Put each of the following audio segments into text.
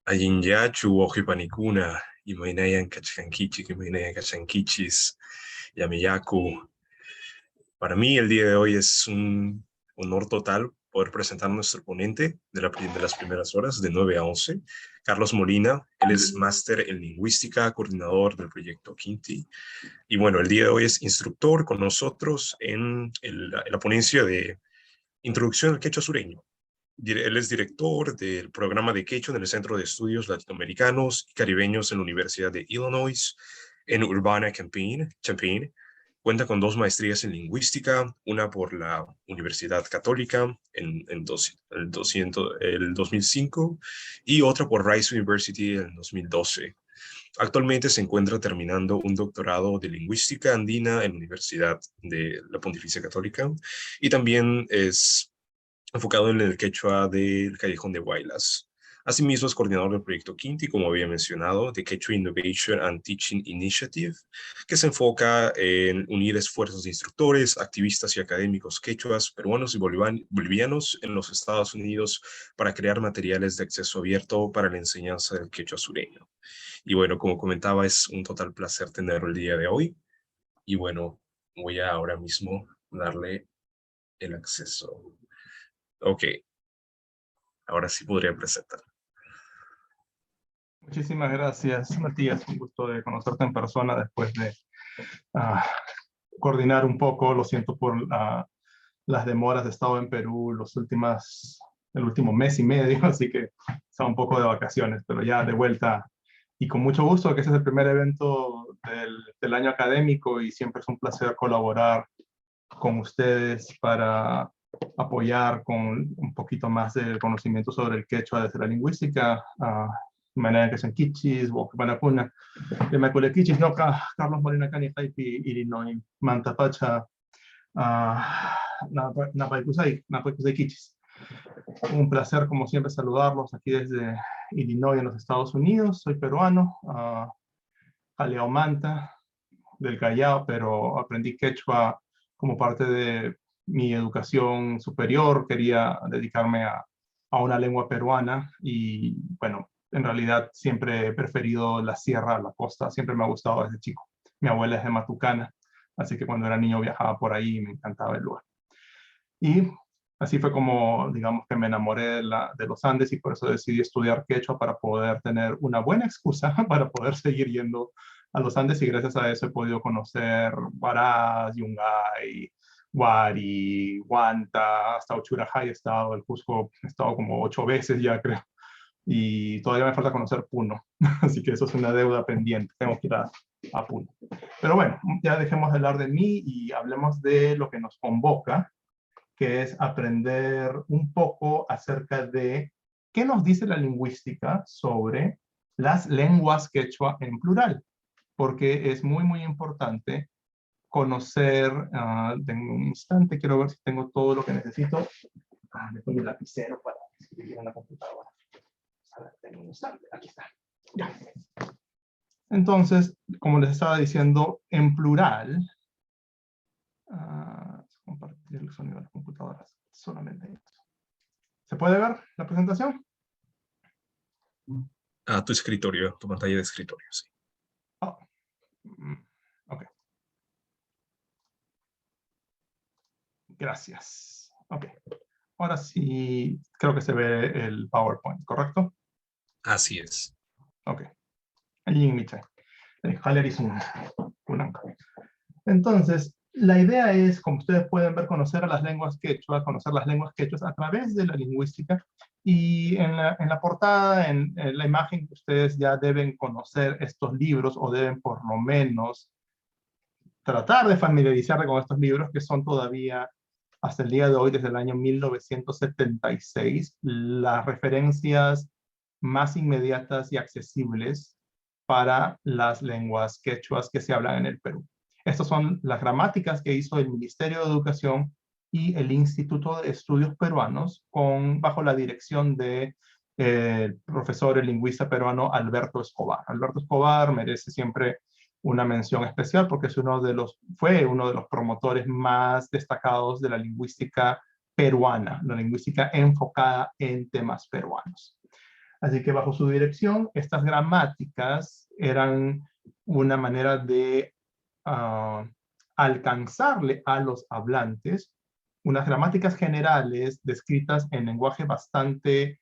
Ayinyachu, Ojipanicuna, Imainayan Kachkankichik, Imainayan Kachankichis, Yamiyaku. Para mí el día de hoy es un honor total poder presentar a nuestro ponente de las primeras horas, de 9 a 11, Carlos Molina. Él es máster en lingüística, coordinador del proyecto Quinti. Y bueno, el día de hoy es instructor con nosotros en la ponencia de Introducción al Quechua Sureño. Él es director del programa de Quechua en el Centro de Estudios Latinoamericanos y Caribeños en la Universidad de Illinois, en Urbana-Champaign. Cuenta con 2 maestrías en lingüística, una por la Universidad Católica en el 2005 y otra por Rice University en el 2012. Actualmente se encuentra terminando un doctorado de lingüística andina en la Universidad de la Pontificia Católica y también es enfocado en el quechua del Callejón de Huaylas. Asimismo, es coordinador del proyecto Quinti, como había mencionado, de Quechua Innovation and Teaching Initiative, que se enfoca en unir esfuerzos de instructores, activistas y académicos quechuas, peruanos y bolivianos en los Estados Unidos para crear materiales de acceso abierto para la enseñanza del quechua sureño. Y bueno, como comentaba, es un total placer tenerlo el día de hoy. Y bueno, voy a ahora mismo darle el acceso. Ok, ahora sí podría presentar. Muchísimas gracias, Matías. Un gusto de conocerte en persona después de coordinar un poco. Lo siento por las demoras. He estado en Perú el último mes y medio, así que estaba un poco de vacaciones, pero ya de vuelta. Y con mucho gusto, que este es el primer evento del año académico y siempre es un placer colaborar con ustedes para apoyar con un poquito más de conocimiento sobre el quechua desde la lingüística. Manera que son kichis, Panacuna, de Macule Kichis, no, Carlos Molina Cani, Taipi, Illinois, Mantapacha, Napaikusai Kichis. Un placer, como siempre, saludarlos aquí desde Illinois, en los Estados Unidos. Soy peruano, Jaleo Manta, del Callao, pero aprendí quechua como parte de mi educación superior. Quería dedicarme a una lengua peruana y, bueno, en realidad siempre he preferido la sierra a la costa, siempre me ha gustado desde chico. Mi abuela es de Matucana, así que cuando era niño viajaba por ahí y me encantaba el lugar. Y así fue como, digamos, que me enamoré de los Andes y por eso decidí estudiar quechua para poder tener una buena excusa para poder seguir yendo a los Andes, y gracias a eso he podido conocer Huaraz, Yungay, Huari, Huanta, hasta Uchurajay he estado, el Cusco he estado como 8 veces ya, creo. Y todavía me falta conocer Puno, así que eso es una deuda pendiente, tengo que ir a Puno. Pero bueno, ya dejemos de hablar de mí y hablemos de lo que nos convoca, que es aprender un poco acerca de qué nos dice la lingüística sobre las lenguas quechua en plural, porque es muy, muy importante conocer. Tengo un instante, quiero ver si tengo todo lo que necesito. Me pongo el lapicero para escribir en la computadora. Tengo un instante, aquí está. Ya. Entonces, como les estaba diciendo, en plural, compartir el sonido de las computadoras, solamente eso. ¿Se puede ver la presentación? A tu escritorio, tu pantalla de escritorio, sí. Oh. Ok. Gracias. Ok. Ahora sí, creo que se ve el PowerPoint, ¿correcto? Así es. Ok. Allí en mi chat. Entonces, la idea es, como ustedes pueden ver, conocer las lenguas quechuas a través de la lingüística. Y en la portada, en la imagen, ustedes ya deben conocer estos libros, o deben por lo menos tratar de familiarizarse con estos libros, que son todavía, hasta el día de hoy, desde el año 1976, las referencias más inmediatas y accesibles para las lenguas quechuas que se hablan en el Perú. Estas son las gramáticas que hizo el Ministerio de Educación y el Instituto de Estudios Peruanos, bajo la dirección de profesor y lingüista peruano Alberto Escobar. Alberto Escobar merece siempre una mención especial porque fue uno de los promotores más destacados de la lingüística peruana, la lingüística enfocada en temas peruanos. Así que bajo su dirección, estas gramáticas eran una manera de alcanzarle a los hablantes unas gramáticas generales descritas en lenguaje bastante,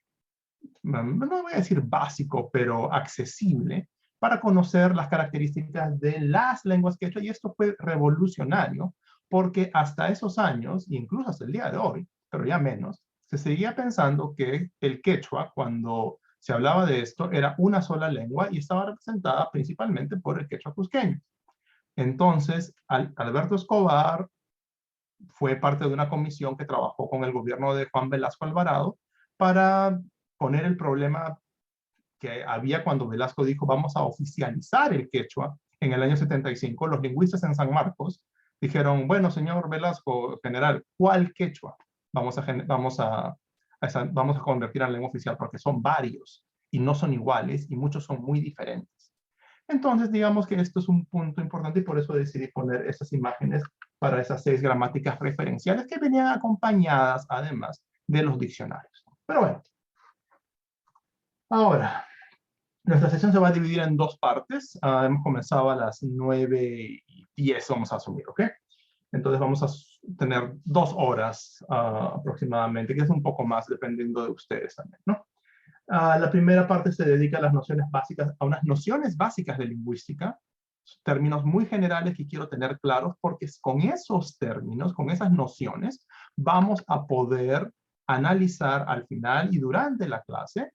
no voy a decir básico, pero accesible, para conocer las características de las lenguas quechua. Y esto fue revolucionario, porque hasta esos años, incluso hasta el día de hoy, pero ya menos, se seguía pensando que el quechua, cuando se hablaba de esto, era una sola lengua y estaba representada principalmente por el quechua cusqueño. Entonces, Alberto Escobar fue parte de una comisión que trabajó con el gobierno de Juan Velasco Alvarado para poner el problema que había cuando Velasco dijo vamos a oficializar el quechua en el año 75. Los lingüistas en San Marcos dijeron, bueno, señor Velasco, general, ¿cuál quechua vamos a convertir en lengua oficial? Porque son varios y no son iguales y muchos son muy diferentes. Entonces, digamos que esto es un punto importante y por eso decidí poner esas imágenes para esas 6 gramáticas referenciales que venían acompañadas, además, de los diccionarios. Pero bueno, ahora, nuestra sesión se va a dividir en 2 partes. Hemos comenzado a las 9:10, vamos a asumir, ¿ok? Entonces vamos a tener 2 horas aproximadamente, que es un poco más dependiendo de ustedes también, ¿no? La primera parte se dedica a las nociones básicas, a unas nociones básicas de lingüística, términos muy generales que quiero tener claros, porque con esos términos, con esas nociones, vamos a poder analizar al final y durante la clase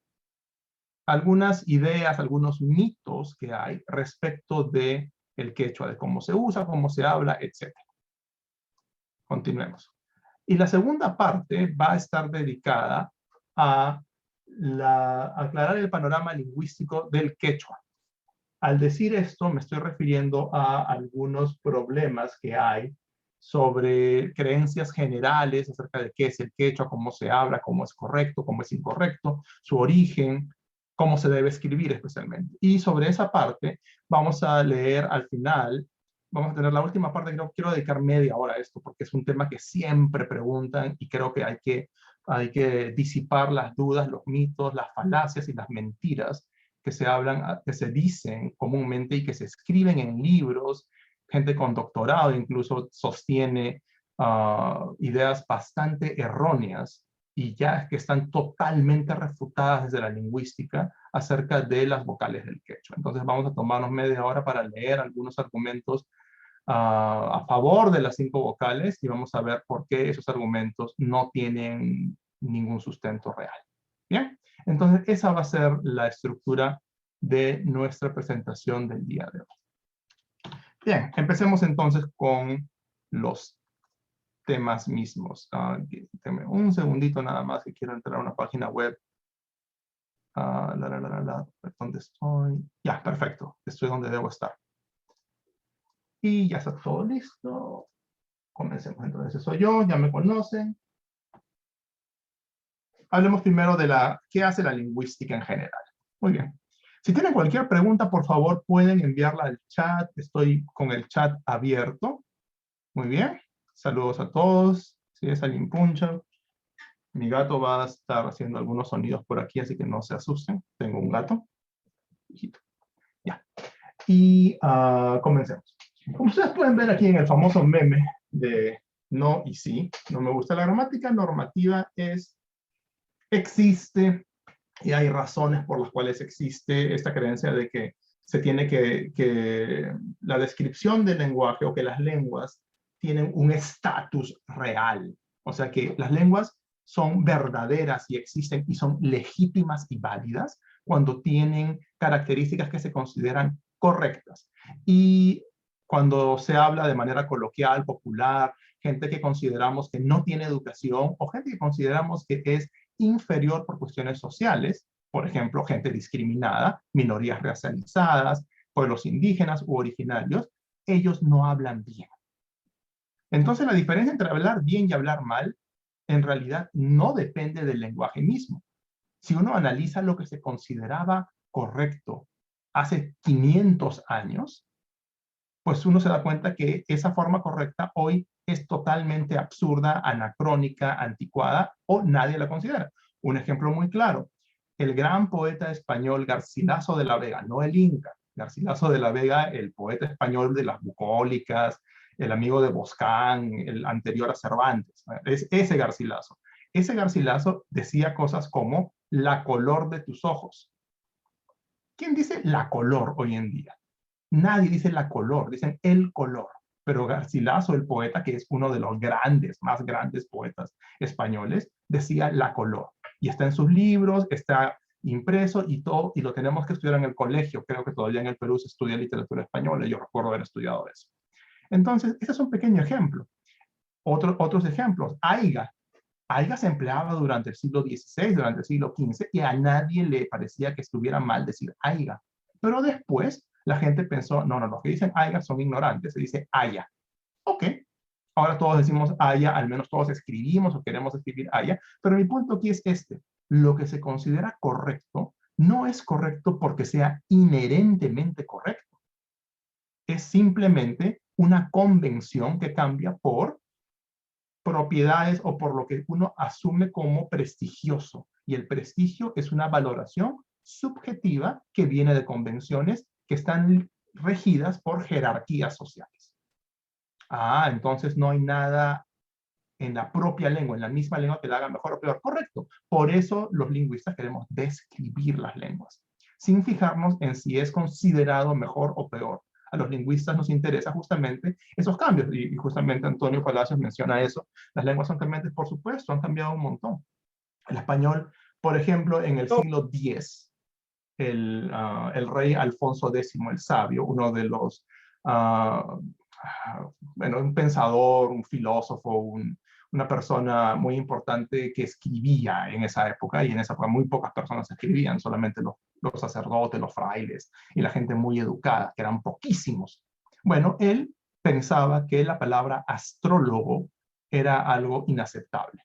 algunas ideas, algunos mitos que hay respecto de el quechua, de cómo se usa, cómo se habla, etc. Continuemos. Y la segunda parte va a estar dedicada a aclarar el panorama lingüístico del quechua. Al decir esto, me estoy refiriendo a algunos problemas que hay sobre creencias generales acerca de qué es el quechua, cómo se habla, cómo es correcto, cómo es incorrecto, su origen, cómo se debe escribir especialmente. Y sobre esa parte vamos a leer al final, vamos a tener la última parte, que no quiero dedicar media hora a esto, porque es un tema que siempre preguntan y creo que hay que disipar las dudas, los mitos, las falacias y las mentiras que se hablan, que se dicen comúnmente y que se escriben en libros. Gente con doctorado incluso sostiene ideas bastante erróneas y ya que están totalmente refutadas desde la lingüística acerca de las vocales del quechua. Entonces vamos a tomarnos media hora para leer algunos argumentos a favor de las 5 vocales y vamos a ver por qué esos argumentos no tienen ningún sustento real. Bien, entonces esa va a ser la estructura de nuestra presentación del día de hoy. Bien, empecemos entonces con los temas mismos. Denme un segundito nada más que quiero entrar a una página web. ¿Dónde estoy? Ya, perfecto. Estoy donde debo estar. Y ya está todo listo. Comencemos. Entonces, soy yo, ya me conocen. Hablemos primero de qué hace la lingüística en general. Muy bien. Si tienen cualquier pregunta, por favor, pueden enviarla al chat. Estoy con el chat abierto. Muy bien. Saludos a todos. Sí, es Alim Puncha. Mi gato va a estar haciendo algunos sonidos por aquí, así que no se asusten. Tengo un gato. Ya. Y comencemos. Como ustedes pueden ver aquí en el famoso meme de no y sí, no me gusta la gramática normativa, existe y hay razones por las cuales existe esta creencia de que se tiene que la descripción del lenguaje o que las lenguas tienen un estatus real. O sea que las lenguas son verdaderas y existen y son legítimas y válidas cuando tienen características que se consideran correctas. Y cuando se habla de manera coloquial, popular, gente que consideramos que no tiene educación o gente que consideramos que es inferior por cuestiones sociales, por ejemplo, gente discriminada, minorías racializadas, pueblos indígenas u originarios, ellos no hablan bien. Entonces la diferencia entre hablar bien y hablar mal en realidad no depende del lenguaje mismo. Si uno analiza lo que se consideraba correcto hace 500 años, pues uno se da cuenta que esa forma correcta hoy es totalmente absurda, anacrónica, anticuada, o nadie la considera. Un ejemplo muy claro, el gran poeta español Garcilaso de la Vega, no el Inca, Garcilaso de la Vega, el poeta español de las bucólicas, el amigo de Boscán, el anterior a Cervantes, es ese Garcilaso. Ese Garcilaso decía cosas como la color de tus ojos. ¿Quién dice la color hoy en día? Nadie dice la color, dicen el color. Pero Garcilaso, el poeta, que es uno de los grandes, más grandes poetas españoles, decía la color. Y está en sus libros, está impreso y todo, y lo tenemos que estudiar en el colegio. Creo que todavía en el Perú se estudia literatura española, yo recuerdo haber estudiado eso. Entonces, ese es un pequeño ejemplo. Otros ejemplos, aiga. Aiga se empleaba durante el siglo XVI, durante el siglo XV, y a nadie le parecía que estuviera mal decir aiga. Pero después la gente pensó, no, los que dicen aiga son ignorantes, se dice haya. Ok, ahora todos decimos haya, al menos todos escribimos o queremos escribir haya, pero mi punto aquí es este. Lo que se considera correcto no es correcto porque sea inherentemente correcto. Es simplemente una convención que cambia por propiedades o por lo que uno asume como prestigioso. Y el prestigio es una valoración subjetiva que viene de convenciones que están regidas por jerarquías sociales. Entonces no hay nada en la propia lengua, en la misma lengua que la haga mejor o peor. Correcto. Por eso los lingüistas queremos describir las lenguas, sin fijarnos en si es considerado mejor o peor. A los lingüistas nos interesa justamente esos cambios, y justamente Antonio Palacios menciona eso. Las lenguas son cambiantes, por supuesto, han cambiado un montón. El español, por ejemplo, en el siglo X, el rey Alfonso X el Sabio, uno de los, un pensador, un filósofo, una persona muy importante que escribía en esa época, y en esa época muy pocas personas escribían, solamente los sacerdotes, los frailes y la gente muy educada, que eran poquísimos. Bueno, él pensaba que la palabra astrólogo era algo inaceptable.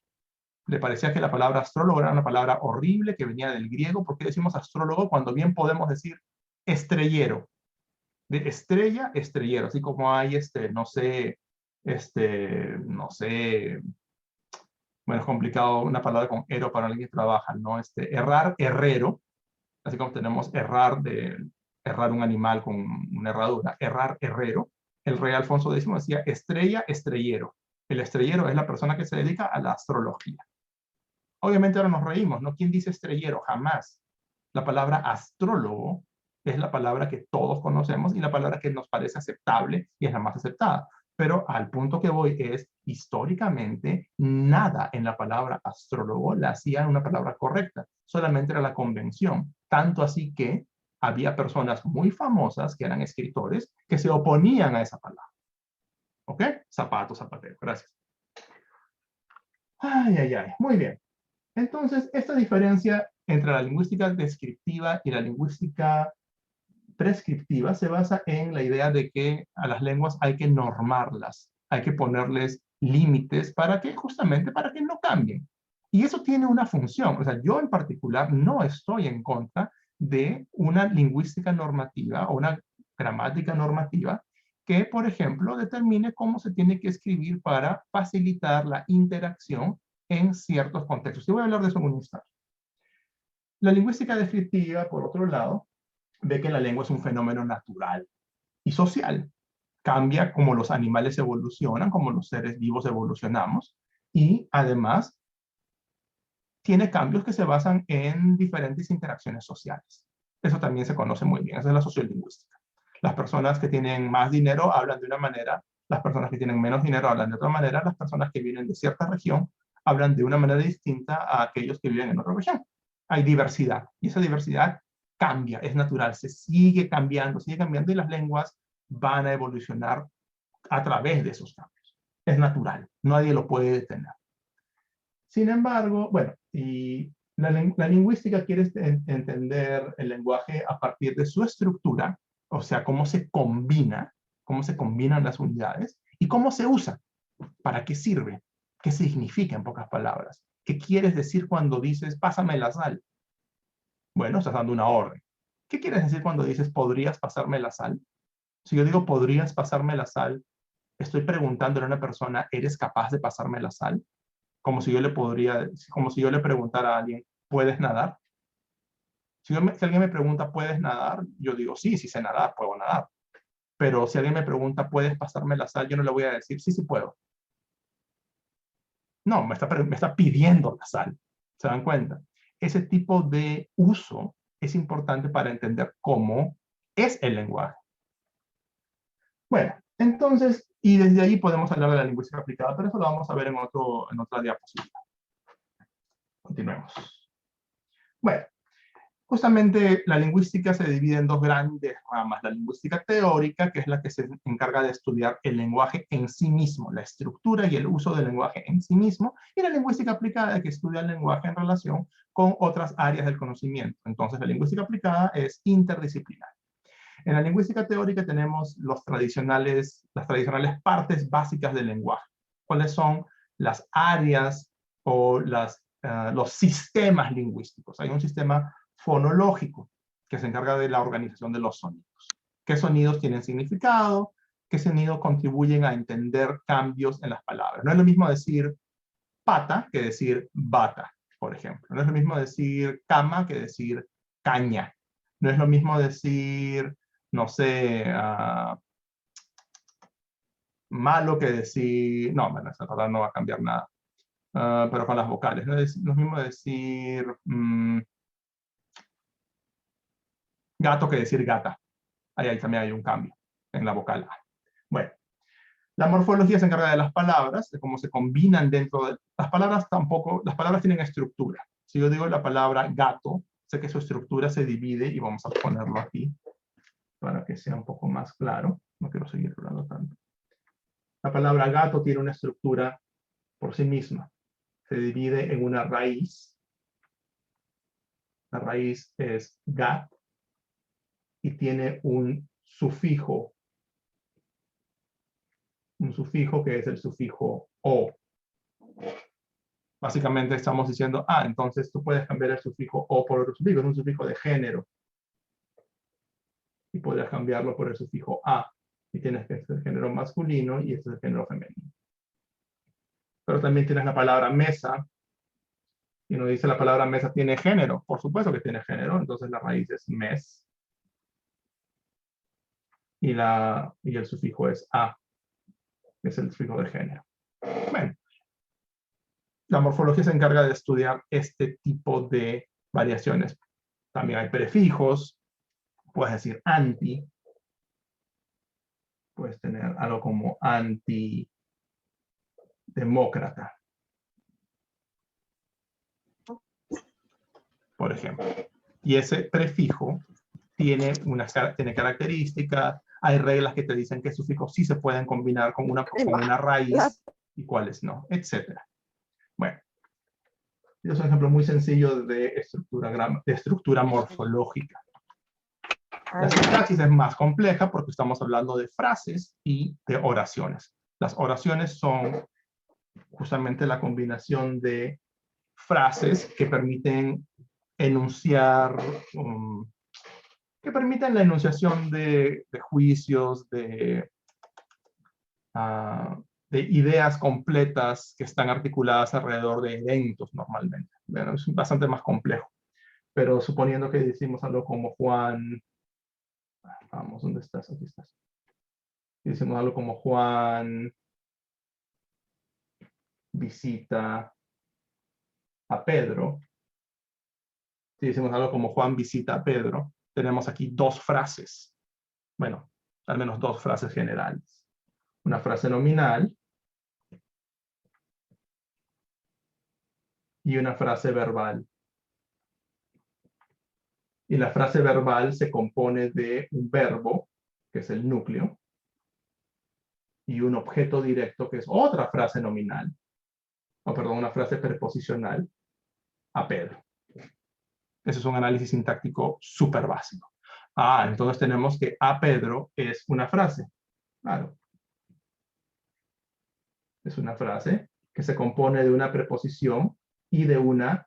Le parecía que la palabra astrólogo era una palabra horrible que venía del griego. ¿Por qué decimos astrólogo cuando bien podemos decir estrellero? De estrella, estrellero, así como hay no sé, bueno, es complicado una palabra con ero para alguien que trabaja, ¿no? Errar, herrero, así como tenemos errar un animal con una herradura, errar, herrero. El rey Alfonso X decía estrella, estrellero. El estrellero es la persona que se dedica a la astrología. Obviamente ahora nos reímos, ¿no? ¿Quién dice estrellero? Jamás. La palabra astrólogo es la palabra que todos conocemos y la palabra que nos parece aceptable y es la más aceptada. Pero al punto que voy es, históricamente, nada en la palabra astrólogo la hacía una palabra correcta. Solamente era la convención. Tanto así que había personas muy famosas que eran escritores que se oponían a esa palabra. ¿Ok? Zapato, zapatero. Gracias. Muy bien. Entonces, esta diferencia entre la lingüística descriptiva y la lingüística prescriptiva se basa en la idea de que a las lenguas hay que normarlas, hay que ponerles límites justamente para que no cambien. Y eso tiene una función. O sea, yo en particular no estoy en contra de una lingüística normativa o una gramática normativa que, por ejemplo, determine cómo se tiene que escribir para facilitar la interacción en ciertos contextos. Y voy a hablar de eso en un instante. La lingüística descriptiva, por otro lado, ve que la lengua es un fenómeno natural y social. Cambia como los animales evolucionan, como los seres vivos evolucionamos, y además tiene cambios que se basan en diferentes interacciones sociales. Eso también se conoce muy bien, esa es la sociolingüística. Las personas que tienen más dinero hablan de una manera, las personas que tienen menos dinero hablan de otra manera, las personas que viven de cierta región hablan de una manera distinta a aquellos que viven en otra región. Hay diversidad, y esa diversidad cambia, es natural, se sigue cambiando, y las lenguas van a evolucionar a través de esos cambios. Es natural, nadie lo puede detener. Sin embargo, bueno, y la lingüística quiere entender el lenguaje a partir de su estructura, o sea, cómo se combinan las unidades y cómo se usa, para qué sirve, qué significa en pocas palabras, qué quieres decir cuando dices pásame la sal. Bueno, estás dando una orden. ¿Qué quieres decir cuando dices podrías pasarme la sal? Si yo digo podrías pasarme la sal, estoy preguntándole a una persona, ¿eres capaz de pasarme la sal? Como si yo le preguntara a alguien, ¿puedes nadar? Si alguien me pregunta, ¿puedes nadar? Yo digo, sí, sí sé nadar, puedo nadar. Pero si alguien me pregunta, ¿puedes pasarme la sal? Yo no le voy a decir, sí, sí puedo. No, me está pidiendo la sal. ¿Se dan cuenta? Ese tipo de uso es importante para entender cómo es el lenguaje. Bueno, entonces, y desde ahí podemos hablar de la lingüística aplicada, pero eso lo vamos a ver en otra diapositiva. Continuemos. Bueno, justamente la lingüística se divide en dos grandes ramas. La lingüística teórica, que es la que se encarga de estudiar el lenguaje en sí mismo, la estructura y el uso del lenguaje en sí mismo, y la lingüística aplicada, que estudia el lenguaje en relación con otras áreas del conocimiento. Entonces, la lingüística aplicada es interdisciplinar. En la lingüística teórica tenemos las tradicionales partes básicas del lenguaje. ¿Cuáles son las áreas o los sistemas lingüísticos? Hay un sistema fonológico que se encarga de la organización de los sonidos. ¿Qué sonidos tienen significado? ¿Qué sonidos contribuyen a entender cambios en las palabras? No es lo mismo decir pata que decir bata, por ejemplo. No es lo mismo decir cama que decir caña. No es lo mismo decir, no sé, malo que decir, no, bueno, esa palabra no va a cambiar nada. Pero con las vocales, no es lo mismo decir gato que decir gata. Ahí también hay un cambio en la vocal A. Bueno, la morfología se encarga de las palabras, de cómo se combinan dentro de las palabras. Las palabras tienen estructura. Si yo digo la palabra gato, sé que su estructura se divide, y vamos a ponerlo aquí para que sea un poco más claro. No quiero seguir hablando tanto. La palabra gato tiene una estructura por sí misma. Se divide en una raíz. La raíz es gat y tiene un sufijo que es el sufijo o. Básicamente estamos diciendo, entonces tú puedes cambiar el sufijo o por otro sufijo, es un sufijo de género. Y podrías cambiarlo por el sufijo a. Y tienes que este es el género masculino y este es el género femenino. Pero también tienes la palabra mesa. Y uno dice la palabra mesa tiene género. Por supuesto que tiene género. Entonces la raíz es mes. Y el sufijo es a. Es el sufijo de género. Bueno. La morfología se encarga de estudiar este tipo de variaciones. También hay prefijos. Puedes decir anti. Puedes tener algo como antidemócrata, por ejemplo. Y ese prefijo tiene características, hay reglas que te dicen qué sufijos sí se pueden combinar con una raíz y cuáles no, etc. Bueno, es un ejemplo muy sencillo de estructura morfológica. La sintaxis es más compleja porque estamos hablando de frases y de oraciones. Las oraciones son justamente la combinación de frases que permiten enunciar, que permiten la enunciación de juicios, de ideas completas que están articuladas alrededor de eventos normalmente. Bueno, es bastante más complejo. Pero suponiendo que decimos algo como Juan, vamos, ¿dónde estás? Aquí estás. Y decimos algo como Juan visita a Pedro. Si decimos algo como Juan visita a Pedro, tenemos aquí dos frases. Bueno, al menos dos frases generales. Una frase nominal y una frase verbal. Y la frase verbal se compone de un verbo, que es el núcleo, y un objeto directo, que es otra frase nominal, una frase preposicional, a Pedro. Ese es un análisis sintáctico súper básico. Entonces tenemos que a Pedro es una frase. Claro. Es una frase que se compone de una preposición y de una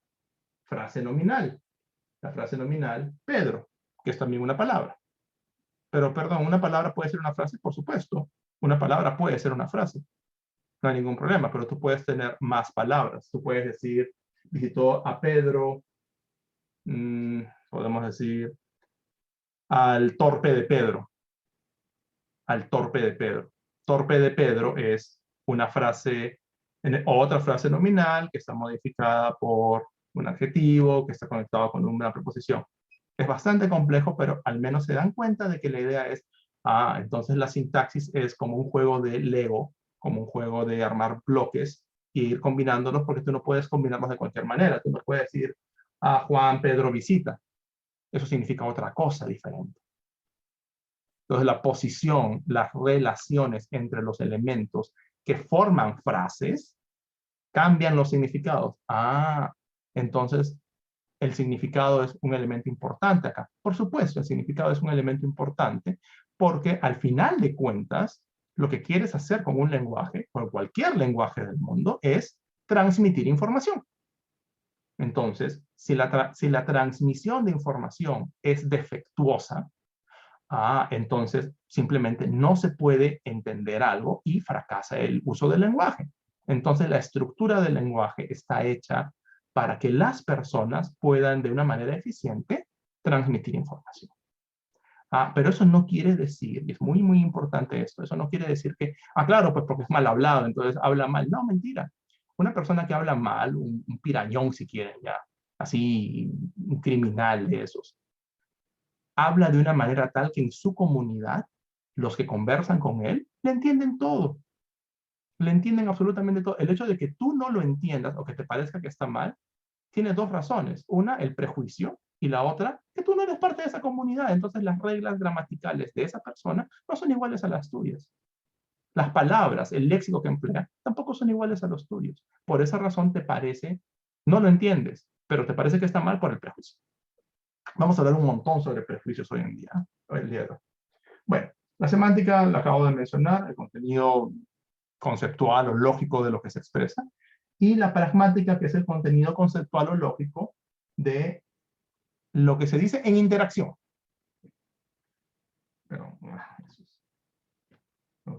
frase nominal. La frase nominal, Pedro, que es también una palabra. Pero, perdón, ¿una palabra puede ser una frase? Por supuesto. Una palabra puede ser una frase. No hay ningún problema, pero tú puedes tener más palabras. Tú puedes decir, visitó a Pedro, Podemos decir al torpe de Pedro. Al torpe de Pedro. Torpe de Pedro es una frase, otra frase nominal que está modificada por un adjetivo que está conectado con una preposición. Es bastante complejo, pero al menos se dan cuenta de que la idea es, entonces la sintaxis es como un juego de Lego, como un juego de armar bloques e ir combinándolos, porque tú no puedes combinarlos de cualquier manera. Tú no puedes decir, Juan Pedro visita. Eso significa otra cosa diferente. Entonces la posición, las relaciones entre los elementos que forman frases cambian los significados. Entonces el significado es un elemento importante acá. Por supuesto, el significado es un elemento importante porque al final de cuentas, lo que quieres hacer con un lenguaje, con cualquier lenguaje del mundo, es transmitir información. Entonces, si la transmisión de información es defectuosa, entonces simplemente no se puede entender algo y fracasa el uso del lenguaje. Entonces la estructura del lenguaje está hecha para que las personas puedan de una manera eficiente transmitir información. Pero eso no quiere decir, y es muy, muy importante esto, eso no quiere decir que, claro, pues porque es mal hablado, entonces habla mal. No, mentira. Una persona que habla mal, un pirañón si quieren ya, así, un criminal de esos, habla de una manera tal que en su comunidad, los que conversan con él, le entienden todo. Le entienden absolutamente todo. El hecho de que tú no lo entiendas o que te parezca que está mal, tiene dos razones. Una, el prejuicio, y la otra, que tú no eres parte de esa comunidad. Entonces las reglas gramaticales de esa persona no son iguales a las tuyas. Las palabras, el léxico que emplea, tampoco son iguales a los tuyos. Por esa razón te parece, no lo entiendes, pero te parece que está mal por el prejuicio. Vamos a hablar un montón sobre prejuicios hoy en día, el día de hoy. Bueno, la semántica la acabo de mencionar, el contenido conceptual o lógico de lo que se expresa, y la pragmática, que es el contenido conceptual o lógico de lo que se dice en interacción. Pero, voy a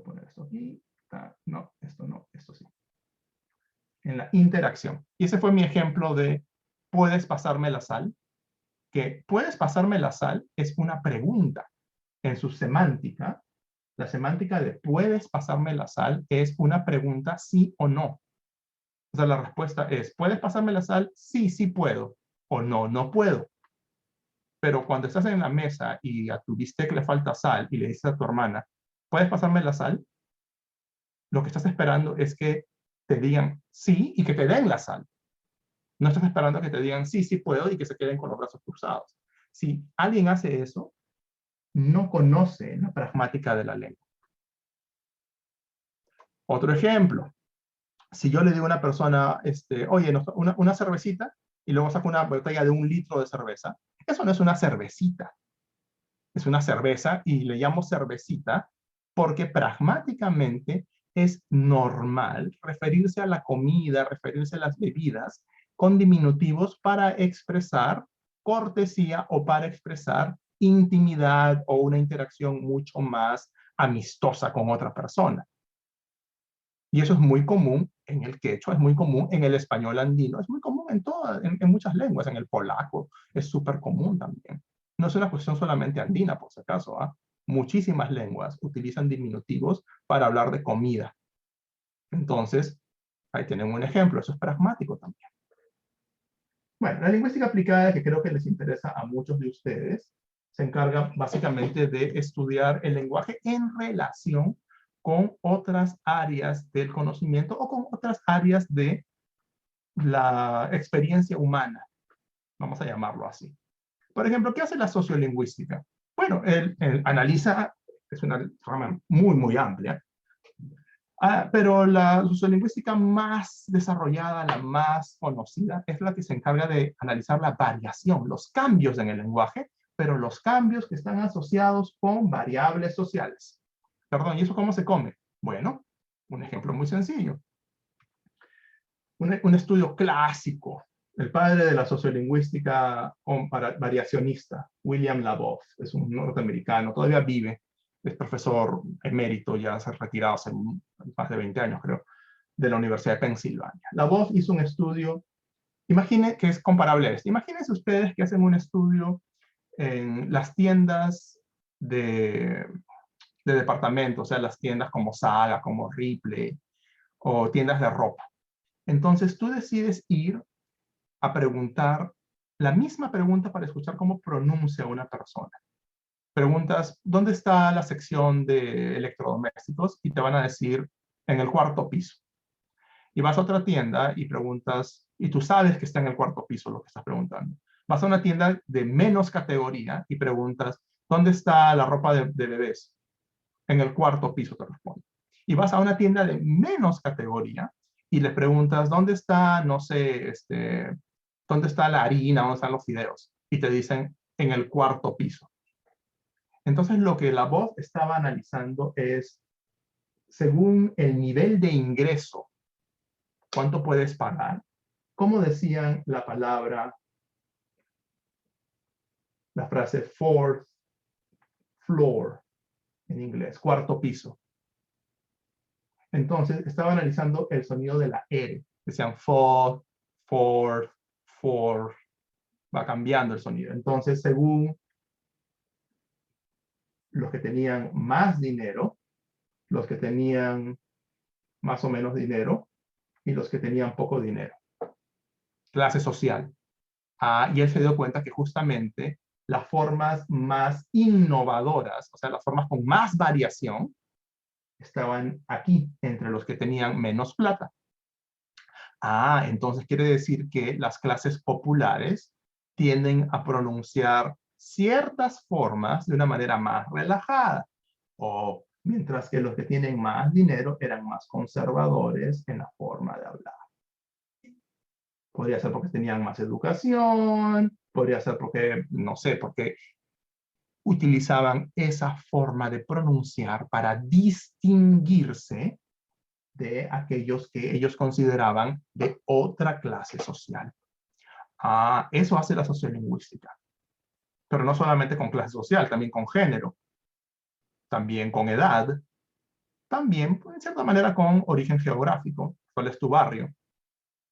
poner esto aquí. No, esto no, esto sí. En la interacción. Y ese fue mi ejemplo de ¿puedes pasarme la sal? Que ¿puedes pasarme la sal? Es una pregunta. En su semántica, la semántica de ¿puedes pasarme la sal? Es una pregunta sí o no. O sea, la respuesta es, ¿puedes pasarme la sal? Sí, sí puedo. O no, no puedo. Pero cuando estás en la mesa y a tu bistec le falta sal y le dices a tu hermana, ¿puedes pasarme la sal? Lo que estás esperando es que te digan sí y que te den la sal. No estás esperando que te digan sí, sí puedo y que se queden con los brazos cruzados. Si alguien hace eso, no conoce la pragmática de la lengua. Otro ejemplo. Si yo le digo a una persona, oye, una cervecita, y luego saco una botella de 1 litro de cerveza, eso no es una cervecita. Es una cerveza y le llamo cervecita porque pragmáticamente es normal referirse a la comida, referirse a las bebidas con diminutivos para expresar cortesía o para expresar intimidad o una interacción mucho más amistosa con otra persona. Y eso es muy común en el quechua, es muy común en el español andino, es muy común en muchas lenguas, en el polaco es súper común también. No es una cuestión solamente andina, por si acaso. Muchísimas lenguas utilizan diminutivos para hablar de comida. Entonces, ahí tienen un ejemplo, eso es pragmático también. Bueno, la lingüística aplicada, que creo que les interesa a muchos de ustedes, se encarga básicamente de estudiar el lenguaje en relación con otras áreas del conocimiento o con otras áreas de la experiencia humana, vamos a llamarlo así. Por ejemplo, ¿qué hace la sociolingüística? Bueno, él analiza, es una rama muy, muy amplia, pero la sociolingüística más desarrollada, la más conocida, es la que se encarga de analizar la variación, los cambios en el lenguaje, pero los cambios que están asociados con variables sociales. Perdón, ¿y eso cómo se come? Bueno, un ejemplo muy sencillo. Un estudio clásico, el padre de la sociolingüística variacionista, William Labov, es un norteamericano, todavía vive, es profesor emérito, ya se ha retirado hace más de 20 años, creo, de la Universidad de Pensilvania. Labov hizo un estudio, imaginen que es comparable a este. Imagínense ustedes que hacen un estudio en las tiendas de departamentos, o sea, las tiendas como Saga, como Ripley, o tiendas de ropa. Entonces tú decides ir a preguntar la misma pregunta para escuchar cómo pronuncia una persona. Preguntas, ¿dónde está la sección de electrodomésticos? Y te van a decir, en el cuarto piso. Y vas a otra tienda y preguntas, y tú sabes que está en el cuarto piso lo que estás preguntando. Vas a una tienda de menos categoría y preguntas, ¿dónde está la ropa de bebés? En el cuarto piso te responde. Y vas a una tienda de menos categoría y le preguntas, ¿dónde está, no sé, dónde está la harina, dónde están los fideos? Y te dicen, en el cuarto piso. Entonces, lo que la voz estaba analizando es, según el nivel de ingreso, ¿cuánto puedes pagar? ¿Cómo decían la palabra, la frase fourth floor en inglés, cuarto piso? Entonces, estaba analizando el sonido de la R. Decían fourth, fourth, fourth. Va cambiando el sonido. Entonces, según los que tenían más dinero, los que tenían más o menos dinero y los que tenían poco dinero. Clase social. Y él se dio cuenta que justamente las formas más innovadoras, o sea, las formas con más variación, estaban aquí, entre los que tenían menos plata. Entonces quiere decir que las clases populares tienden a pronunciar ciertas formas de una manera más relajada, o mientras que los que tienen más dinero eran más conservadores en la forma de hablar. Podría ser porque tenían más educación, podría ser porque, no sé, porque utilizaban esa forma de pronunciar para distinguirse de aquellos que ellos consideraban de otra clase social. Eso hace la sociolingüística. Pero no solamente con clase social, también con género, también con edad, también, en cierta manera, con origen geográfico, cuál es tu barrio,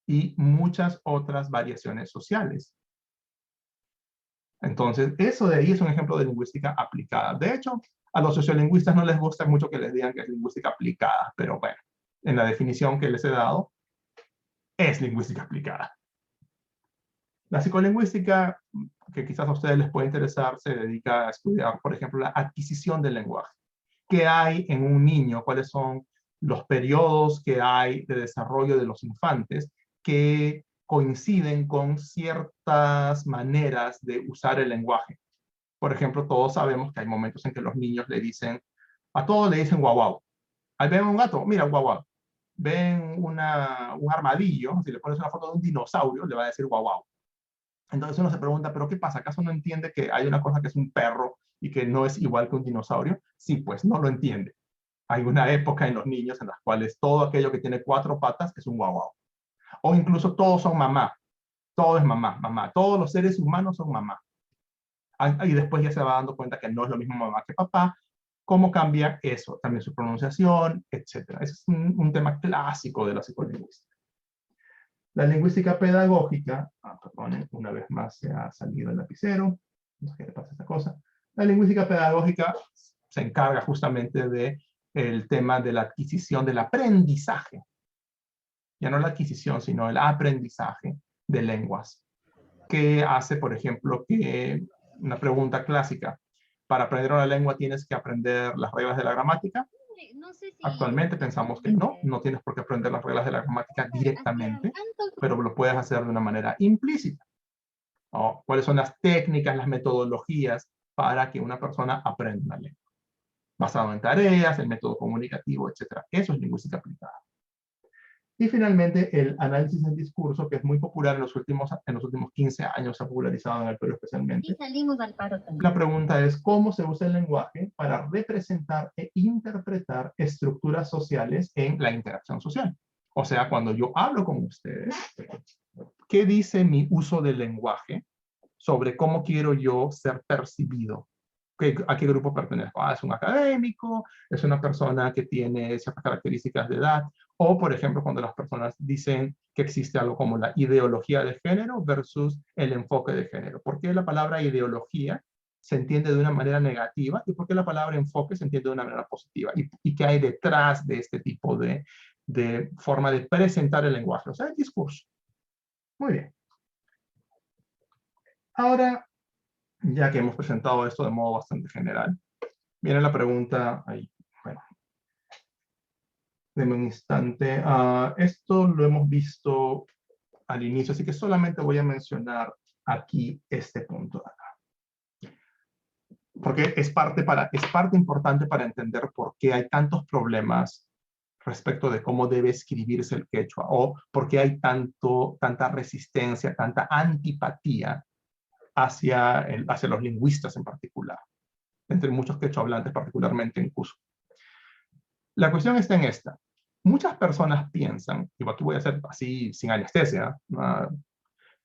y muchas otras variaciones sociales. Entonces, eso de ahí es un ejemplo de lingüística aplicada. De hecho, a los sociolingüistas no les gusta mucho que les digan que es lingüística aplicada, pero bueno, en la definición que les he dado, es lingüística aplicada. La psicolingüística, que quizás a ustedes les puede interesar, se dedica a estudiar, por ejemplo, la adquisición del lenguaje. ¿Qué hay en un niño? ¿Cuáles son los periodos que hay de desarrollo de los infantes que coinciden con ciertas maneras de usar el lenguaje? Por ejemplo, todos sabemos que hay momentos en que los niños le dicen, a todos le dicen guau guau. Ahí ven un gato, mira guau guau. Ven un armadillo, si le pones una foto de un dinosaurio, le va a decir guau guau. Entonces uno se pregunta, ¿pero qué pasa? ¿Acaso no entiende que hay una cosa que es un perro y que no es igual que un dinosaurio? Sí, pues no lo entiende. Hay una época en los niños en las cuales todo aquello que tiene 4 patas es un guau guau. O incluso todos son mamá. Todo es mamá, mamá. Todos los seres humanos son mamá. Y después ya se va dando cuenta que no es lo mismo mamá que papá. ¿Cómo cambia eso? También su pronunciación, etc. Ese es un tema clásico de la psicolingüística. La lingüística pedagógica, perdón, una vez más se ha salido el lapicero, no sé qué le pasa a esta cosa. La lingüística pedagógica se encarga justamente del tema de la adquisición del aprendizaje. Ya no la adquisición, sino el aprendizaje de lenguas. ¿Qué hace, por ejemplo, que una pregunta clásica? Para aprender una lengua tienes que aprender las reglas de la gramática. Actualmente pensamos que no tienes por qué aprender las reglas de la gramática directamente, pero lo puedes hacer de una manera implícita. ¿Cuáles son las técnicas, las metodologías para que una persona aprenda una lengua? Basado en tareas, el método comunicativo, etc. Eso es lingüística aplicada. Y finalmente, el análisis del discurso, que es muy popular en los últimos 15 años, se ha popularizado en el Perú especialmente. Y salimos al paro también. La pregunta es, ¿cómo se usa el lenguaje para representar e interpretar estructuras sociales en la interacción social? O sea, cuando yo hablo con ustedes, ¿qué dice mi uso del lenguaje sobre cómo quiero yo ser percibido? ¿A qué grupo pertenezco? ¿Es un académico? ¿Es una persona que tiene ciertas características de edad? O, por ejemplo, cuando las personas dicen que existe algo como la ideología de género versus el enfoque de género. ¿Por qué la palabra ideología se entiende de una manera negativa y por qué la palabra enfoque se entiende de una manera positiva y qué hay detrás de este tipo de forma de presentar el lenguaje, o sea, el discurso. Muy bien. Ahora, ya que hemos presentado esto de modo bastante general, viene la pregunta, ahí, bueno, denme un instante. Esto lo hemos visto al inicio, así que solamente voy a mencionar aquí este punto de acá. Porque es parte importante para entender por qué hay tantos problemas respecto de cómo debe escribirse el quechua, o por qué hay tanta resistencia, tanta antipatía hacia los lingüistas en particular, entre muchos quechohablantes, particularmente en Cusco. La cuestión está en esta. Muchas personas piensan, y aquí voy a hacer así sin anestesia,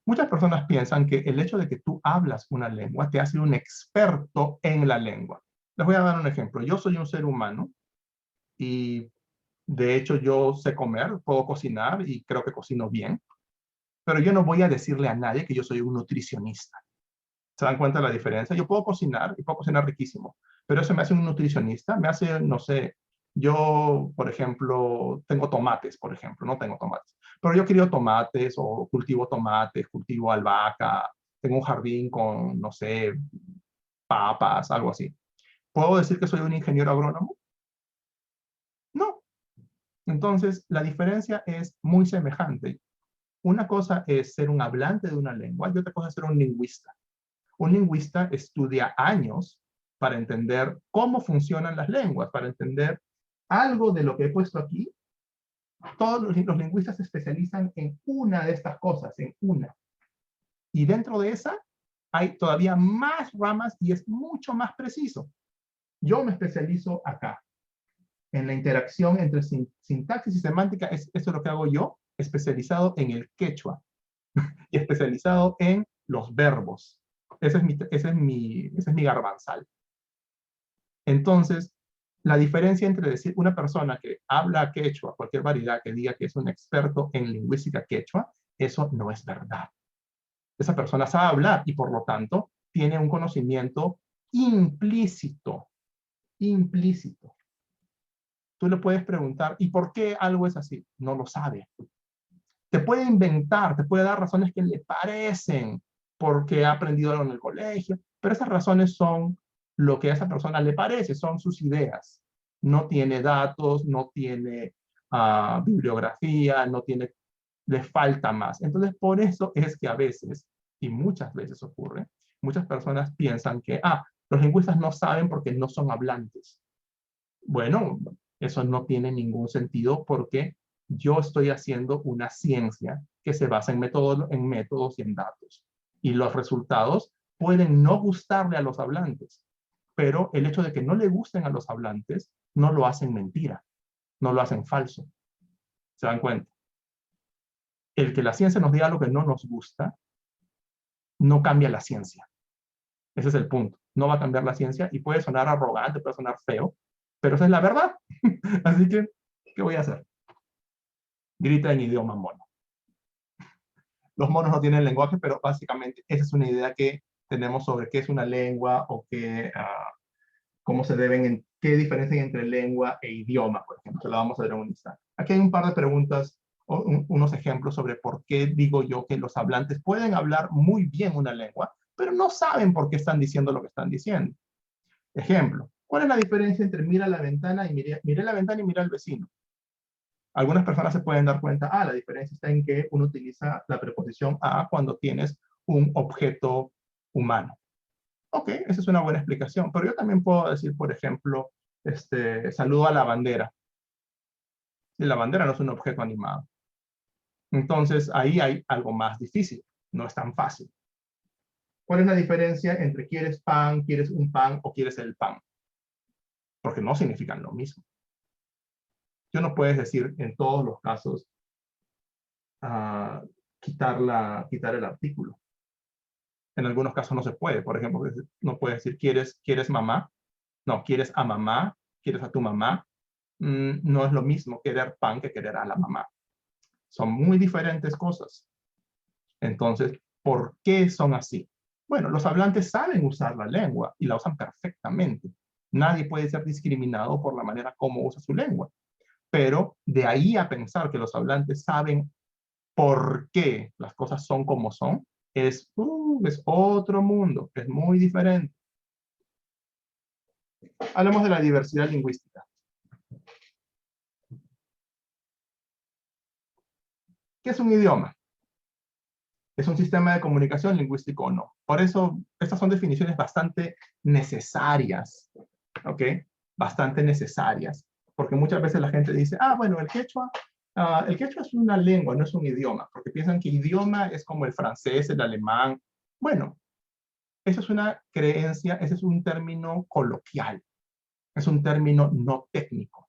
muchas personas piensan que el hecho de que tú hablas una lengua te hace un experto en la lengua. Les voy a dar un ejemplo. Yo soy un ser humano y de hecho yo sé comer, puedo cocinar y creo que cocino bien, pero yo no voy a decirle a nadie que yo soy un nutricionista. ¿Se dan cuenta de la diferencia? Yo puedo cocinar y puedo cocinar riquísimo, pero eso me hace un nutricionista, me hace, no sé, yo, por ejemplo, tengo tomates, por ejemplo, no tengo tomates, pero yo crío tomates o cultivo tomates, cultivo albahaca, tengo un jardín con, no sé, papas, algo así. ¿Puedo decir que soy un ingeniero agrónomo? No. Entonces, la diferencia es muy semejante. Una cosa es ser un hablante de una lengua y otra cosa es ser un lingüista. Un lingüista estudia años para entender cómo funcionan las lenguas, para entender algo de lo que he puesto aquí. Todos los lingüistas se especializan en una de estas cosas, en una. Y dentro de esa hay todavía más ramas y es mucho más preciso. Yo me especializo acá, en la interacción entre sintaxis y semántica. Eso es lo que hago yo, especializado en el quechua y especializado en los verbos. Ese es mi garbanzal. Entonces, la diferencia entre decir una persona que habla quechua, cualquier variedad que diga que es un experto en lingüística quechua, eso no es verdad. Esa persona sabe hablar y por lo tanto tiene un conocimiento implícito. Implícito. Tú le puedes preguntar, ¿y por qué algo es así? No lo sabe. Te puede inventar, te puede dar razones que le parecen porque ha aprendido algo en el colegio, pero esas razones son lo que a esa persona le parece, son sus ideas. No tiene datos, no tiene bibliografía, no tiene, le falta más. Entonces, por eso es que a veces, y muchas veces ocurre, muchas personas piensan que, los lingüistas no saben porque no son hablantes. Bueno, eso no tiene ningún sentido porque yo estoy haciendo una ciencia que se basa en métodos y en datos. Y los resultados pueden no gustarle a los hablantes, pero el hecho de que no le gusten a los hablantes no lo hacen mentira, no lo hacen falso. ¿Se dan cuenta? El que la ciencia nos diga lo que no nos gusta no cambia la ciencia. Ese es el punto. No va a cambiar la ciencia y puede sonar arrogante, puede sonar feo, pero esa es la verdad. Así que, ¿qué voy a hacer? Grita en idioma mono. Los monos no tienen lenguaje, pero básicamente esa es una idea que tenemos sobre qué es una lengua o cómo se deben, qué diferencia hay entre lengua e idioma, por ejemplo. Se la vamos a ver en un instante. Aquí hay un par de preguntas, o unos ejemplos sobre por qué digo yo que los hablantes pueden hablar muy bien una lengua, pero no saben por qué están diciendo lo que están diciendo. Ejemplo, ¿cuál es la diferencia entre mira la ventana y miré la ventana y mira al vecino? Algunas personas se pueden dar cuenta, la diferencia está en que uno utiliza la preposición a cuando tienes un objeto humano. Ok, esa es una buena explicación, pero yo también puedo decir, por ejemplo, saludo a la bandera. Y la bandera no es un objeto animado. Entonces, ahí hay algo más difícil, no es tan fácil. ¿Cuál es la diferencia entre quieres pan, quieres un pan o quieres el pan? Porque no significan lo mismo. Tú no puedes decir en todos los casos quitar el artículo. En algunos casos no se puede. Por ejemplo, no puedes decir ¿quieres mamá? No, ¿quieres a mamá? ¿Quieres a tu mamá? No es lo mismo querer pan que querer a la mamá. Son muy diferentes cosas. Entonces, ¿por qué son así? Bueno, los hablantes saben usar la lengua y la usan perfectamente. Nadie puede ser discriminado por la manera como usa su lengua. Pero de ahí a pensar que los hablantes saben por qué las cosas son como son, es otro mundo, es muy diferente. Hablemos de la diversidad lingüística. ¿Qué es un idioma? ¿Es un sistema de comunicación lingüístico o no? Por eso, estas son definiciones bastante necesarias, ¿ok? Bastante necesarias, porque muchas veces la gente dice, bueno, el quechua es una lengua, no es un idioma, porque piensan que idioma es como el francés, el alemán. Bueno, eso es una creencia, ese es un término coloquial, es un término no técnico.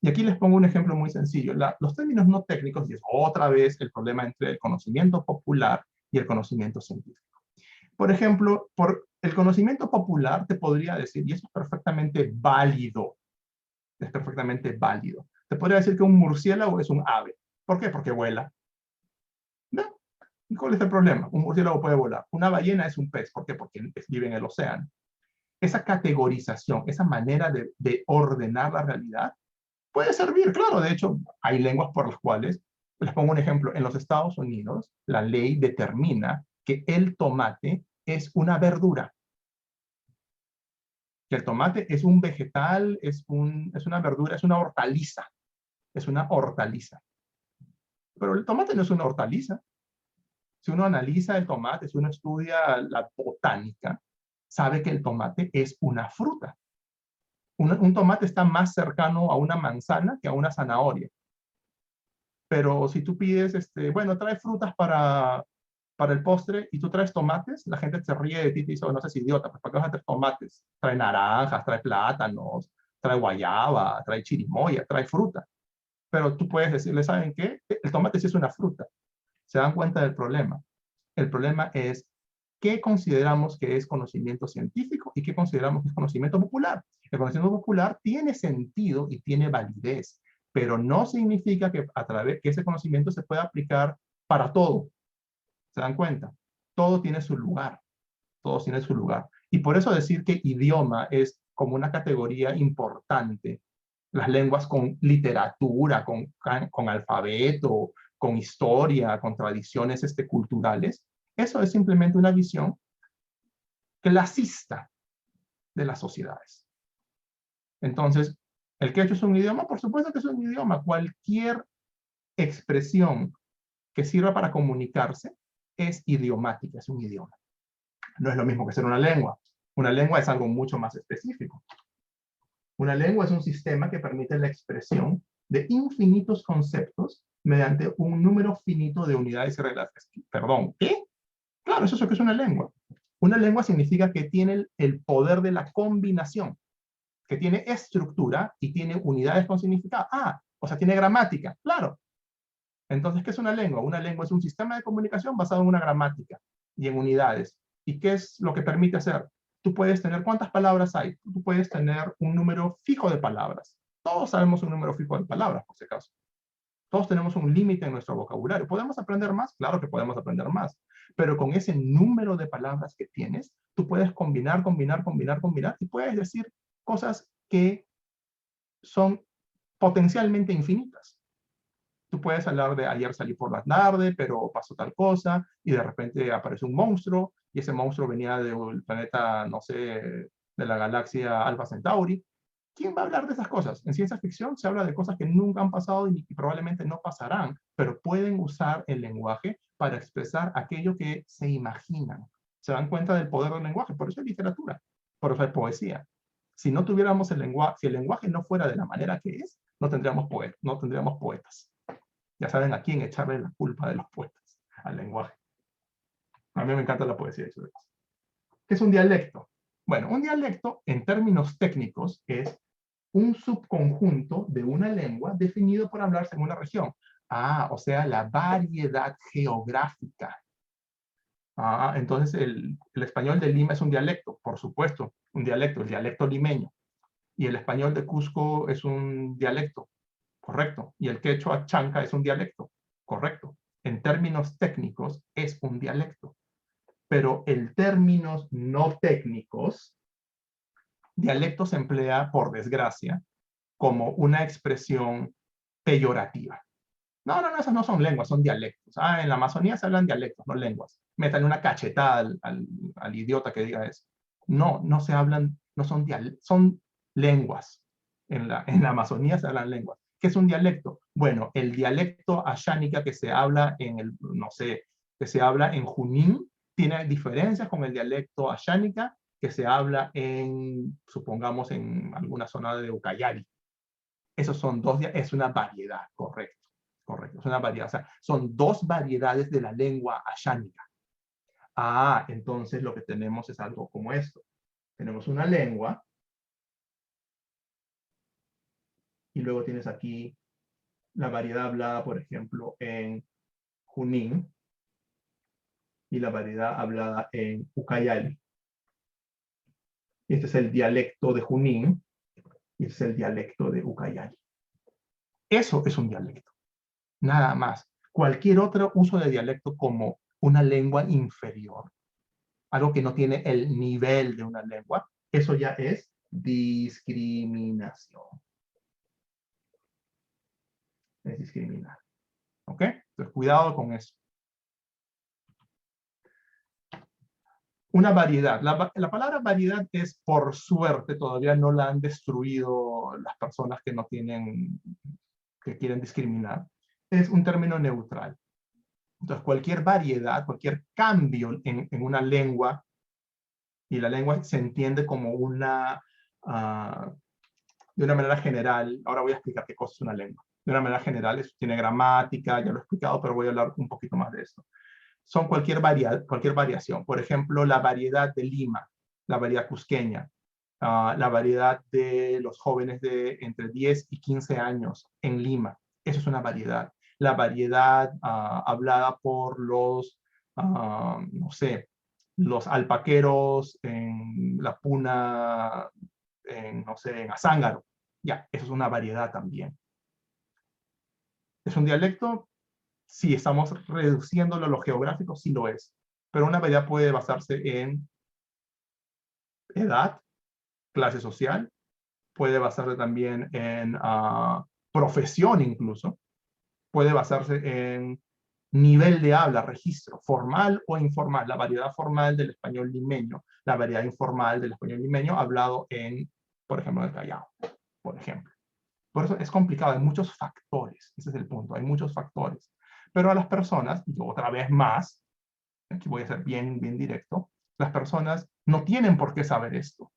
Y aquí les pongo un ejemplo muy sencillo. Los términos no técnicos, y es otra vez el problema entre el conocimiento popular y el conocimiento científico. Por ejemplo, por el conocimiento popular te podría decir, y eso es perfectamente válido, es perfectamente válido. Te podría decir que un murciélago es un ave. ¿Por qué? Porque vuela. ¿No? ¿Y cuál es el problema? Un murciélago puede volar. Una ballena es un pez. ¿Por qué? Porque vive en el océano. Esa categorización, esa manera de ordenar la realidad, puede servir, claro. De hecho, hay lenguas por las cuales, les pongo un ejemplo, en los Estados Unidos, la ley determina que el tomate es una verdura, que el tomate es un vegetal, es una verdura, es una hortaliza, es una hortaliza. Pero el tomate no es una hortaliza. Si uno analiza el tomate, si uno estudia la botánica, sabe que el tomate es una fruta. Un tomate está más cercano a una manzana que a una zanahoria. Pero si tú pides, bueno, trae frutas para el postre y tú traes tomates, la gente se ríe de ti y te dice, no seas idiota, pues ¿para qué vas a traer tomates? Trae naranjas, trae plátanos, trae guayaba, trae chirimoya, trae fruta. Pero tú puedes decirle, ¿saben qué? El tomate sí es una fruta. ¿Se dan cuenta del problema? El problema es qué consideramos que es conocimiento científico y qué consideramos que es conocimiento popular. El conocimiento popular tiene sentido y tiene validez, pero no significa que que ese conocimiento se pueda aplicar para todo. ¿Se dan cuenta? Todo tiene su lugar. Todo tiene su lugar. Y por eso decir que idioma es como una categoría importante. Las lenguas con literatura, con alfabeto, con historia, con tradiciones culturales, eso es simplemente una visión clasista de las sociedades. Entonces, ¿el quechua es un idioma? Por supuesto que es un idioma. Cualquier expresión que sirva para comunicarse es idiomática, es un idioma. No es lo mismo que ser una lengua. Una lengua es algo mucho más específico. Una lengua es un sistema que permite la expresión de infinitos conceptos mediante un número finito de unidades y reglas. Perdón, ¿qué? Claro, eso es lo que es una lengua. Una lengua significa que tiene el poder de la combinación, que tiene estructura y tiene unidades con significado. O sea, tiene gramática, claro. Entonces, ¿qué es una lengua? Una lengua es un sistema de comunicación basado en una gramática y en unidades. ¿Y qué es lo que permite hacer? Tú puedes tener, ¿cuántas palabras hay? Tú puedes tener un número fijo de palabras. Todos sabemos un número fijo de palabras, por si acaso. Todos tenemos un límite en nuestro vocabulario. ¿Podemos aprender más? Claro que podemos aprender más. Pero con ese número de palabras que tienes, tú puedes combinar y puedes decir cosas que son potencialmente infinitas. Tú puedes hablar de ayer salí por la tarde, pero pasó tal cosa, y de repente aparece un monstruo, y ese monstruo venía del planeta, no sé, de la galaxia Alpha Centauri. ¿Quién va a hablar de esas cosas? En ciencia ficción se habla de cosas que nunca han pasado y probablemente no pasarán, pero pueden usar el lenguaje para expresar aquello que se imaginan. ¿Se dan cuenta del poder del lenguaje? Por eso hay literatura, por eso hay poesía. Si no tuviéramos el lenguaje, si el lenguaje no fuera de la manera que es, no tendríamos poetas. Ya saben a quién echarle la culpa de los poetas, al lenguaje. A mí me encanta la poesía. ¿Qué es un dialecto? Bueno, un dialecto, en términos técnicos, es un subconjunto de una lengua definido por hablarse en una región. O sea, la variedad geográfica. Entonces el español de Lima es un dialecto, por supuesto, un dialecto, el dialecto limeño. Y el español de Cusco es un dialecto, correcto. Y el quechua chanca es un dialecto, correcto. En términos técnicos, es un dialecto. pero en términos no técnicos, dialecto se emplea, por desgracia, como una expresión peyorativa. No, esas no son lenguas, son dialectos. En la Amazonía se hablan dialectos, no lenguas. Metan una cachetada al idiota que diga eso. No se hablan, no son dialectos, son lenguas. En la Amazonía se hablan lenguas. ¿Qué es un dialecto? Bueno, el dialecto ashánica que se habla que se habla en Junín, tiene diferencias con el dialecto ashánica que se habla supongamos, en alguna zona de Ucayali. Esos son es una variedad, correcto. Correcto, es una variedad. O sea, son dos variedades de la lengua ashánica. Entonces lo que tenemos es algo como esto. Tenemos una lengua y luego tienes aquí la variedad hablada, por ejemplo, en Junín y la variedad hablada en Ucayali. Este es el dialecto de Junín y este es el dialecto de Ucayali. Eso es un dialecto. Nada más. Cualquier otro uso de dialecto como una lengua inferior, algo que no tiene el nivel de una lengua, eso ya es discriminación. Es discriminar. ¿Ok? Entonces, cuidado con eso. Una variedad. La palabra variedad es, por suerte, todavía no la han destruido las personas que no tienen, que quieren discriminar. Es un término neutral. Entonces, cualquier variedad, cualquier cambio en una lengua, y la lengua se entiende como de una manera general. Ahora voy a explicar qué cosa es una lengua. De una manera general, tiene gramática, ya lo he explicado, pero voy a hablar un poquito más de esto. Son cualquier variación. Por ejemplo, la variedad de Lima, la variedad cusqueña, la variedad de los jóvenes de entre 10 y 15 años en Lima. Eso es una variedad. La variedad hablada por no sé, los alpaqueros en la Puna, no sé, en Azángaro. Ya, eso es una variedad también. ¿Es un dialecto? Si estamos reduciéndolo a lo geográfico, sí lo es. Pero una variedad puede basarse en edad, clase social, puede basarse también en profesión incluso, puede basarse en nivel de habla, registro, formal o informal, la variedad formal del español limeño, la variedad informal del español limeño hablado por ejemplo, en el Callao, por ejemplo. Por eso es complicado, hay muchos factores, ese es el punto, hay muchos factores. Pero a las personas, y otra vez más, aquí voy a ser bien directo, las personas no tienen por qué saber esto.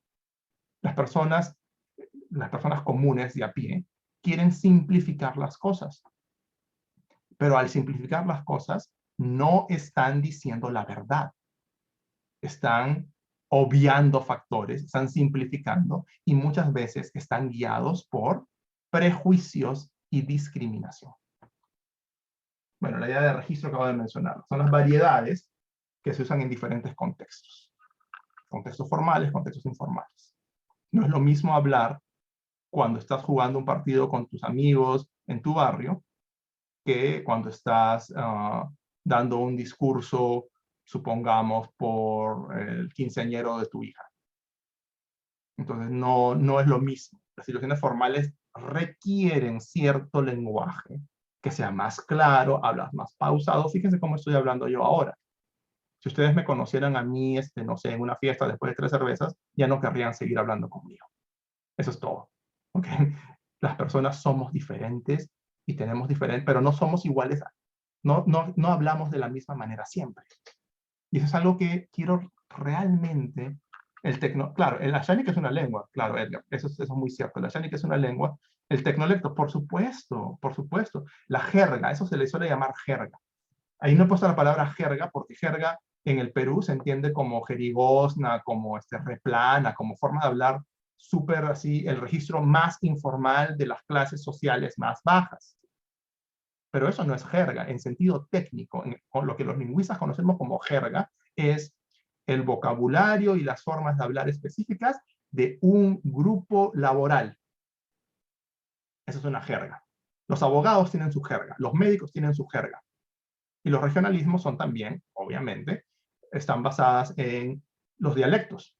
Las personas comunes de a pie quieren simplificar las cosas. Pero al simplificar las cosas, no están diciendo la verdad. Están obviando factores, están simplificando y muchas veces están guiados por prejuicios y discriminación. Bueno, la idea de registro acabo de mencionar. Son las variedades que se usan en diferentes contextos. Contextos formales, contextos informales. No es lo mismo hablar cuando estás jugando un partido con tus amigos en tu barrio que cuando estás dando un discurso, supongamos, por el quinceañero de tu hija. Entonces, no es lo mismo. Las situaciones formales requieren cierto lenguaje que sea más claro, hablas más pausado. Fíjense cómo estoy hablando yo ahora. Si ustedes me conocieran a mí, no sé, en una fiesta después de 3 cervezas, ya no querrían seguir hablando conmigo. Eso es todo. ¿Okay? Las personas somos diferentes y tenemos diferentes, pero no somos iguales. No hablamos de la misma manera siempre. Y eso es algo que quiero realmente. Claro, el ashánica es una lengua, claro, Edgar, eso es muy cierto. El ashánica es una lengua. El tecnolecto, por supuesto, por supuesto. La jerga, eso se le suele llamar jerga. Ahí no he puesto la palabra jerga, porque jerga en el Perú se entiende como jerigosna, como replana, como forma de hablar súper así, el registro más informal de las clases sociales más bajas. Pero eso no es jerga. En sentido técnico, lo que los lingüistas conocemos como jerga es el vocabulario y las formas de hablar específicas de un grupo laboral. Eso es una jerga. Los abogados tienen su jerga, los médicos tienen su jerga. Y los regionalismos son también, obviamente, están basadas en los dialectos.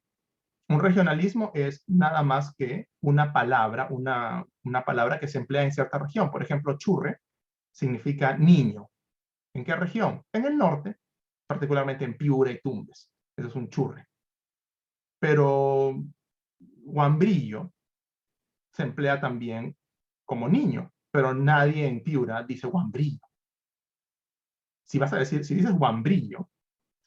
Un regionalismo es nada más que una palabra que se emplea en cierta región. Por ejemplo, churre significa niño. ¿En qué región? En el norte, particularmente en Piura y Tumbes. Eso es un churre. Pero guambrillo se emplea también como niño, pero nadie en Piura dice guambrillo. Si dices guambrillo,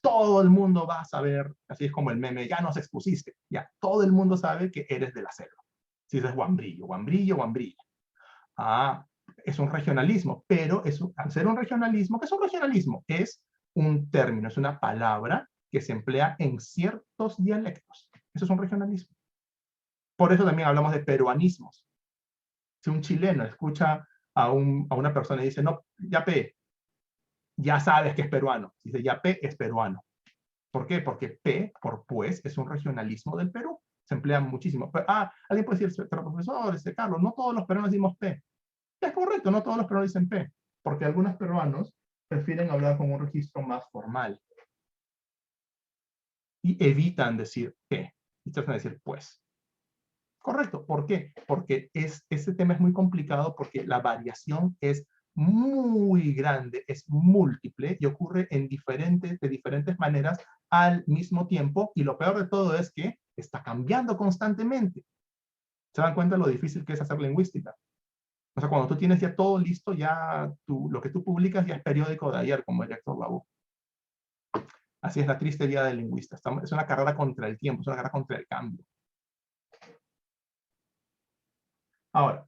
todo el mundo va a saber, así es como el meme, ya nos expusiste, ya, todo el mundo sabe que eres de la selva. Si dices guambrillo, guambrillo, guambrillo. Ah, es un regionalismo, pero al ser un regionalismo, ¿qué es un regionalismo? Es un término, es una palabra que se emplea en ciertos dialectos. Eso es un regionalismo. Por eso también hablamos de peruanismos. Si un chileno escucha a una persona y dice, no, yape, ya sabes que es peruano. Si dice yape, es peruano. ¿Por qué? Porque P, por pues, es un regionalismo del Perú. Se emplea muchísimo. Pero, alguien puede decir, pero profesor, Carlos, no todos los peruanos decimos P. Es correcto, no todos los peruanos dicen P, porque algunos peruanos prefieren hablar con un registro más formal y evitan decir P, y tratan de decir pues. Correcto, ¿por qué? Porque este tema es muy complicado porque la variación es muy grande, es múltiple y ocurre de diferentes maneras al mismo tiempo, y lo peor de todo es que está cambiando constantemente. ¿Se dan cuenta de lo difícil que es hacer lingüística? O sea, cuando tú tienes ya todo listo, ya lo que tú publicas ya es periódico de ayer, como el Héctor Lavoe. Así es la triste vida del lingüista. Es una carrera contra el tiempo, es una carrera contra el cambio. Ahora,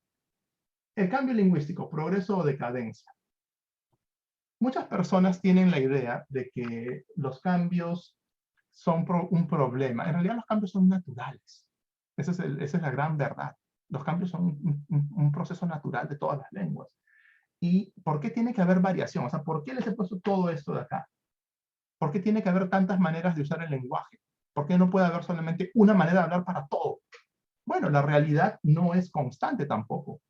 el cambio lingüístico, progreso o decadencia. Muchas personas tienen la idea de que los cambios son un problema. En realidad los cambios son naturales. Esa es la gran verdad. Los cambios son un proceso natural de todas las lenguas. ¿Y por qué tiene que haber variación? O sea, ¿por qué les he puesto todo esto de acá? ¿Por qué tiene que haber tantas maneras de usar el lenguaje? ¿Por qué no puede haber solamente una manera de hablar para todo? Bueno, la realidad no es constante tampoco.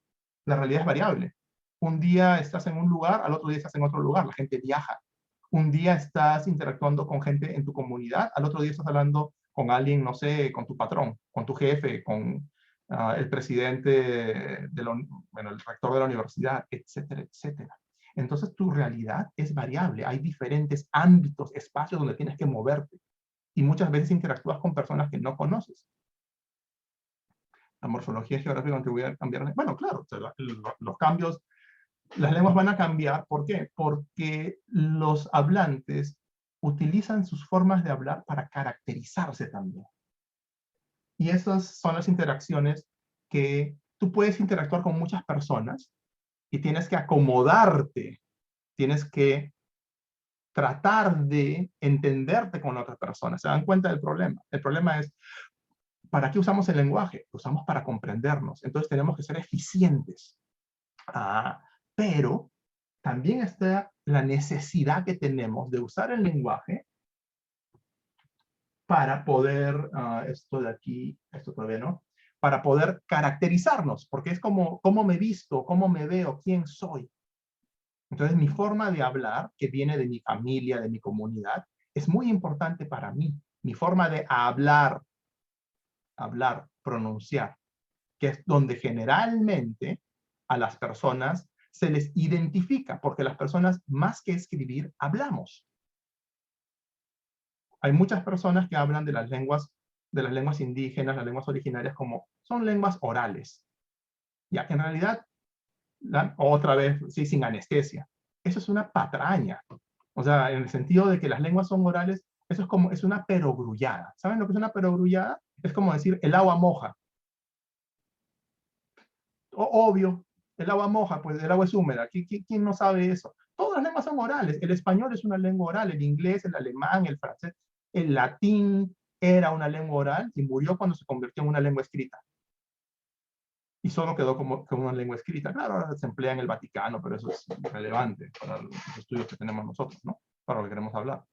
La realidad es variable. Un día estás en un lugar, al otro día estás en otro lugar. La gente viaja. Un día estás interactuando con gente en tu comunidad, al otro día estás hablando con alguien, no sé, con tu patrón, con tu jefe, con el presidente, el rector de la universidad, etcétera, etcétera. Entonces tu realidad es variable. Hay diferentes ámbitos, espacios donde tienes que moverte. Y muchas veces interactúas con personas que no conoces. La morfología geográfica contribuye a cambiar. Bueno, claro, los cambios, las lenguas van a cambiar. ¿Por qué? Porque los hablantes utilizan sus formas de hablar para caracterizarse también. Y esas son las interacciones que tú puedes interactuar con muchas personas y tienes que acomodarte, tienes que tratar de entenderte con otras personas. ¿Se dan cuenta del problema? El problema es, ¿para qué usamos el lenguaje? Lo usamos para comprendernos. Entonces tenemos que ser eficientes. Pero también está la necesidad que tenemos de usar el lenguaje para poder, esto de aquí, esto todavía no, para poder caracterizarnos, porque es como cómo me visto, cómo me veo, quién soy. Entonces mi forma de hablar, que viene de mi familia, de mi comunidad, es muy importante para mí. Mi forma de hablar, pronunciar, que es donde generalmente a las personas se les identifica, porque las personas, más que escribir, hablamos. Hay muchas personas que hablan de las lenguas indígenas, las lenguas originarias, como son lenguas orales. Ya, en realidad, otra vez, sí, sin anestesia. Eso es una patraña. O sea, en el sentido de que las lenguas son orales, eso es una perogrullada. ¿Saben lo que es una perogrullada? Es como decir, el agua moja. Obvio, el agua moja, pues el agua es húmeda. ¿Quién no sabe eso? Todas las lenguas son orales. El español es una lengua oral, el inglés, el alemán, el francés, el latín era una lengua oral y murió cuando se convirtió en una lengua escrita. Y solo quedó como una lengua escrita. Claro, ahora se emplea en el Vaticano, pero eso es relevante para los estudios que tenemos nosotros, ¿no? Para lo que queremos hablar.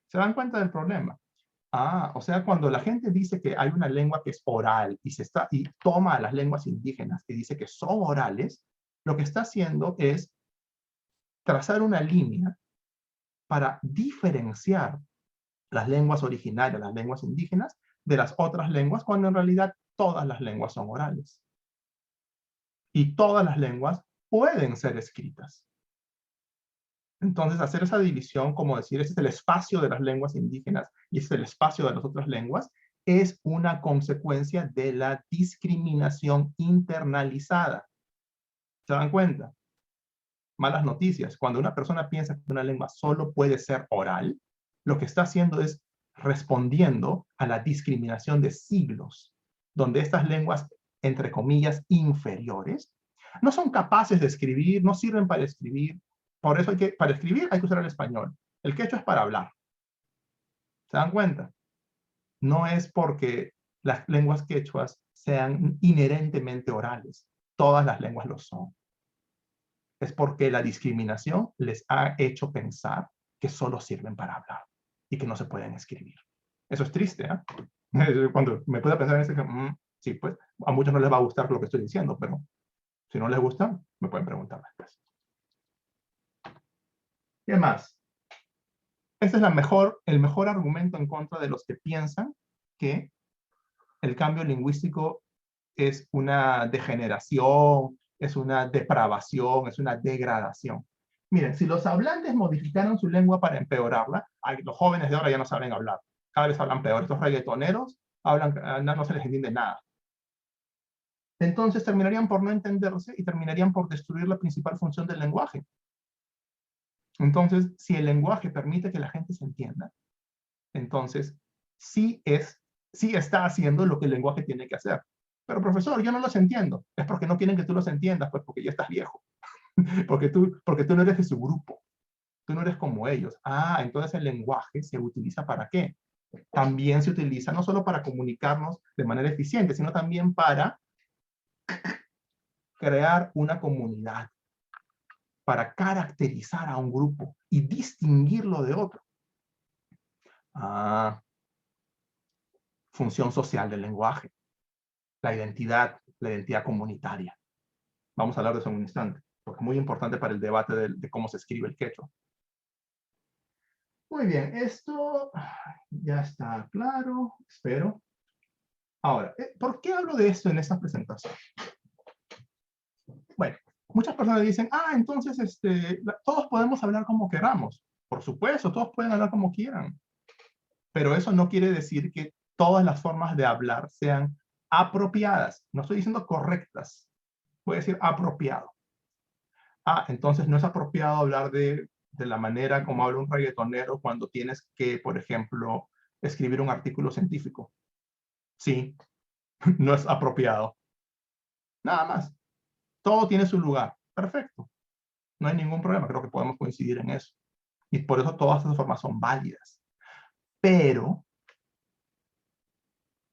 ¿Se dan cuenta del problema? O sea, cuando la gente dice que hay una lengua que es oral y toma a las lenguas indígenas y dice que son orales, lo que está haciendo es trazar una línea para diferenciar las lenguas originarias, las lenguas indígenas, de las otras lenguas, cuando en realidad todas las lenguas son orales. Y todas las lenguas pueden ser escritas. Entonces, hacer esa división, como decir, ese es el espacio de las lenguas indígenas y ese es el espacio de las otras lenguas, es una consecuencia de la discriminación internalizada. ¿Se dan cuenta? Malas noticias. Cuando una persona piensa que una lengua solo puede ser oral, lo que está haciendo es respondiendo a la discriminación de siglos, donde estas lenguas, entre comillas, inferiores, no son capaces de escribir, no sirven para escribir. Por eso para escribir hay que usar el español. El quechua es para hablar. ¿Se dan cuenta? No es porque las lenguas quechuas sean inherentemente orales. Todas las lenguas lo son. Es porque la discriminación les ha hecho pensar que solo sirven para hablar y que no se pueden escribir. Eso es triste, ¿eh? Cuando me puedo pensar en eso, sí, pues a muchos no les va a gustar lo que estoy diciendo, pero si no les gusta, me pueden preguntar después. ¿Qué más? Este es el mejor argumento en contra de los que piensan que el cambio lingüístico es una degeneración, es una depravación, es una degradación. Miren, si los hablantes modificaron su lengua para empeorarla, los jóvenes de ahora ya no saben hablar. Cada vez hablan peor. Estos reggaetoneros hablan, no se les entiende nada. Entonces terminarían por no entenderse y terminarían por destruir la principal función del lenguaje. Entonces, si el lenguaje permite que la gente se entienda, entonces sí está haciendo lo que el lenguaje tiene que hacer. Pero profesor, yo no los entiendo. Es porque no quieren que tú los entiendas, pues porque ya estás viejo. porque tú no eres de su grupo. Tú no eres como ellos. Entonces el lenguaje se utiliza ¿para qué? También se utiliza no solo para comunicarnos de manera eficiente, sino también para crear una comunidad, para caracterizar a un grupo y distinguirlo de otro. Función social del lenguaje. La identidad comunitaria. Vamos a hablar de eso en un instante, porque es muy importante para el debate de cómo se escribe el quechua. Muy bien, esto ya está claro, espero. Ahora, ¿por qué hablo de esto en esta presentación? Bueno, muchas personas dicen, entonces todos podemos hablar como queramos. Por supuesto, todos pueden hablar como quieran. Pero eso no quiere decir que todas las formas de hablar sean apropiadas. No estoy diciendo correctas. Voy a decir apropiado. Entonces no es apropiado hablar de la manera como habla un reggaetonero cuando tienes que, por ejemplo, escribir un artículo científico. Sí, no es apropiado. Nada más. Todo tiene su lugar. Perfecto. No hay ningún problema. Creo que podemos coincidir en eso. Y por eso todas esas formas son válidas. Pero,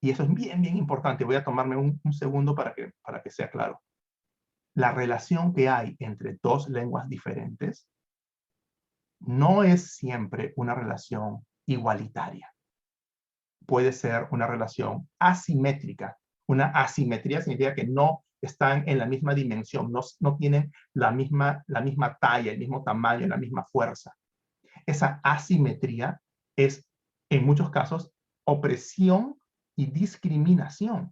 y eso es bien, bien importante, voy a tomarme un segundo para que sea claro. La relación que hay entre dos lenguas diferentes no es siempre una relación igualitaria. Puede ser una relación asimétrica. Una asimetría significa que no están en la misma dimensión, no tienen la misma talla, el mismo tamaño, la misma fuerza. Esa asimetría es, en muchos casos, opresión y discriminación.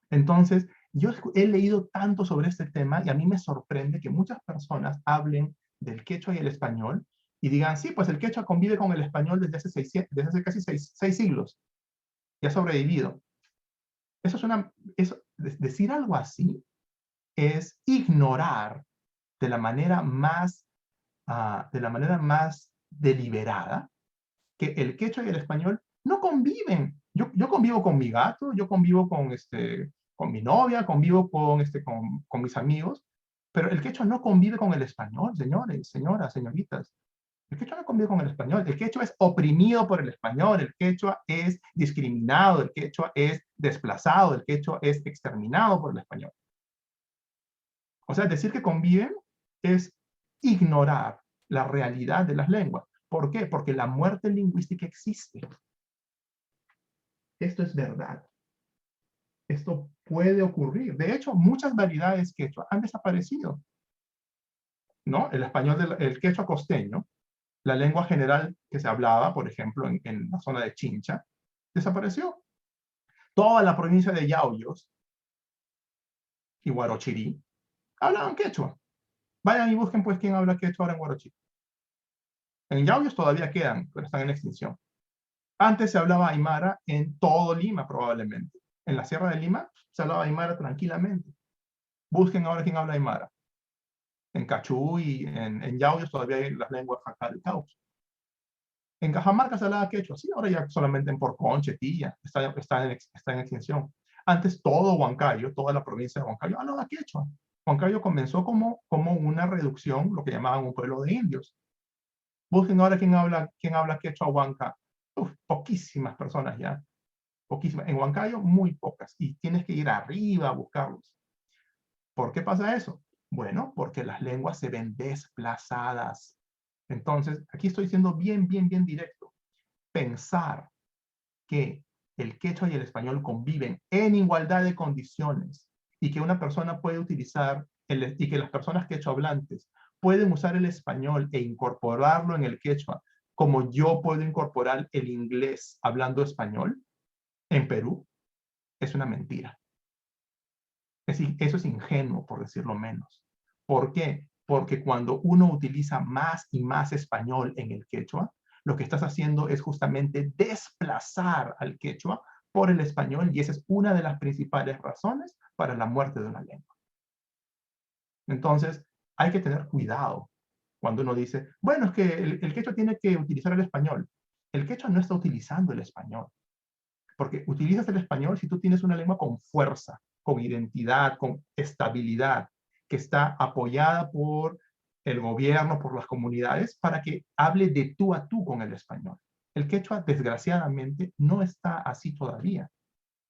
Entonces, yo he leído tanto sobre este tema y a mí me sorprende que muchas personas hablen del quechua y el español y digan, sí, pues el quechua convive con el español desde hace casi seis siglos y ha sobrevivido. Decir algo así es ignorar de la manera más deliberada que el quechua y el español no conviven. Yo convivo con mi gato, yo convivo con mi novia, convivo con mis amigos, pero el quechua no convive con el español, señores, señoras, señoritas. El quechua no convive con el español. El quechua es oprimido por el español, el quechua es discriminado, el quechua es desplazado, el quechua es exterminado por el español. O sea, decir que conviven es ignorar la realidad de las lenguas. ¿Por qué? Porque la muerte lingüística existe. Esto es verdad. Esto puede ocurrir. De hecho, muchas variedades quechua han desaparecido. ¿No? El español, el quechua costeño, La lengua general que se hablaba, por ejemplo, en la zona de Chincha, desapareció. Toda la provincia de Yauyos y Huarochirí hablaban quechua. Vayan y busquen pues quién habla quechua ahora en Huarochirí. En Yauyos todavía quedan, pero están en extinción. Antes se hablaba aymara en todo Lima, probablemente. En la Sierra de Lima se hablaba aymara tranquilamente. Busquen ahora quién habla aymara. En Cachú y en Yauyos todavía hay las lenguas jacal y caucho. En Cajamarca se hablaba quechua, sí, ahora ya solamente en Porcón, Chetilla, está en extinción. Antes todo Huancayo, toda la provincia de Huancayo hablaba quechua. Huancayo comenzó como una reducción, lo que llamaban un pueblo de indios. Busquen ahora quién habla quechua Huanca. Uf, poquísimas personas ya, poquísimas. En Huancayo muy pocas, y tienes que ir arriba a buscarlos. ¿Por qué pasa eso? Bueno, porque las lenguas se ven desplazadas. Entonces, aquí estoy siendo bien directo. Pensar que el quechua y el español conviven en igualdad de condiciones y que una persona puede utilizar, y que las personas quechua hablantes pueden usar el español e incorporarlo en el quechua, como yo puedo incorporar el inglés hablando español en Perú, es una mentira. Eso es ingenuo, por decirlo menos. ¿Por qué? Porque cuando uno utiliza más y más español en el quechua, lo que estás haciendo es justamente desplazar al quechua por el español, y esa es una de las principales razones para la muerte de una lengua. Entonces, hay que tener cuidado cuando uno dice, bueno, es que el quechua tiene que utilizar el español. El quechua no está utilizando el español, porque utilizas el español si tú tienes una lengua con fuerza, con identidad, con estabilidad, que está apoyada por el gobierno, por las comunidades, para que hable de tú a tú con el español. El quechua, desgraciadamente, no está así todavía.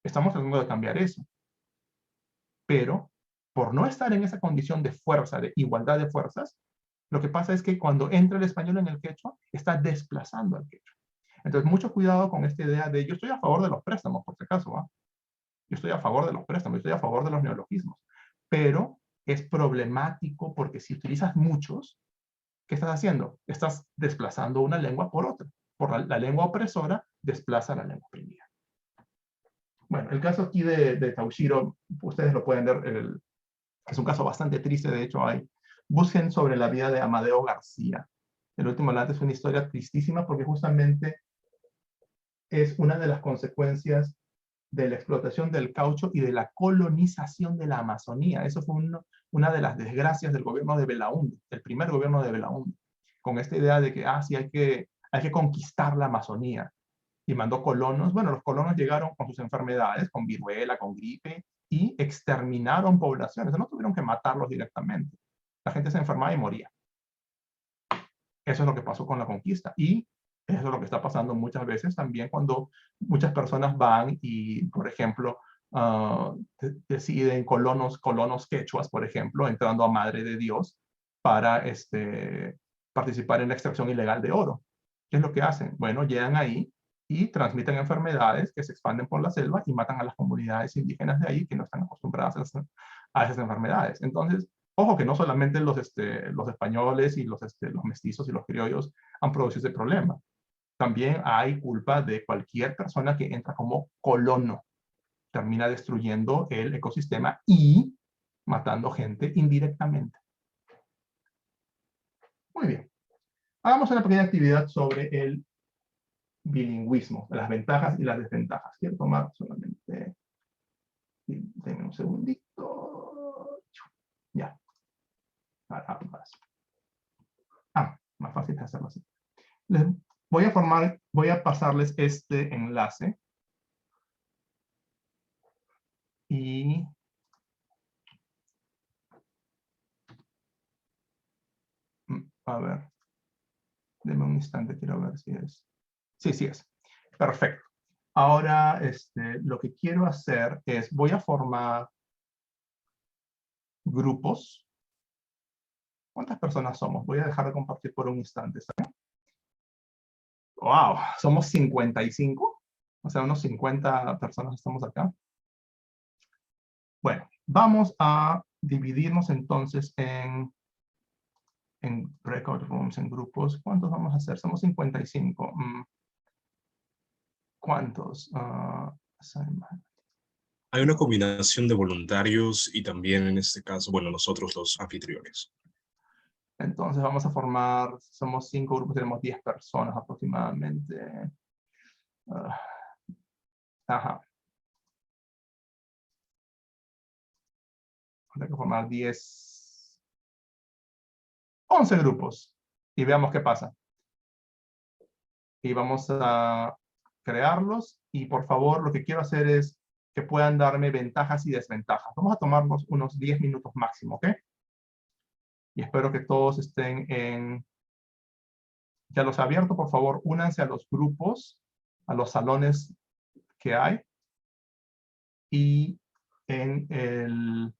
Estamos tratando de cambiar eso. Pero, por no estar en esa condición de fuerza, de igualdad de fuerzas, lo que pasa es que cuando entra el español en el quechua, está desplazando al quechua. Entonces, mucho cuidado con esta idea de, yo estoy a favor de los préstamos, por si acaso, ¿va? Yo estoy a favor de los préstamos, yo estoy a favor de los neologismos, pero es problemático porque si utilizas muchos, ¿qué estás haciendo? Estás desplazando una lengua por otra. Por la lengua opresora desplaza la lengua oprimida. Bueno, el caso aquí de Taushiro, ustedes lo pueden ver, es un caso bastante triste, de hecho busquen sobre la vida de Amadeo García. El último Atlante es una historia tristísima porque justamente es una de las consecuencias de la explotación del caucho y de la colonización de la Amazonía. Eso fue una de las desgracias del gobierno de Belaúnde, el primer gobierno de Belaúnde, con esta idea de que, sí, hay que conquistar la Amazonía. Y mandó colonos. Bueno, los colonos llegaron con sus enfermedades, con viruela, con gripe, y exterminaron poblaciones. No tuvieron que matarlos directamente. La gente se enfermaba y moría. Eso es lo que pasó con la conquista. Y eso es lo que está pasando muchas veces también cuando muchas personas van y, por ejemplo, deciden colonos quechuas, por ejemplo, entrando a Madre de Dios para participar en la extracción ilegal de oro. ¿Qué es lo que hacen? Bueno, llegan ahí y transmiten enfermedades que se expanden por la selva y matan a las comunidades indígenas de ahí que no están acostumbradas a esas enfermedades. Entonces, ojo que no solamente los españoles y los mestizos y los criollos han producido ese problema. También hay culpa de cualquier persona que entra como colono. Termina destruyendo el ecosistema y matando gente indirectamente. Muy bien. Hagamos una pequeña actividad sobre el bilingüismo, las ventajas y las desventajas. Quiero tomar solamente... Denme un segundito. Ya. Más fácil es hacerlo así. Voy a pasarles este enlace. Y a ver, denme un instante, quiero ver si es. Sí es. Perfecto. Ahora, lo que quiero hacer es, voy a formar grupos. ¿Cuántas personas somos? Voy a dejar de compartir por un instante, ¿saben? ¡Wow! ¿Somos 55? O sea, unos 50 personas estamos acá. Bueno, vamos a dividirnos entonces en en breakout rooms, en grupos. ¿Cuántos vamos a hacer? Somos 55. ¿Cuántos? Hay una combinación de voluntarios y también en este caso, bueno, nosotros los anfitriones. Entonces vamos a formar, somos 5 grupos, tenemos 10 personas aproximadamente. Ajá. Hay que formar 11 grupos y veamos qué pasa. Y vamos a crearlos y por favor lo que quiero hacer es que puedan darme ventajas y desventajas. Vamos a tomarnos unos 10 minutos máximo, ¿ok? Y espero que todos estén en... Ya los he abierto, por favor, únanse a los grupos, a los salones que hay. Y en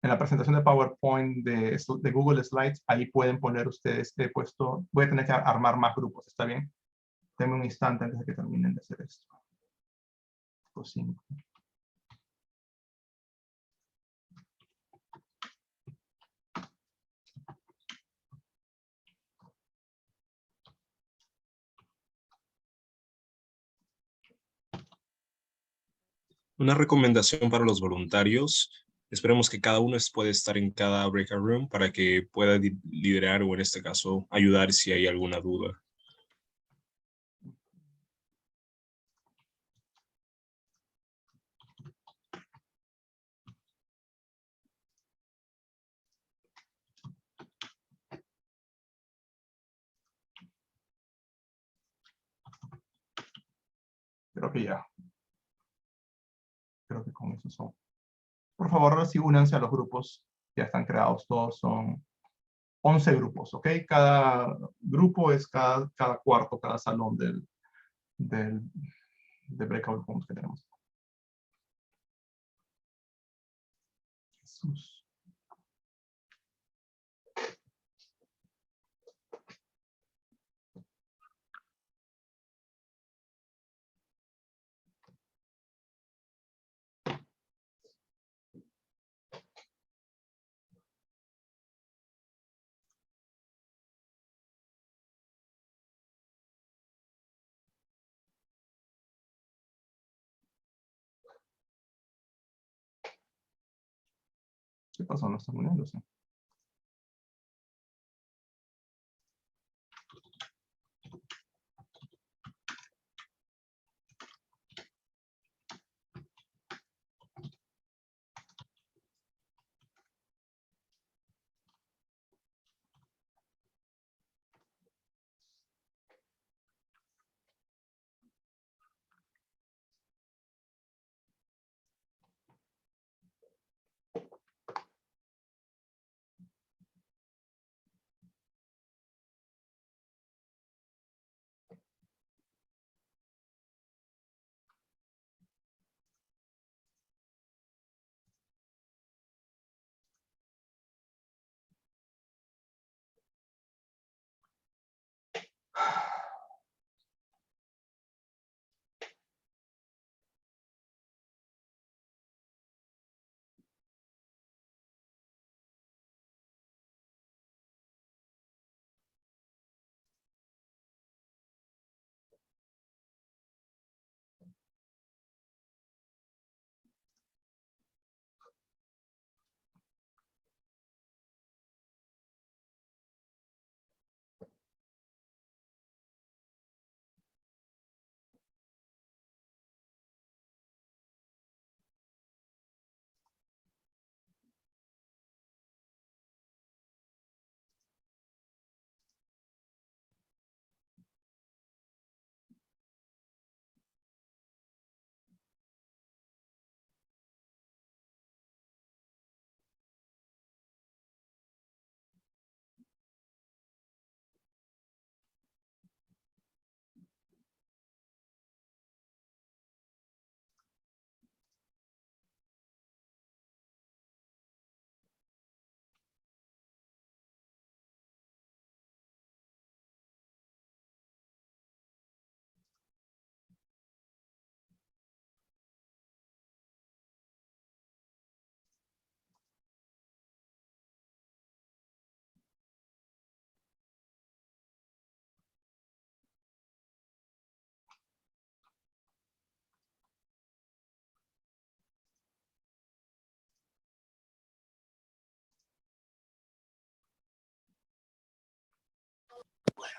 la presentación de PowerPoint de Google Slides, ahí pueden poner ustedes, he puesto, voy a tener que armar más grupos, ¿está bien? Denme un instante antes de que terminen de hacer esto. Pues 5. Una recomendación para los voluntarios. Esperemos que cada uno pueda estar en cada breakout room para que pueda liderar o en este caso ayudar si hay alguna duda. Creo que ya. Creo que con eso son. Por favor, ahora sí únanse a los grupos. Ya están creados todos, son 11 grupos, ¿ok? Cada grupo es cada cuarto, cada salón de breakout rooms que tenemos. Jesús. ¿Qué pasó? ¿No están uniéndose?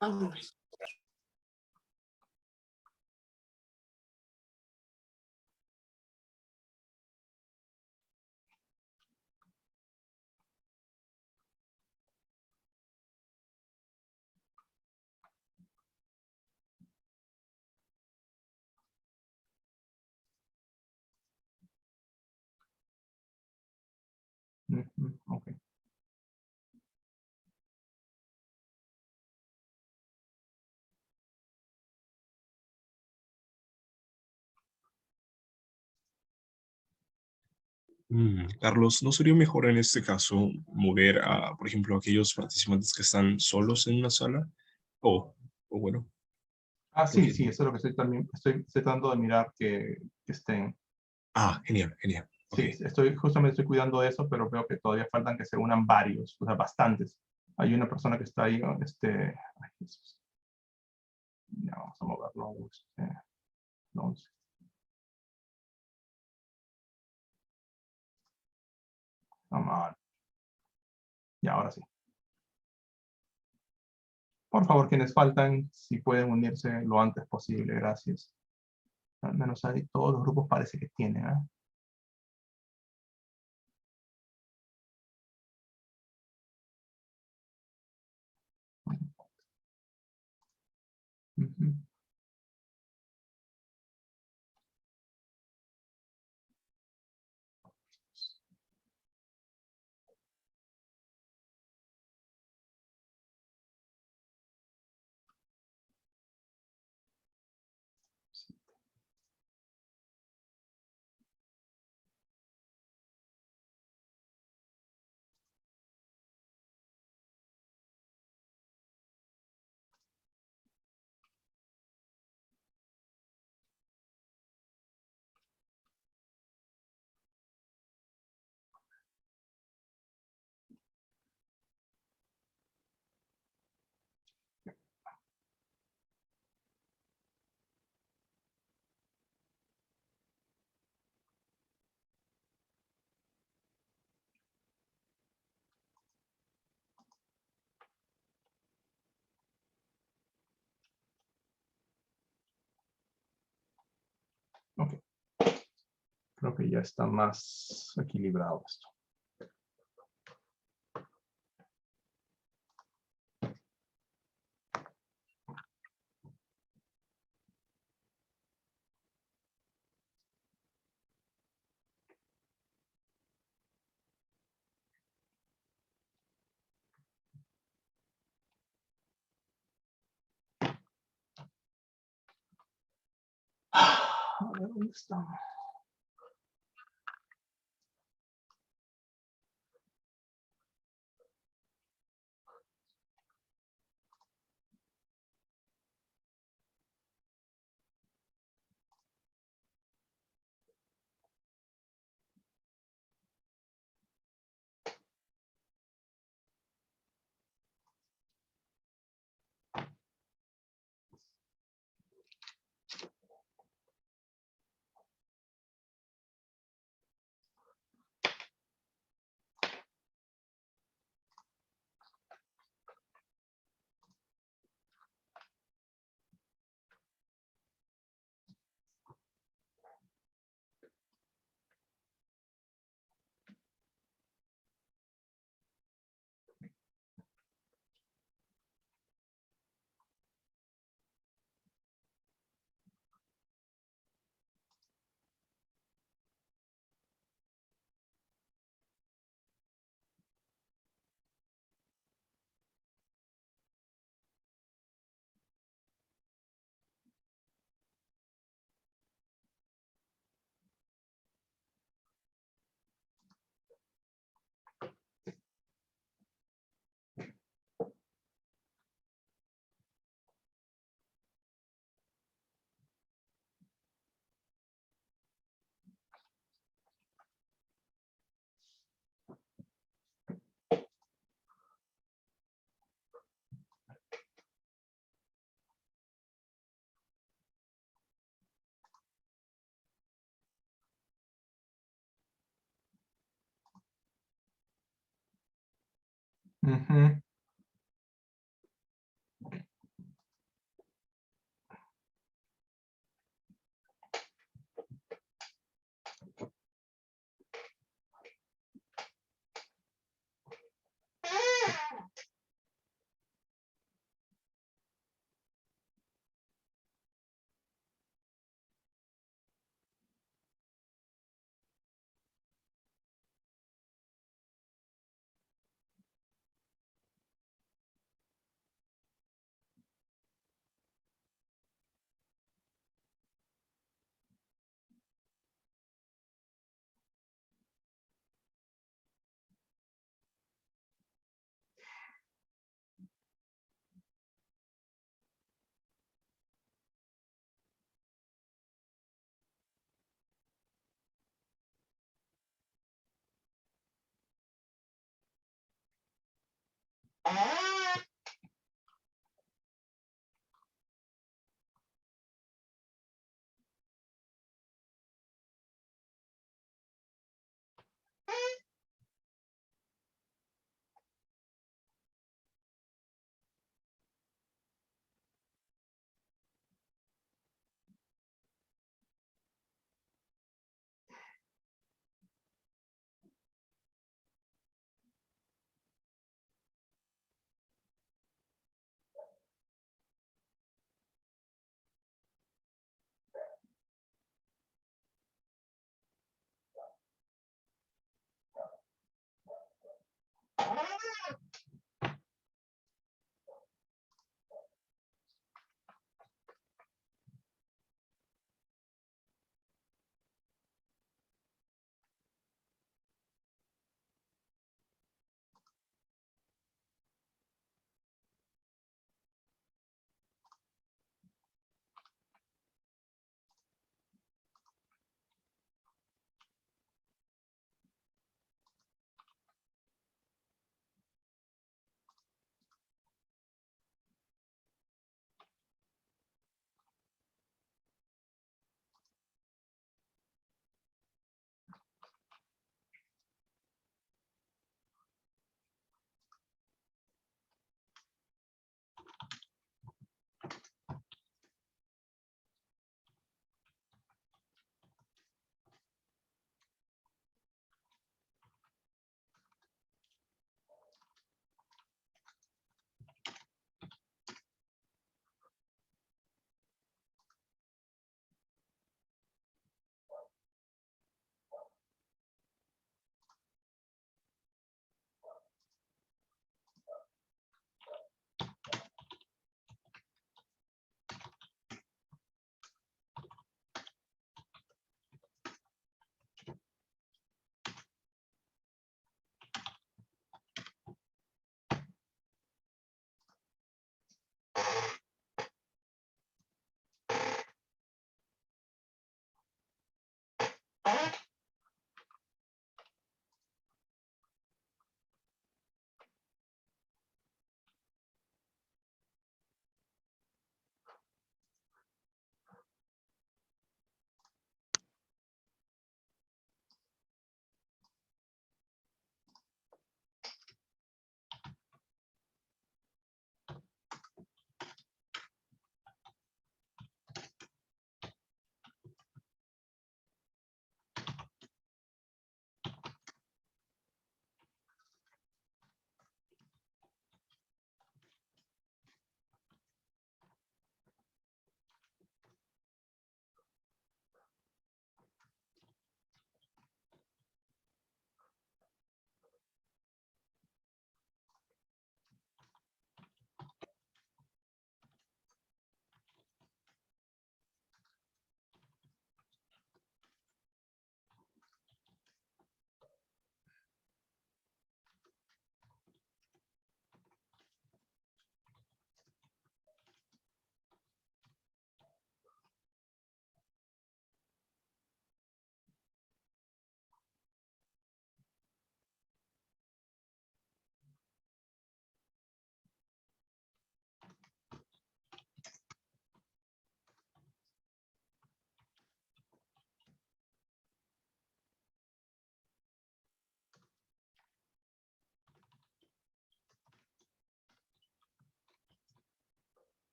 Ok. Carlos, ¿no sería mejor en este caso mover a, por ejemplo, aquellos participantes que están solos en una sala? O bueno, Sí, porque... sí, eso es lo que estoy tratando de mirar que estén. Genial, genial. Ok. Sí, justamente estoy cuidando de eso, pero veo que todavía faltan que se unan varios, o sea, bastantes. Hay una persona que está ahí, ¿no? Ay, Jesús. Ya, vamos a moverlo. 11. Come on. Y ahora sí. Por favor, quienes faltan, si pueden unirse lo antes posible, gracias. Al menos ahí todos los grupos parece que tienen, ¿eh? Ujú. Ok, creo que ya está más equilibrado esto. A ver, ¿dónde estamos? Ujú.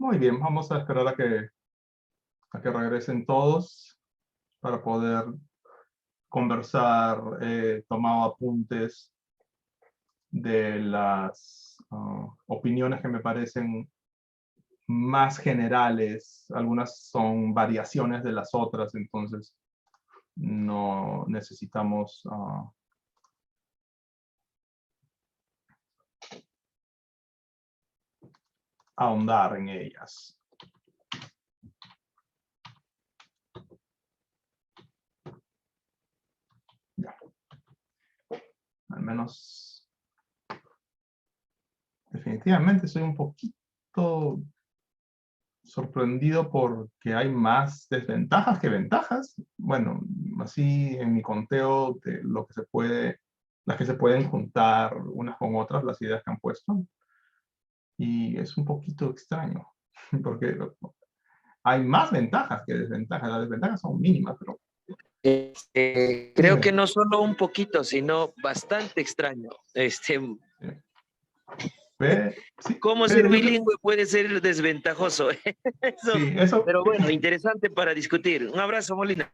Muy bien, vamos a esperar a que regresen todos para poder conversar, tomar apuntes de las opiniones que me parecen más generales. Algunas son variaciones de las otras, entonces no necesitamos ahondar en ellas. Ya. Al menos, definitivamente soy un poquito sorprendido porque hay más desventajas que ventajas. Bueno, así en mi conteo de lo que se puede, las que se pueden juntar unas con otras, las ideas que han puesto. Y es un poquito extraño, porque hay más ventajas que desventajas. Las desventajas son mínimas, pero... Creo que no solo un poquito, sino bastante extraño. Sí, ¿Cómo ser bilingüe puede ser desventajoso? Eso, sí, eso. Pero bueno, interesante para discutir. Un abrazo, Molina.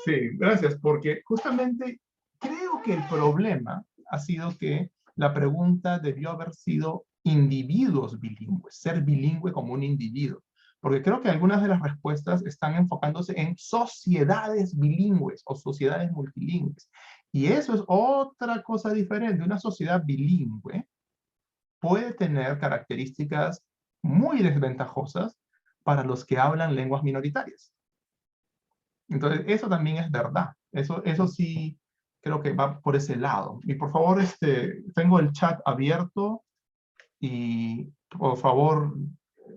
Sí, gracias, porque justamente creo que el problema ha sido que la pregunta debió haber sido individuos bilingües, ser bilingüe como un individuo. Porque creo que algunas de las respuestas están enfocándose en sociedades bilingües o sociedades multilingües. Y eso es otra cosa diferente. Una sociedad bilingüe puede tener características muy desventajosas para los que hablan lenguas minoritarias. Entonces, eso también es verdad. Eso sí creo que va por ese lado. Y por favor, tengo el chat abierto y por favor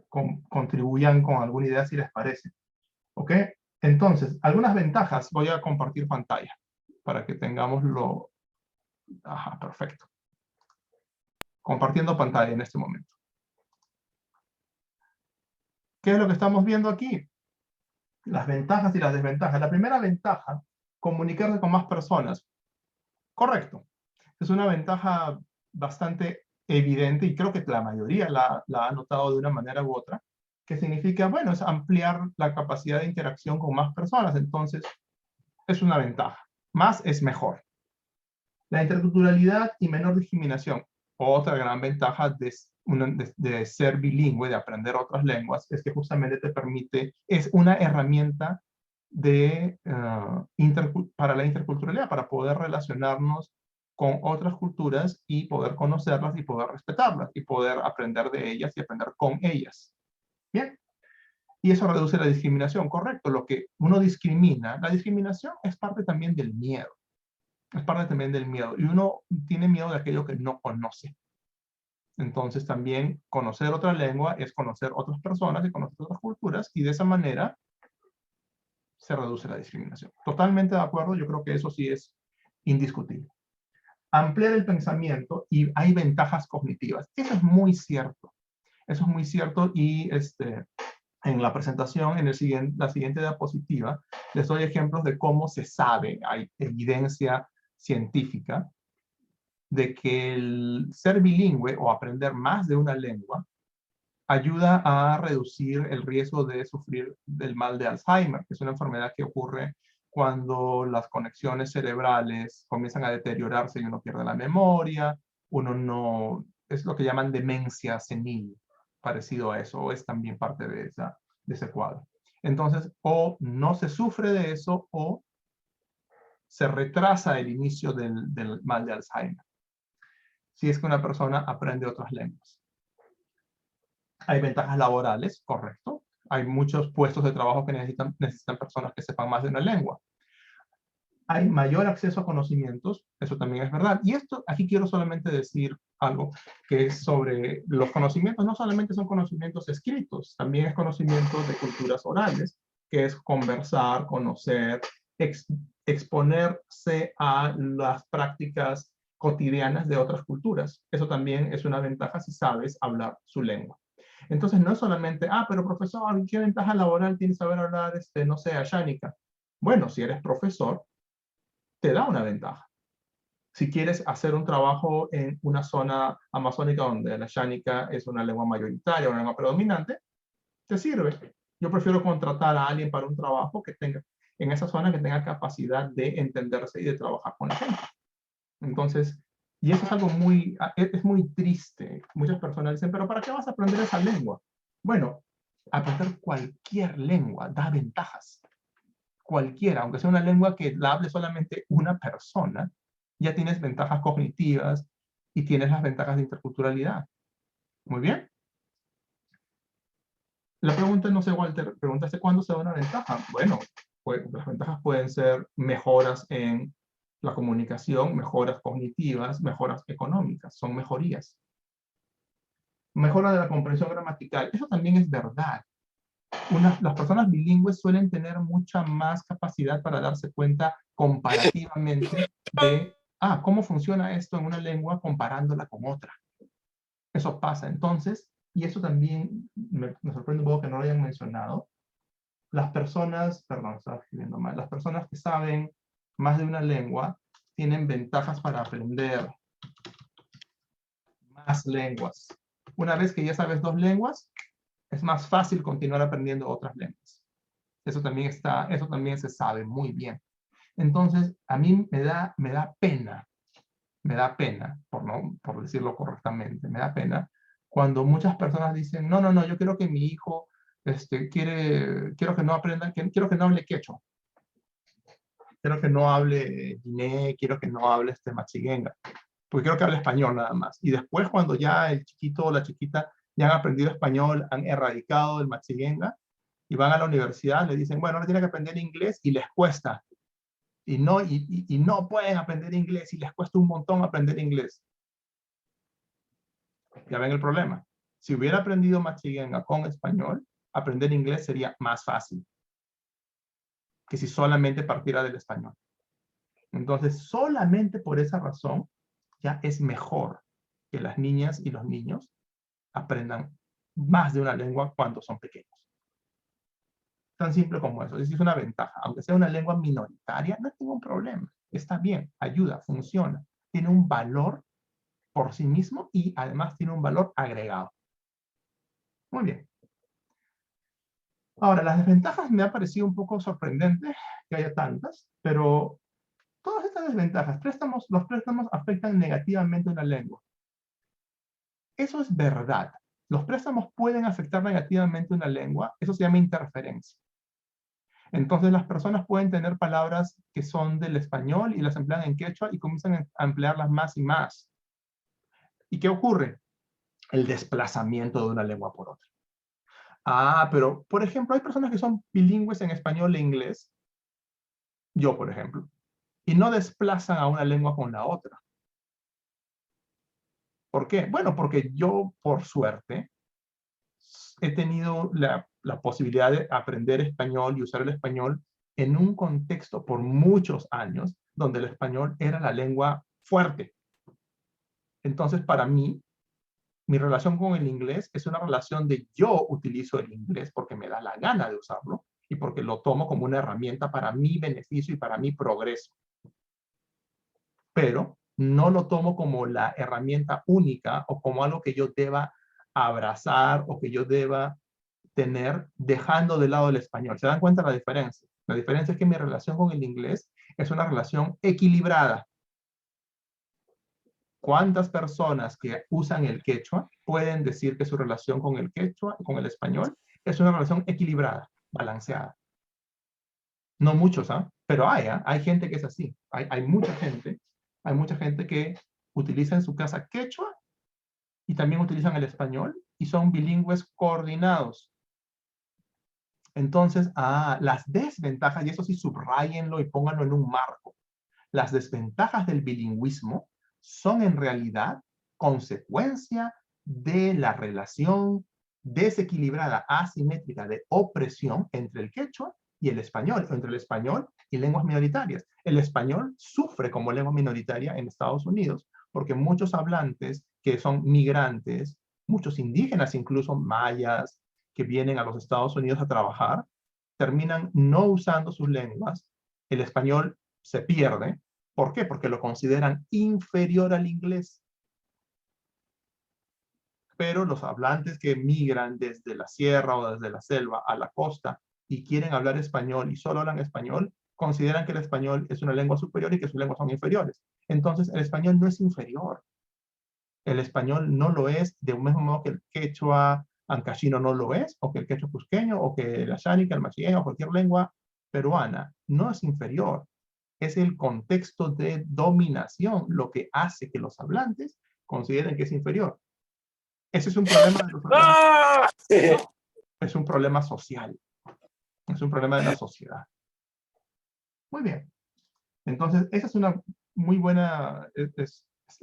contribuyan con alguna idea si les parece. ¿Ok? Entonces, algunas ventajas. Voy a compartir pantalla para que tengamos lo... Ajá, perfecto. Compartiendo pantalla en este momento. ¿Qué es lo que estamos viendo aquí? Las ventajas y las desventajas. La primera ventaja, comunicarse con más personas. Correcto. Es una ventaja bastante evidente y creo que la mayoría la ha notado de una manera u otra, que significa, bueno, es ampliar la capacidad de interacción con más personas. Entonces, es una ventaja. Más es mejor. La interculturalidad y menor discriminación. Otra gran ventaja de ser bilingüe, de aprender otras lenguas, es que justamente te permite, es una herramienta para la interculturalidad, para poder relacionarnos con otras culturas y poder conocerlas y poder respetarlas y poder aprender de ellas y aprender con ellas. Bien. Y eso reduce la discriminación, correcto. Lo que uno discrimina, la discriminación es parte también del miedo. Es parte también del miedo. Y uno tiene miedo de aquello que no conoce. Entonces también conocer otra lengua es conocer otras personas y conocer otras culturas y de esa manera se reduce la discriminación. Totalmente de acuerdo, yo creo que eso sí es indiscutible. Ampliar el pensamiento y hay ventajas cognitivas. Eso es muy cierto. Eso es muy cierto y en la presentación, en la siguiente diapositiva, les doy ejemplos de cómo se sabe, hay evidencia científica de que el ser bilingüe o aprender más de una lengua ayuda a reducir el riesgo de sufrir del mal de Alzheimer, que es una enfermedad que ocurre cuando las conexiones cerebrales comienzan a deteriorarse y uno pierde la memoria, uno no, es lo que llaman demencia senil, parecido a eso, o es también parte de ese cuadro. Entonces, o no se sufre de eso, o se retrasa el inicio del mal de Alzheimer, si es que una persona aprende otras lenguas. Hay ventajas laborales, correcto. Hay muchos puestos de trabajo que necesitan personas que sepan más de una lengua. Hay mayor acceso a conocimientos, eso también es verdad. Y esto, aquí quiero solamente decir algo que es sobre los conocimientos. No solamente son conocimientos escritos, también es conocimiento de culturas orales, que es conversar, conocer, exponerse a las prácticas cotidianas de otras culturas. Eso también es una ventaja si sabes hablar su lengua. Entonces no es solamente, pero profesor, ¿qué ventaja laboral tiene saber hablar, no sé, ayánica? Bueno, si eres profesor, te da una ventaja. Si quieres hacer un trabajo en una zona amazónica donde la ayánica es una lengua mayoritaria, una lengua predominante, te sirve. Yo prefiero contratar a alguien para un trabajo que tenga, en esa zona, que tenga capacidad de entenderse y de trabajar con la gente. Entonces, y eso es algo muy, es muy triste. Muchas personas dicen, pero ¿para qué vas a aprender esa lengua? Bueno, aprender cualquier lengua da ventajas. Cualquiera, aunque sea una lengua que la hable solamente una persona, ya tienes ventajas cognitivas y tienes las ventajas de interculturalidad. Muy bien. La pregunta, no sé, Walter, preguntaste cuándo se da una ventaja. Bueno, pues, las ventajas pueden ser mejoras en la comunicación, mejoras cognitivas, mejoras económicas, son mejorías. Mejora de la comprensión gramatical, eso también es verdad. Las personas bilingües suelen tener mucha más capacidad para darse cuenta comparativamente de, cómo funciona esto en una lengua comparándola con otra. Eso pasa. Entonces, y eso también me sorprende un poco que no lo hayan mencionado, las personas, perdón, estaba escribiendo mal, las personas que saben más de una lengua tienen ventajas para aprender más lenguas. Una vez que ya sabes 2 lenguas, es más fácil continuar aprendiendo otras lenguas. Eso también se sabe muy bien. Entonces, a mí me da pena, por decirlo correctamente, me da pena cuando muchas personas dicen, no, yo quiero que mi hijo, quiero que no aprenda, quiero que no hable quechua. Quiero que no hable guiné, quiero que no hable machiguenga, porque quiero que hable español nada más. Y después, cuando ya el chiquito o la chiquita ya han aprendido español, han erradicado el machiguenga, y van a la universidad, le dicen, bueno, ahora tienen que aprender inglés, y les cuesta. Y no pueden aprender inglés, y les cuesta un montón aprender inglés. Ya ven el problema. Si hubiera aprendido machiguenga con español, aprender inglés sería más fácil que si solamente partiera del español. Entonces, solamente por esa razón, ya es mejor que las niñas y los niños aprendan más de una lengua cuando son pequeños. Tan simple como eso. Es una ventaja. Aunque sea una lengua minoritaria, no hay ningún problema. Está bien, ayuda, funciona. Tiene un valor por sí mismo y además tiene un valor agregado. Muy bien. Ahora, las desventajas me ha parecido un poco sorprendente que haya tantas, pero todas estas desventajas, los préstamos afectan negativamente una lengua. Eso es verdad. Los préstamos pueden afectar negativamente una lengua. Eso se llama interferencia. Entonces las personas pueden tener palabras que son del español y las emplean en quechua y comienzan a emplearlas más y más. ¿Y qué ocurre? El desplazamiento de una lengua por otra. Pero, por ejemplo, hay personas que son bilingües en español e inglés. Yo, por ejemplo. Y no desplazan a una lengua con la otra. ¿Por qué? Bueno, porque yo, por suerte, he tenido la posibilidad de aprender español y usar el español en un contexto por muchos años donde el español era la lengua fuerte. Entonces, para mí, mi relación con el inglés es una relación de yo utilizo el inglés porque me da la gana de usarlo y porque lo tomo como una herramienta para mi beneficio y para mi progreso. Pero no lo tomo como la herramienta única o como algo que yo deba abrazar o que yo deba tener dejando de lado el español. ¿Se dan cuenta la diferencia? La diferencia es que mi relación con el inglés es una relación equilibrada. ¿Cuántas personas que usan el quechua pueden decir que su relación con el quechua, con el español, es una relación equilibrada, balanceada? No muchos, pero hay gente que es así. Hay mucha gente que utiliza en su casa quechua y también utilizan el español y son bilingües coordinados. Entonces, las desventajas, y eso sí subrayenlo y pónganlo en un marco, las desventajas del bilingüismo son en realidad consecuencia de la relación desequilibrada, asimétrica de opresión entre el quechua y el español, o entre el español y lenguas minoritarias. El español sufre como lengua minoritaria en Estados Unidos porque muchos hablantes que son migrantes, muchos indígenas, incluso mayas, que vienen a los Estados Unidos a trabajar, terminan no usando sus lenguas. El español se pierde. ¿Por qué? Porque lo consideran inferior al inglés. pero los hablantes que migran desde la sierra o desde la selva a la costa y quieren hablar español y solo hablan español, consideran que el español es una lengua superior y que sus lenguas son inferiores. Entonces, el español no es inferior. El español no lo es de un mismo modo que el quechua ancashino no lo es, o que el quechua cusqueño, o que el ashánica, el machigueño, o cualquier lengua peruana. No es inferior. Es el contexto de dominación lo que hace que los hablantes consideren que es inferior. Ese es un problema de los hablantes. Es un problema social. Es un problema de la sociedad. Muy bien. Entonces, esa es una muy buena,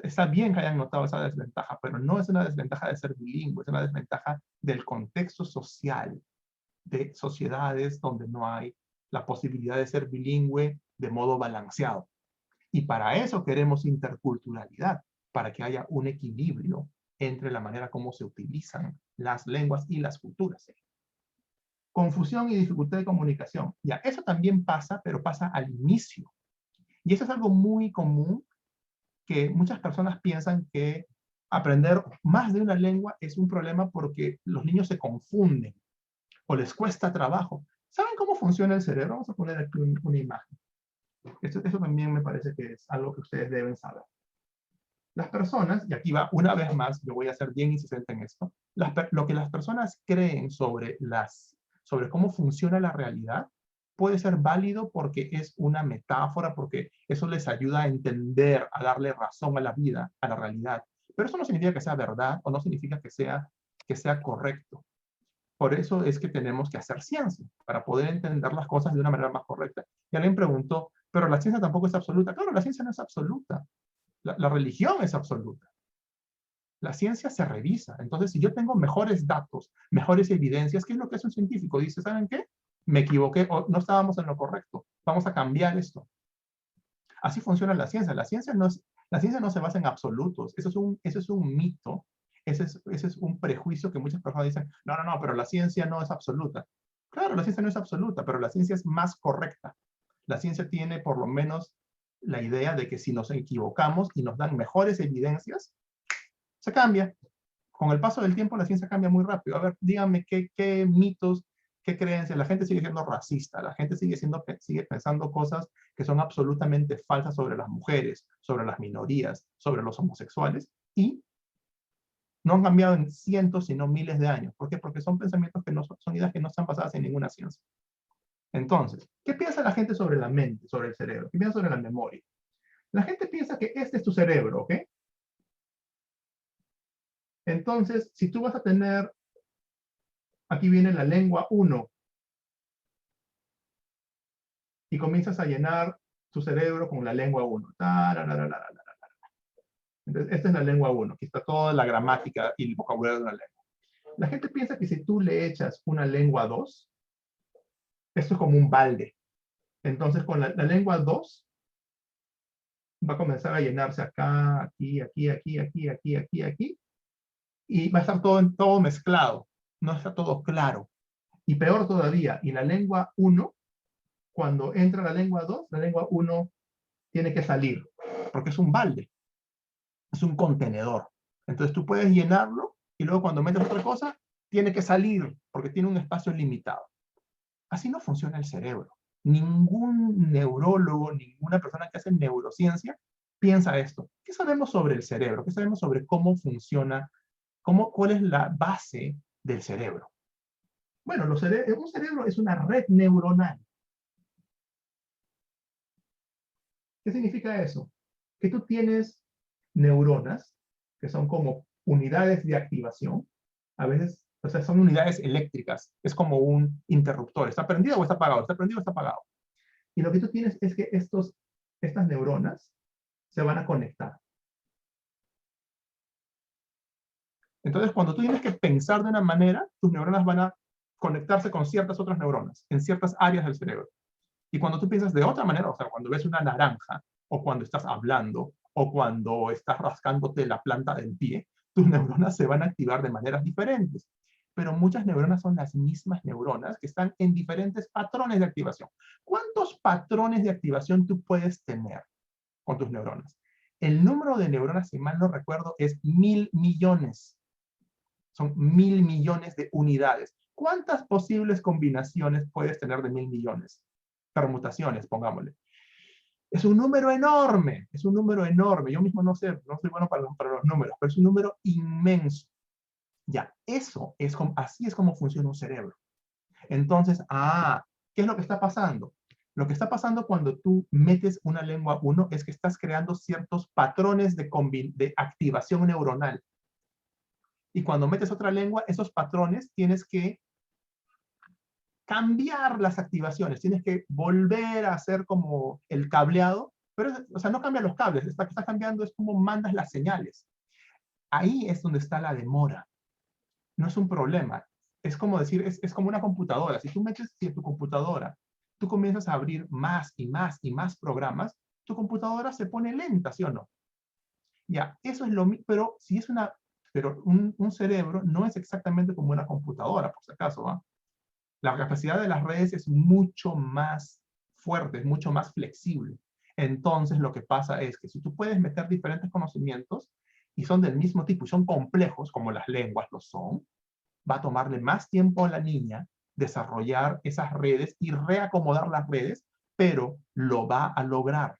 está bien que hayan notado esa desventaja, pero no es una desventaja de ser bilingüe, es una desventaja del contexto social, de sociedades donde no hay la posibilidad de ser bilingüe de modo balanceado. Y para eso queremos interculturalidad, para que haya un equilibrio entre la manera como se utilizan las lenguas y las culturas. Confusión y dificultad de comunicación. Ya, eso también pasa, pero pasa al inicio. Y eso es algo muy común, que muchas personas piensan que aprender más de una lengua es un problema porque los niños se confunden o les cuesta trabajo. ¿Saben cómo funciona el cerebro? Vamos a poner aquí una imagen. Eso también me parece que es algo que ustedes deben saber. Las personas, y aquí va una vez más, yo voy a ser bien insistente en esto, lo que las personas creen sobre cómo funciona la realidad puede ser válido porque es una metáfora, porque eso les ayuda a entender, a darle razón a la vida, a la realidad. Pero eso no significa que sea verdad o no significa que sea correcto. Por eso es que tenemos que hacer ciencia, para poder entender las cosas de una manera más correcta. Y alguien preguntó, pero la ciencia tampoco es absoluta. Claro, la ciencia no es absoluta. La religión es absoluta. La ciencia se revisa. Entonces, si yo tengo mejores datos, mejores evidencias, ¿qué es lo que hace un científico? Dice, ¿saben qué? Me equivoqué o no estábamos en lo correcto. Vamos a cambiar esto. Así funciona la ciencia. La ciencia no se basa en absolutos. Eso es un mito. Ese es un prejuicio que muchas personas dicen, no, pero la ciencia no es absoluta. Claro, la ciencia no es absoluta, pero la ciencia es más correcta. La ciencia tiene por lo menos la idea de que si nos equivocamos y nos dan mejores evidencias, se cambia. Con el paso del tiempo la ciencia cambia muy rápido. A ver, díganme qué mitos, qué creencias. La gente sigue siendo racista, la gente sigue pensando cosas que son absolutamente falsas sobre las mujeres, sobre las minorías, sobre los homosexuales, y no han cambiado en cientos, sino miles de años. ¿Por qué? Porque son pensamientos que no son ideas que no están basadas en ninguna ciencia. Entonces, ¿qué piensa la gente sobre la mente, sobre el cerebro? ¿Qué piensa sobre la memoria? La gente piensa que este es tu cerebro, ¿ok? Entonces, si tú vas a tener, aquí viene la lengua 1, y comienzas a llenar tu cerebro con la lengua 1. Entonces, esta es la lengua 1. Aquí está toda la gramática y el vocabulario de una lengua. La gente piensa que si tú le echas una lengua 2, esto es como un balde. Entonces, con la lengua 2, va a comenzar a llenarse acá, aquí, y va a estar todo mezclado. No está todo claro. Y peor todavía, y la lengua 1, cuando entra la lengua 2, la lengua 1 tiene que salir, porque es un balde, es un contenedor. Entonces tú puedes llenarlo y luego cuando metes otra cosa, tiene que salir, porque tiene un espacio limitado. Así no funciona el cerebro. Ningún neurólogo, ninguna persona que hace neurociencia piensa esto. ¿Qué sabemos sobre el cerebro? ¿Qué sabemos sobre cómo funciona? ¿Cuál es la base del cerebro? Bueno, un cerebro es una red neuronal. ¿Qué significa eso? Que tú tienes neuronas, que son como unidades de activación, a veces, o sea, son unidades eléctricas, es como un interruptor, ¿está prendido o está apagado? ¿Está prendido o está apagado? Y lo que tú tienes es que estas neuronas se van a conectar. Entonces, cuando tú tienes que pensar de una manera, tus neuronas van a conectarse con ciertas otras neuronas, en ciertas áreas del cerebro. Y cuando tú piensas de otra manera, o sea, cuando ves una naranja, o cuando estás hablando, o cuando estás rascándote la planta del pie, tus neuronas se van a activar de maneras diferentes. Pero muchas neuronas son las mismas neuronas que están en diferentes patrones de activación. ¿Cuántos patrones de activación tú puedes tener con tus neuronas? El número de neuronas, si mal no recuerdo, es 1000 millones. Son 1.000 millones de unidades. ¿Cuántas posibles combinaciones puedes tener de 1.000 millones? Permutaciones, pongámosle. Es un número enorme, es un número enorme. Yo mismo no sé, no soy bueno para los números, pero es un número inmenso. Ya, eso es como, así es como funciona un cerebro. Entonces, ¿qué es lo que está pasando? Lo que está pasando cuando tú metes una lengua uno es que estás creando ciertos patrones de activación neuronal. Y cuando metes otra lengua, esos patrones tienes que cambiar las activaciones, tienes que volver a hacer como el cableado, pero, o sea, no cambia los cables, está cambiando es como mandas las señales. Ahí es donde está la demora. No es un problema. Es como decir, es como una computadora. Si tú metes en tu computadora, tú comienzas a abrir más y más y más programas, tu computadora se pone lenta, ¿sí o no? Ya, eso es lo mismo, pero si es pero un cerebro no es exactamente como una computadora, por si acaso, ¿va? La capacidad de las redes es mucho más fuerte, es mucho más flexible. Entonces, lo que pasa es que si tú puedes meter diferentes conocimientos y son del mismo tipo y son complejos, como las lenguas lo son, va a tomarle más tiempo a la niña desarrollar esas redes y reacomodar las redes, pero lo va a lograr.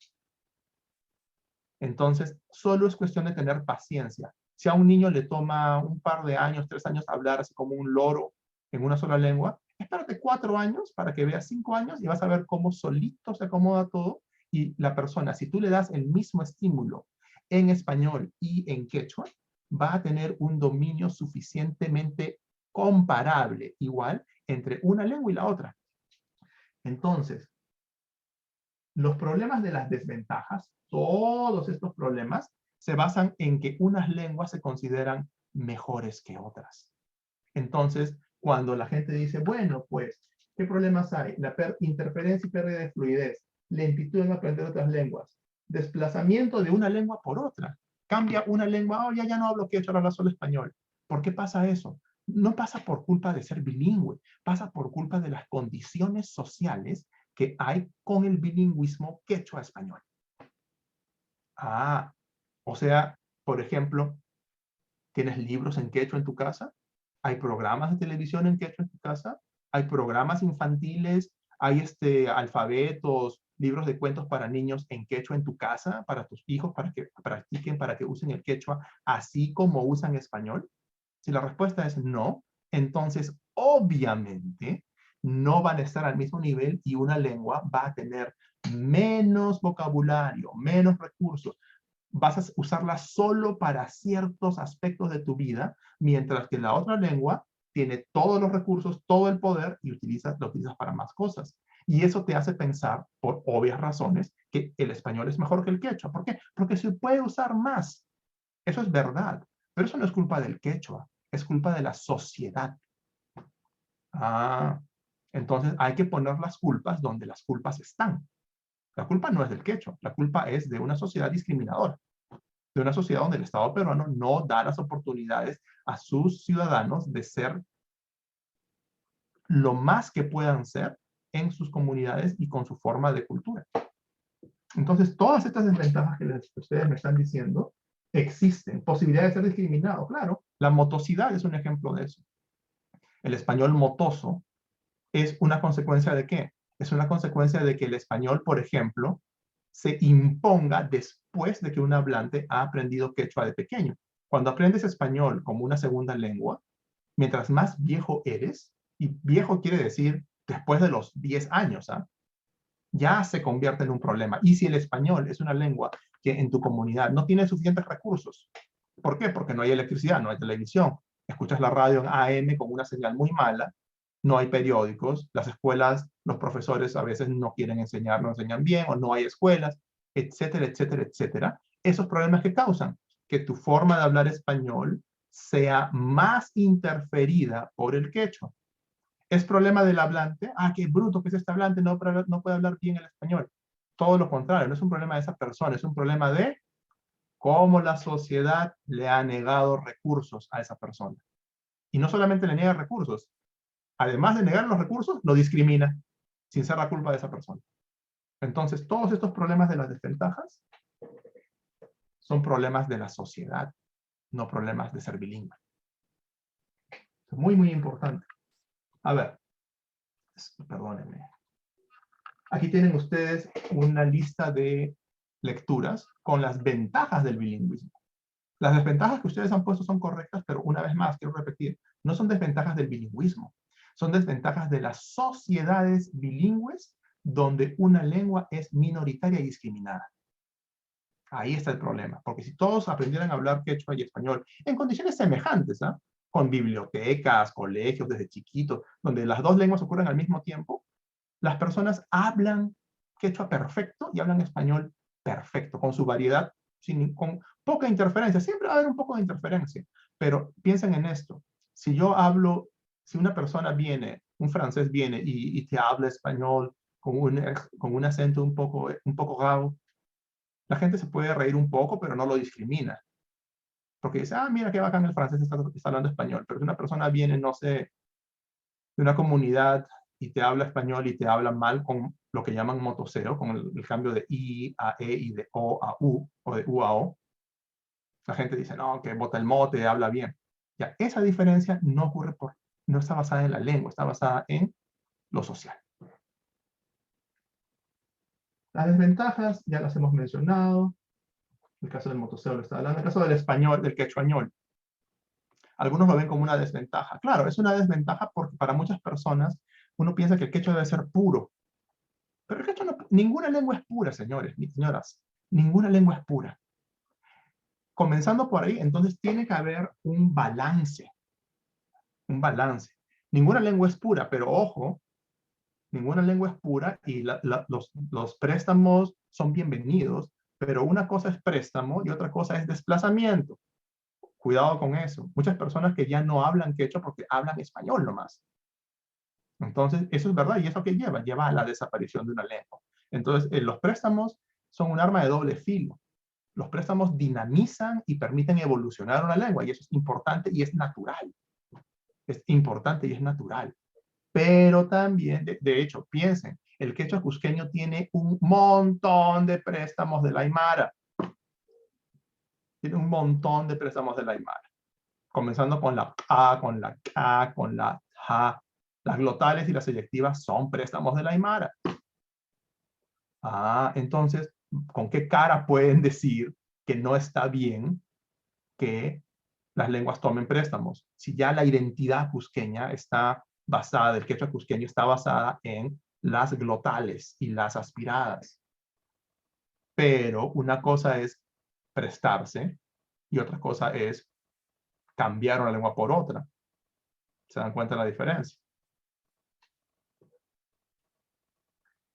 Entonces, solo es cuestión de tener paciencia. Si a un niño le toma un par de años, 3 años hablar así como un loro en una sola lengua, espérate 4 años para que veas 5 años y vas a ver cómo solito se acomoda todo. Y la persona, si tú le das el mismo estímulo en español y en quechua, va a tener un dominio suficientemente comparable, igual, entre una lengua y la otra. Entonces, los problemas de las desventajas, todos estos problemas, se basan en que unas lenguas se consideran mejores que otras. Entonces, cuando la gente dice, bueno, pues, ¿qué problemas hay? La interferencia y pérdida de fluidez, lentitud en aprender otras lenguas, desplazamiento de una lengua por otra. Cambia una lengua, ya no hablo quechua, ahora hablo solo español. ¿Por qué pasa eso? No pasa por culpa de ser bilingüe, pasa por culpa de las condiciones sociales que hay con el bilingüismo quechua-español. O sea, por ejemplo, ¿tienes libros en quechua en tu casa? ¿Hay programas de televisión en quechua en tu casa? ¿Hay programas infantiles? ¿Hay alfabetos, libros de cuentos para niños en quechua en tu casa, para tus hijos, para que practiquen, para que usen el quechua, así como usan español? Si la respuesta es no, entonces obviamente no van a estar al mismo nivel y una lengua va a tener menos vocabulario, menos recursos. Vas a usarla solo para ciertos aspectos de tu vida, mientras que la otra lengua tiene todos los recursos, todo el poder y lo utilizas para más cosas. Y eso te hace pensar, por obvias razones, que el español es mejor que el quechua. ¿Por qué? Porque se puede usar más. Eso es verdad. Pero eso no es culpa del quechua, es culpa de la sociedad. Entonces hay que poner las culpas donde las culpas están. La culpa no es del quechua, la culpa es de una sociedad discriminadora, de una sociedad donde el Estado peruano no da las oportunidades a sus ciudadanos de ser lo más que puedan ser en sus comunidades y con su forma de cultura. Entonces, todas estas desventajas que ustedes me están diciendo existen. Posibilidad de ser discriminado, claro. La motosidad es un ejemplo de eso. El español motoso es una consecuencia de ¿qué? Es una consecuencia de que el español, por ejemplo, se imponga después de que un hablante ha aprendido quechua de pequeño. Cuando aprendes español como una segunda lengua, mientras más viejo eres, y viejo quiere decir después de los 10 años, ya se convierte en un problema. Y si el español es una lengua que en tu comunidad no tiene suficientes recursos, ¿por qué? Porque no hay electricidad, no hay televisión, escuchas la radio en AM con una señal muy mala, no hay periódicos, las escuelas, los profesores a veces no quieren enseñar, no enseñan bien, o no hay escuelas, etcétera, etcétera, etcétera. Esos problemas que causan que tu forma de hablar español sea más interferida por el quechua. ¿Es problema del hablante? Qué bruto que es este hablante, no puede hablar bien el español. Todo lo contrario, no es un problema de esa persona, es un problema de cómo la sociedad le ha negado recursos a esa persona. Y no solamente le niega recursos, además de negar los recursos, lo discrimina, sin ser la culpa de esa persona. Entonces, todos estos problemas de las desventajas son problemas de la sociedad, no problemas de ser bilingüe. Es muy, muy importante. A ver, perdónenme. Aquí tienen ustedes una lista de lecturas con las ventajas del bilingüismo. Las desventajas que ustedes han puesto son correctas, pero una vez más, quiero repetir, no son desventajas del bilingüismo, son desventajas de las sociedades bilingües donde una lengua es minoritaria y discriminada. Ahí está el problema, porque si todos aprendieran a hablar quechua y español en condiciones semejantes, ¿eh? Con bibliotecas, colegios desde chiquitos, donde las dos lenguas ocurren al mismo tiempo, las personas hablan quechua perfecto y hablan español perfecto, con su variedad, con poca interferencia. Siempre va a haber un poco de interferencia, pero piensen en esto. Si yo hablo, si una persona viene, un francés viene y te habla español con un acento un poco raro, la gente se puede reír un poco, pero no lo discrimina. Porque dice, ah, mira qué bacán el francés está hablando español. Pero si una persona viene, no sé, de una comunidad y te habla español y te habla mal con lo que llaman motoseo, con el cambio de I a E y de O a U, o de U a O, la gente dice, no, que bota el mote, habla bien. Ya, esa diferencia no ocurre no está basada en la lengua, está basada en lo social. Las desventajas ya las hemos mencionado. El caso del motoseo lo está hablando. El caso del español, del quechuañol. Algunos lo ven como una desventaja. Claro, es una desventaja porque para muchas personas uno piensa que el quechua debe ser puro. Pero el quechua no, ninguna lengua es pura, señores ni señoras. Ninguna lengua es pura. Comenzando por ahí, entonces tiene que haber un balance. Un balance. Ninguna lengua es pura, pero ojo, ninguna lengua es pura y los préstamos son bienvenidos, pero una cosa es préstamo y otra cosa es desplazamiento. Cuidado con eso. Muchas personas que ya no hablan quechua porque hablan español nomás. Entonces, eso es verdad. ¿Y eso qué lleva? Lleva a la desaparición de una lengua. Entonces, los préstamos son un arma de doble filo. Los préstamos dinamizan y permiten evolucionar una lengua y eso es importante y es natural. Es importante y es natural. Pero también, de hecho, piensen, el quechua cusqueño tiene un montón de préstamos del Aymara. Tiene un montón de préstamos del Aymara. Comenzando con la A, con la K, con la Ja. Las glotales y las eyectivas son préstamos del Aymara. Ah, entonces, ¿con qué cara pueden decir que no está bien que las lenguas tomen préstamos? Si ya la identidad cusqueña está basada, el quechua cusqueño está basada en las glotales y las aspiradas. Pero una cosa es prestarse y otra cosa es cambiar una lengua por otra. ¿Se dan cuenta de la diferencia?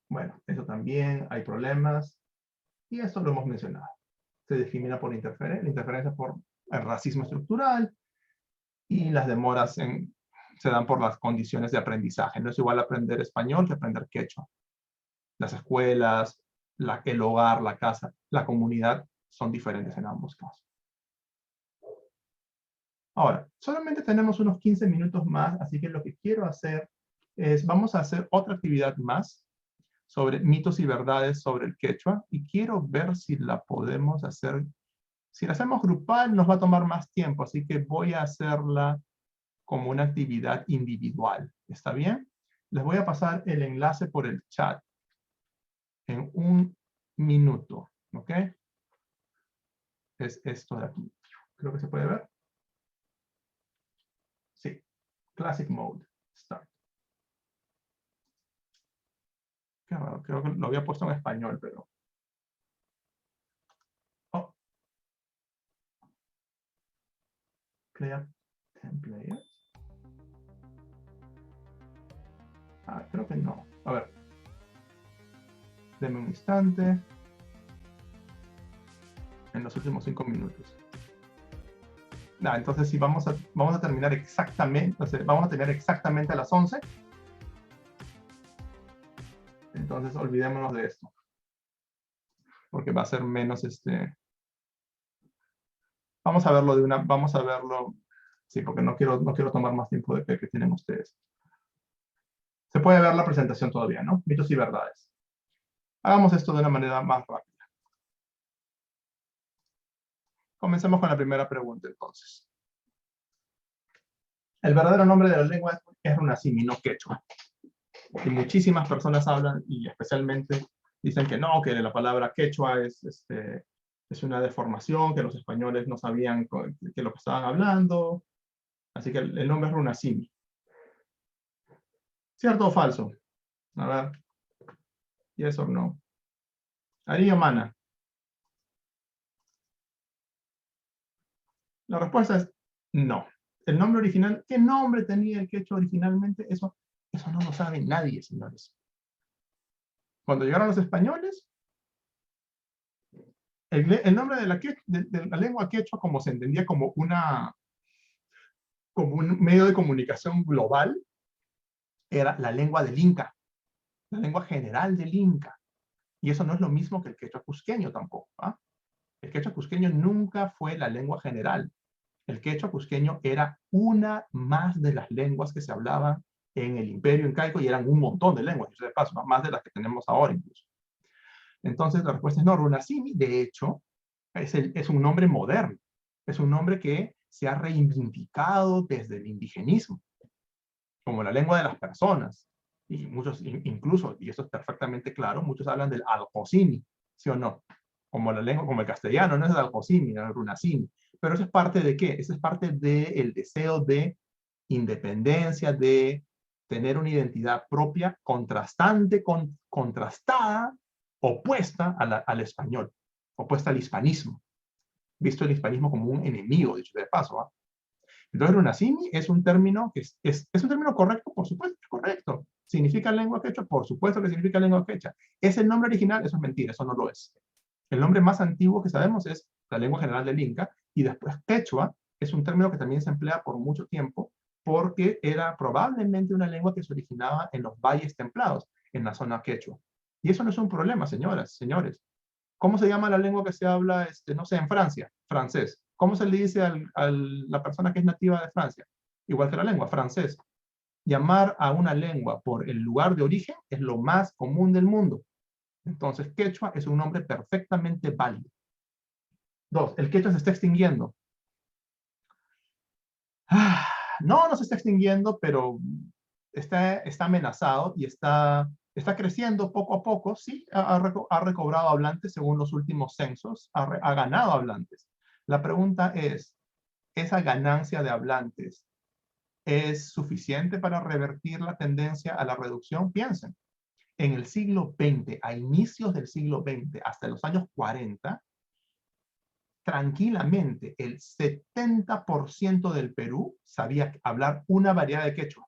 Bueno, eso también hay problemas. Y esto lo hemos mencionado. Se discrimina por interferencia por el racismo estructural y las demoras se dan por las condiciones de aprendizaje. No es igual aprender español que aprender quechua. Las escuelas, el hogar, la casa, la comunidad son diferentes en ambos casos. Ahora, solamente tenemos unos 15 minutos más, así que lo que quiero hacer es, vamos a hacer otra actividad más sobre mitos y verdades sobre el quechua y quiero ver si la podemos hacer. Si la hacemos grupal nos va a tomar más tiempo, así que voy a hacerla como una actividad individual. ¿Está bien? Les voy a pasar el enlace por el chat en un minuto, ¿ok? Es esto de aquí. Creo que se puede ver. Sí. Classic Mode. Start. Qué raro, creo que lo había puesto en español, pero... Oh. Clear template. Ah, creo que no. A ver. Deme un instante. En los últimos 5 minutos. Nah, entonces sí, vamos a terminar exactamente, o sea, vamos a terminar exactamente a las 11. Entonces olvidémonos de esto. Porque va a ser menos Vamos a verlo vamos a verlo, sí, porque no quiero tomar más tiempo de que tienen ustedes. Se puede ver la presentación todavía, ¿no? Mitos y verdades. Hagamos esto de una manera más rápida. Comencemos con la primera pregunta, entonces. El verdadero nombre de la lengua es runasimi, no quechua. Y muchísimas personas hablan, y especialmente dicen que no, que la palabra quechua es una deformación, que los españoles no sabían que lo que estaban hablando. Así que el nombre es runasimi. ¿Cierto o falso? A ver. Yes or no. Ari o Mana. La respuesta es no. El nombre original, ¿qué nombre tenía el quechua originalmente? Eso no lo sabe nadie, señores. Cuando llegaron los españoles, el nombre de la lengua quechua, como se entendía como un medio de comunicación global, era la lengua del Inca, la lengua general del Inca. Y eso no es lo mismo que el quechua cusqueño tampoco. ¿Ah? El quechua cusqueño nunca fue la lengua general. El quechua cusqueño era una más de las lenguas que se hablaban en el Imperio Incaico, y eran un montón de lenguas, de paso, más de las que tenemos ahora incluso. Entonces la respuesta es no. Runasimi, de hecho, es un nombre moderno. Es un nombre que se ha reivindicado desde el indigenismo, como la lengua de las personas. Y muchos, incluso, y eso es perfectamente claro, muchos hablan del alcocini, ¿sí o no? Como la lengua, como el castellano, no es el alcocini, no es el runasimi. Pero eso es parte de ¿qué? Eso es parte del deseo de independencia, de tener una identidad propia, contrastada, opuesta al español, opuesta al hispanismo. Visto el hispanismo como un enemigo, dicho de paso. ¿Ah? Entonces, runasimi es un término que es un término correcto, por supuesto, es correcto. ¿Significa lengua quechua? Por supuesto que significa lengua quechua. ¿Es el nombre original? Eso es mentira, eso no lo es. El nombre más antiguo que sabemos es la lengua general del Inca, y después quechua es un término que también se emplea por mucho tiempo, porque era probablemente una lengua que se originaba en los valles templados, en la zona quechua. Y eso no es un problema, señoras, señores. ¿Cómo se llama la lengua que se habla, no sé, en Francia? Francés. ¿Cómo se le dice a la persona que es nativa de Francia? Igual que la lengua, francés. Llamar a una lengua por el lugar de origen es lo más común del mundo. Entonces, quechua es un nombre perfectamente válido. 2, el quechua se está extinguiendo. No se está extinguiendo, pero está amenazado y está creciendo poco a poco. Sí, ha recobrado hablantes según los últimos censos, ha ganado hablantes. La pregunta es, ¿esa ganancia de hablantes es suficiente para revertir la tendencia a la reducción? Piensen, en el siglo XX, a inicios del siglo XX, hasta los años 40, tranquilamente el 70% del Perú sabía hablar una variedad de quechua.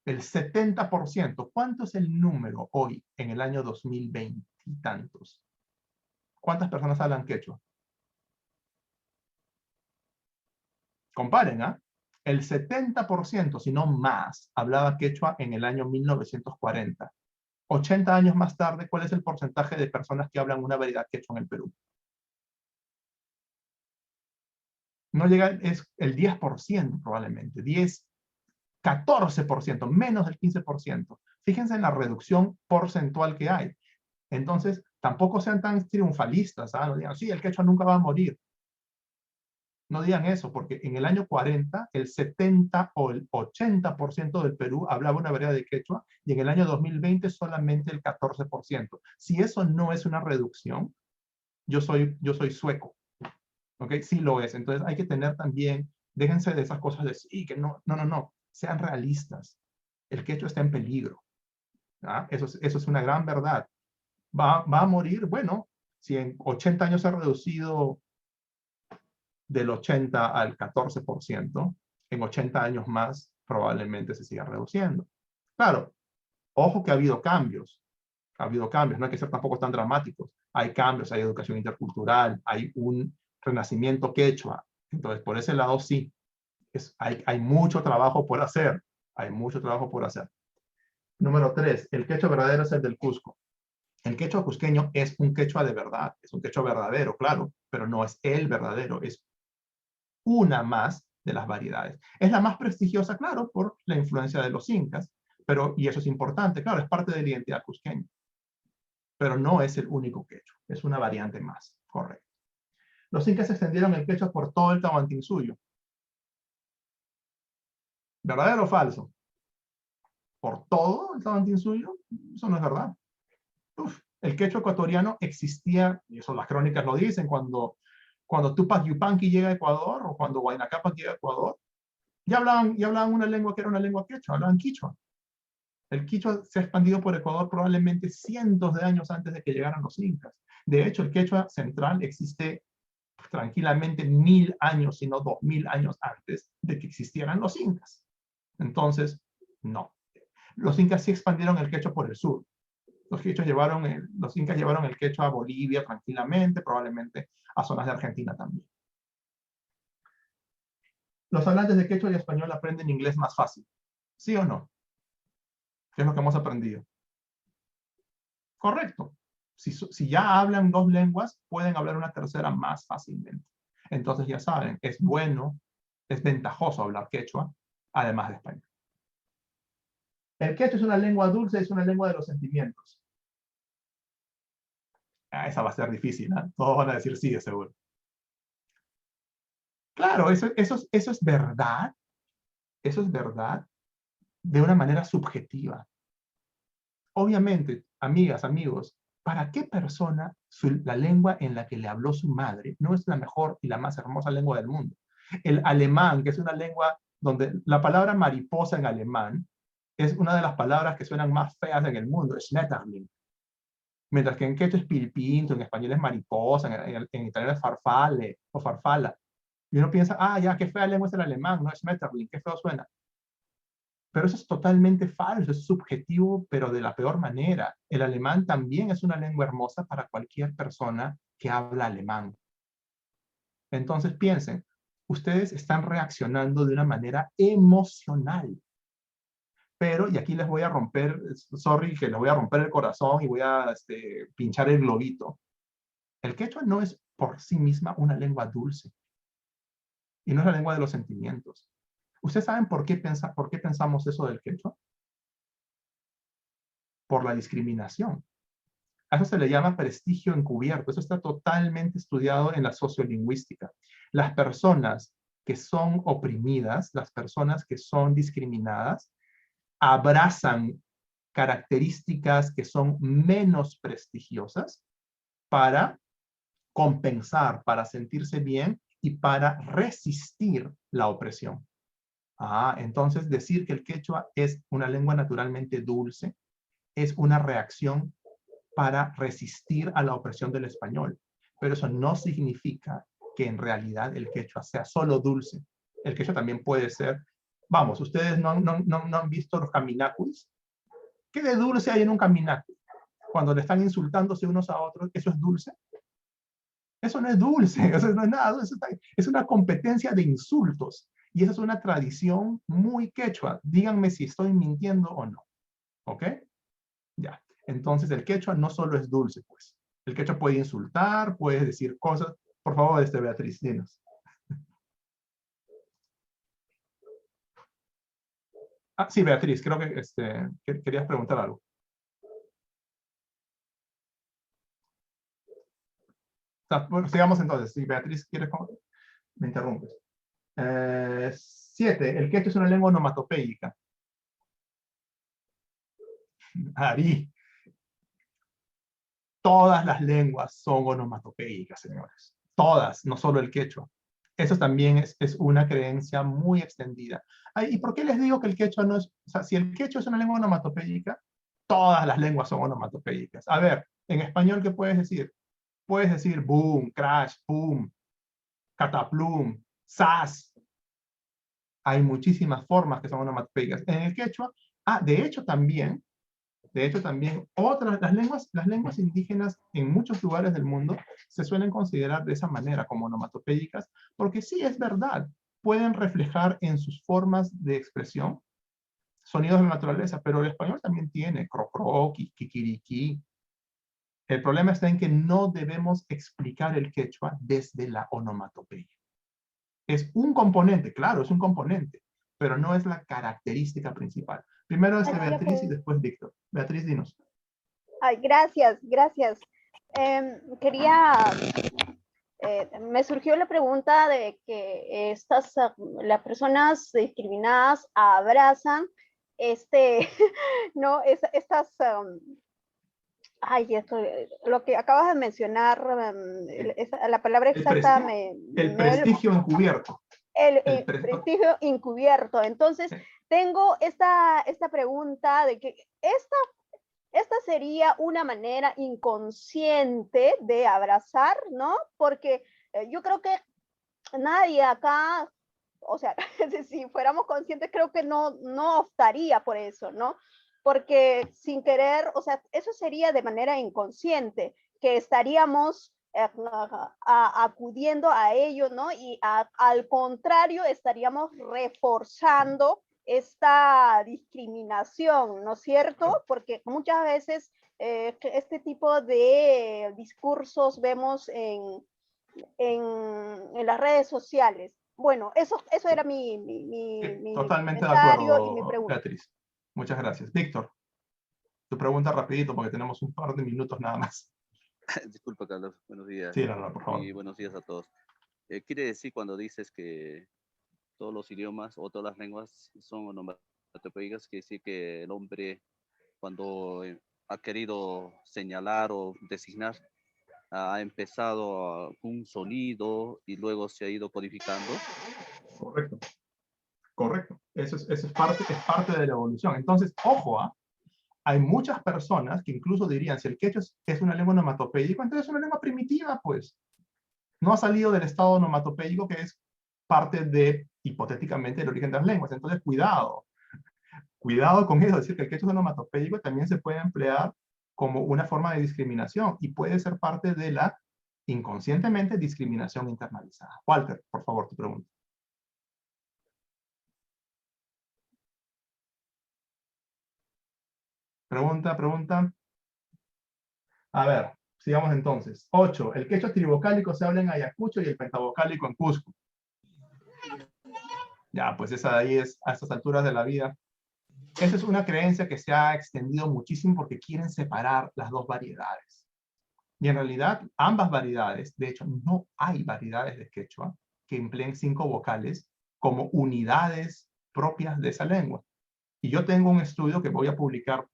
El 70%. ¿Cuánto es el número hoy, en el año 2020 y tantos? ¿Cuántas personas hablan quechua? Comparen, ¿ah? El 70%, si no más, hablaba quechua en el año 1940. 80 años más tarde, ¿cuál es el porcentaje de personas que hablan una variedad quechua en el Perú? No llega, es el 10% probablemente, 10, 14%, menos del 15%. Fíjense en la reducción porcentual que hay. Entonces, tampoco sean tan triunfalistas, ¿ah? No digan, sí, el quechua nunca va a morir. No digan eso, porque en el año 40, el 70 o el 80% del Perú hablaba una variedad de quechua, y en el año 2020 solamente el 14%. Si eso no es una reducción, yo soy sueco. ¿Ok? Sí lo es. Entonces hay que tener también, déjense de esas cosas de sí, que no, sean realistas. El quechua está en peligro. ¿Ah? Eso es una gran verdad. ¿Va a morir? Bueno, si en 80 años se ha reducido del 80 al 14%, en 80 años más probablemente se siga reduciendo. Claro, ojo que ha habido cambios. No hay que ser tampoco tan dramáticos. Hay cambios, hay educación intercultural, hay un renacimiento quechua. Entonces, por ese lado sí, hay mucho trabajo por hacer. Hay mucho trabajo por hacer. Número 3, el quechua verdadero es el del Cusco. El quechua cusqueño es un quechua de verdad, es un quechua verdadero, claro, pero no es el verdadero, es una más de las variedades. Es la más prestigiosa, claro, por la influencia de los incas, y eso es importante, claro, es parte de la identidad cusqueña, pero no es el único quechua, es una variante más, correcto. Los incas extendieron el quechua por todo el Tahuantinsuyo. ¿Verdadero o falso? ¿Por todo el Tawantinsuyo? Eso no es verdad. El quechua ecuatoriano existía, y eso las crónicas lo dicen, cuando Tupac Yupanqui llega a Ecuador, o cuando Huayna Cápac llega a Ecuador, ya hablaban una lengua que era una lengua quechua, hablaban quichua. El quichua se ha expandido por Ecuador probablemente cientos de años antes de que llegaran los incas. De hecho, el quechua central existe tranquilamente 1000 años, si no 2000 años antes de que existieran los incas. Entonces, no. Los incas sí expandieron el quechua por el sur. Los incas llevaron el quechua a Bolivia tranquilamente, probablemente a zonas de Argentina también. Los hablantes de quechua y español aprenden inglés más fácil. ¿Sí o no? ¿Qué es lo que hemos aprendido? Correcto. Si ya hablan 2 lenguas, pueden hablar una tercera más fácilmente. Entonces ya saben, es bueno, es ventajoso hablar quechua, además de español. El quechua es una lengua dulce, es una lengua de los sentimientos. Esa va a ser difícil, ¿eh? Todos van a decir sí, de seguro. Claro, eso es verdad. Eso es verdad de una manera subjetiva. Obviamente, amigas, amigos, ¿para qué persona la lengua en la que le habló su madre no es la mejor y la más hermosa lengua del mundo? El alemán, que es una lengua donde la palabra mariposa en alemán es una de las palabras que suenan más feas en el mundo, Schmetterling. Mientras que en quechua es pilpinto, en español es mariposa, en italiano es farfalle o farfala. Y uno piensa, ya, qué fea lengua es el alemán, no es Schmetterling, qué feo suena. Pero eso es totalmente falso, es subjetivo, pero de la peor manera. El alemán también es una lengua hermosa para cualquier persona que habla alemán. Entonces piensen, ustedes están reaccionando de una manera emocional. Pero, y aquí les voy a romper, sorry, que les voy a romper el corazón y voy a pinchar el globito. El quechua no es por sí misma una lengua dulce. Y no es la lengua de los sentimientos. ¿Ustedes saben por qué pensamos eso del quechua? Por la discriminación. A eso se le llama prestigio encubierto. Eso está totalmente estudiado en la sociolingüística. Las personas que son oprimidas, las personas que son discriminadas, abrazan características que son menos prestigiosas para compensar, para sentirse bien y para resistir la opresión. Entonces decir que el quechua es una lengua naturalmente dulce es una reacción para resistir a la opresión del español. Pero eso no significa que en realidad el quechua sea solo dulce. El quechua también puede ser, vamos, ustedes no han visto los caminacuis. ¿Qué de dulce hay en un caminacu? Cuando le están insultándose unos a otros, ¿eso es dulce? Eso no es dulce, eso no es nada, es una competencia de insultos. Y esa es una tradición muy quechua. Díganme si estoy mintiendo o no. ¿Ok? Ya. Entonces el quechua no solo es dulce, pues. El quechua puede insultar, puede decir cosas. Por favor, Beatriz, dinos. Sí, Beatriz, creo que querías preguntar algo. Bueno, sigamos entonces. Si Beatriz quiere, me interrumpes. 7. El quechua es una lengua onomatopéyica. Ari. Todas las lenguas son onomatopéicas, señores. Todas, no solo el quechua. Eso también es una creencia muy extendida. ¿Y por qué les digo que el quechua no es... O sea, si el quechua es una lengua onomatopéyica, todas las lenguas son onomatopéicas. A ver, en español, ¿qué puedes decir? Puedes decir boom, crash, boom, cataplum, sas. Hay muchísimas formas que son onomatopéicas. En el quechua, de hecho también, las lenguas indígenas en muchos lugares del mundo se suelen considerar de esa manera como onomatopéicas, porque sí es verdad, pueden reflejar en sus formas de expresión sonidos de la naturaleza, pero el español también tiene cro-cro, kikiriki. El problema está en que no debemos explicar el quechua desde la onomatopeya. Es un componente, claro, es un componente, pero no es la característica principal. Primero Beatriz y después Víctor. Beatriz, dinos. Ay, gracias. Quería me surgió la pregunta de que las personas discriminadas abrazan ¿no? Lo que acabas de mencionar, la palabra exacta el prestigio encubierto. El prestigio encubierto. Entonces, tengo esta pregunta de que esta sería una manera inconsciente de abrazar, ¿no? Porque yo creo que nadie acá, o sea, si fuéramos conscientes, creo que no optaría por eso, ¿no? Porque sin querer, o sea, eso sería de manera inconsciente, que estaríamos acudiendo a ello, ¿no? Y al contrario, estaríamos reforzando esta discriminación, ¿no es cierto? Porque muchas veces este tipo de discursos vemos en las redes sociales. Bueno, eso era mi totalmente de comentario acuerdo, y mi pregunta. Beatriz. Muchas gracias. Víctor, tu pregunta rapidito porque tenemos un par de minutos nada más. Disculpa, Carlos. Buenos días. Sí, no, por favor. Y buenos días a todos. Quiere decir cuando dices que todos los idiomas o todas las lenguas son onomatopéicas, quiere decir que el hombre cuando ha querido señalar o designar ha empezado con un sonido y luego se ha ido codificando. Correcto. Correcto. Eso es parte de la evolución. Entonces, ojo, hay muchas personas que incluso dirían, si el quechua es una lengua onomatopéica, entonces es una lengua primitiva, pues. No ha salido del estado onomatopéico que es parte de, hipotéticamente, el origen de las lenguas. Entonces, cuidado. Cuidado con eso. Decir que el quechua es onomatopéico también se puede emplear como una forma de discriminación y puede ser parte de la, inconscientemente, discriminación internalizada. Walter, por favor, tu pregunta. Pregunta. A ver, sigamos entonces. 8. El quechua trivocálico se habla en Ayacucho y el pentavocálico en Cusco. Ya, pues esa de ahí es a estas alturas de la vida. Esa es una creencia que se ha extendido muchísimo porque quieren separar las dos variedades. Y en realidad, ambas variedades, de hecho, no hay variedades de quechua que empleen 5 vocales como unidades propias de esa lengua. Y yo tengo un estudio que voy a publicar,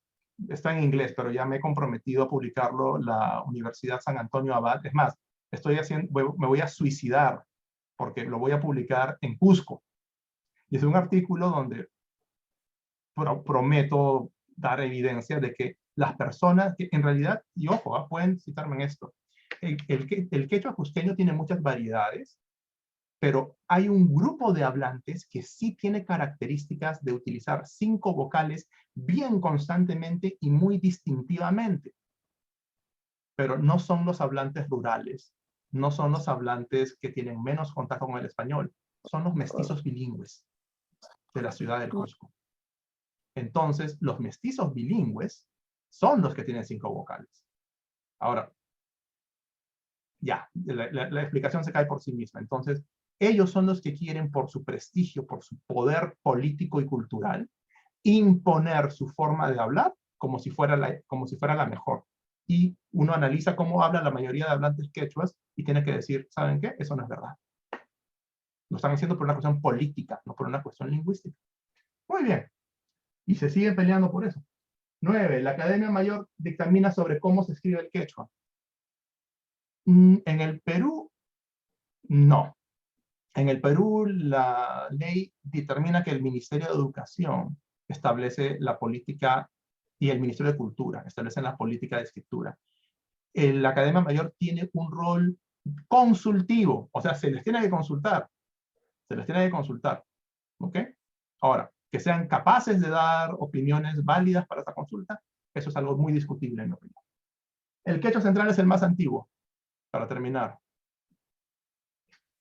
está en inglés, pero ya me he comprometido a publicarlo la Universidad San Antonio Abad. Es más, me voy a suicidar porque lo voy a publicar en Cusco. Y es un artículo donde prometo dar evidencia de que las personas, que en realidad, y ojo, pueden citarme en esto, el quechua cusqueño tiene muchas variedades, pero hay un grupo de hablantes que sí tiene características de utilizar 5 vocales bien constantemente y muy distintivamente. Pero no son los hablantes rurales, no son los hablantes que tienen menos contacto con el español, son los mestizos bilingües de la ciudad del Cusco. Entonces, los mestizos bilingües son los que tienen 5 vocales. Ahora, ya, la explicación se cae por sí misma. Entonces, ellos son los que quieren, por su prestigio, por su poder político y cultural, imponer su forma de hablar como si fuera la mejor. Y uno analiza cómo habla la mayoría de hablantes quechuas y tiene que decir, ¿saben qué? Eso no es verdad. Lo están haciendo por una cuestión política, no por una cuestión lingüística. Muy bien. Y se siguen peleando por eso. 9. La Academia Mayor dictamina sobre cómo se escribe el quechua. En el Perú, no. En el Perú, la ley determina que el Ministerio de Educación establece la política y el Ministerio de Cultura establecen la política de escritura. La Academia Mayor tiene un rol consultivo, o sea, se les tiene que consultar. Se les tiene que consultar. ¿Ok? Ahora, que sean capaces de dar opiniones válidas para esta consulta, eso es algo muy discutible en mi opinión. El quechua central es el más antiguo, para terminar.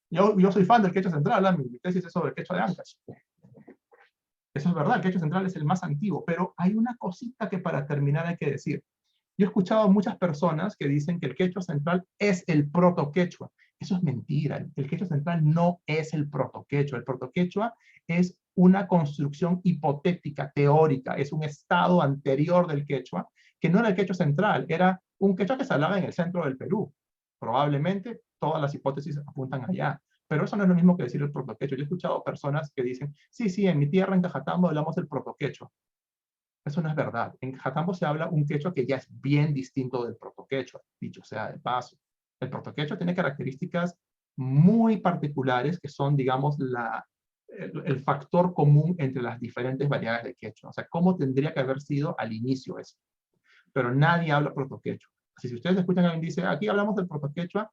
Yo soy fan del quechua central, mi tesis es sobre el quechua de Ancash. Eso es verdad, el quechua central es el más antiguo, pero hay una cosita que para terminar hay que decir. Yo he escuchado a muchas personas que dicen que el quechua central es el proto-quechua. Eso es mentira. El quechua central no es el proto-quechua. El proto-quechua es una construcción hipotética, teórica. Es un estado anterior del quechua, que no era el quechua central, era un quechua que se hablaba en el centro del Perú. Probablemente todas las hipótesis apuntan allá. Pero eso no es lo mismo que decir el protoquecho. Yo he escuchado personas que dicen, sí, en mi tierra, en Cajatambo, hablamos del protoquecho. Eso no es verdad. En Cajatambo se habla un quechua que ya es bien distinto del protoquecho, dicho sea de paso. El protoquecho tiene características muy particulares que son, digamos, el factor común entre las diferentes variedades de quechua. O sea, cómo tendría que haber sido al inicio eso. Pero nadie habla protoquechua. Así, si ustedes escuchan a alguien dice, aquí hablamos del protoquechua,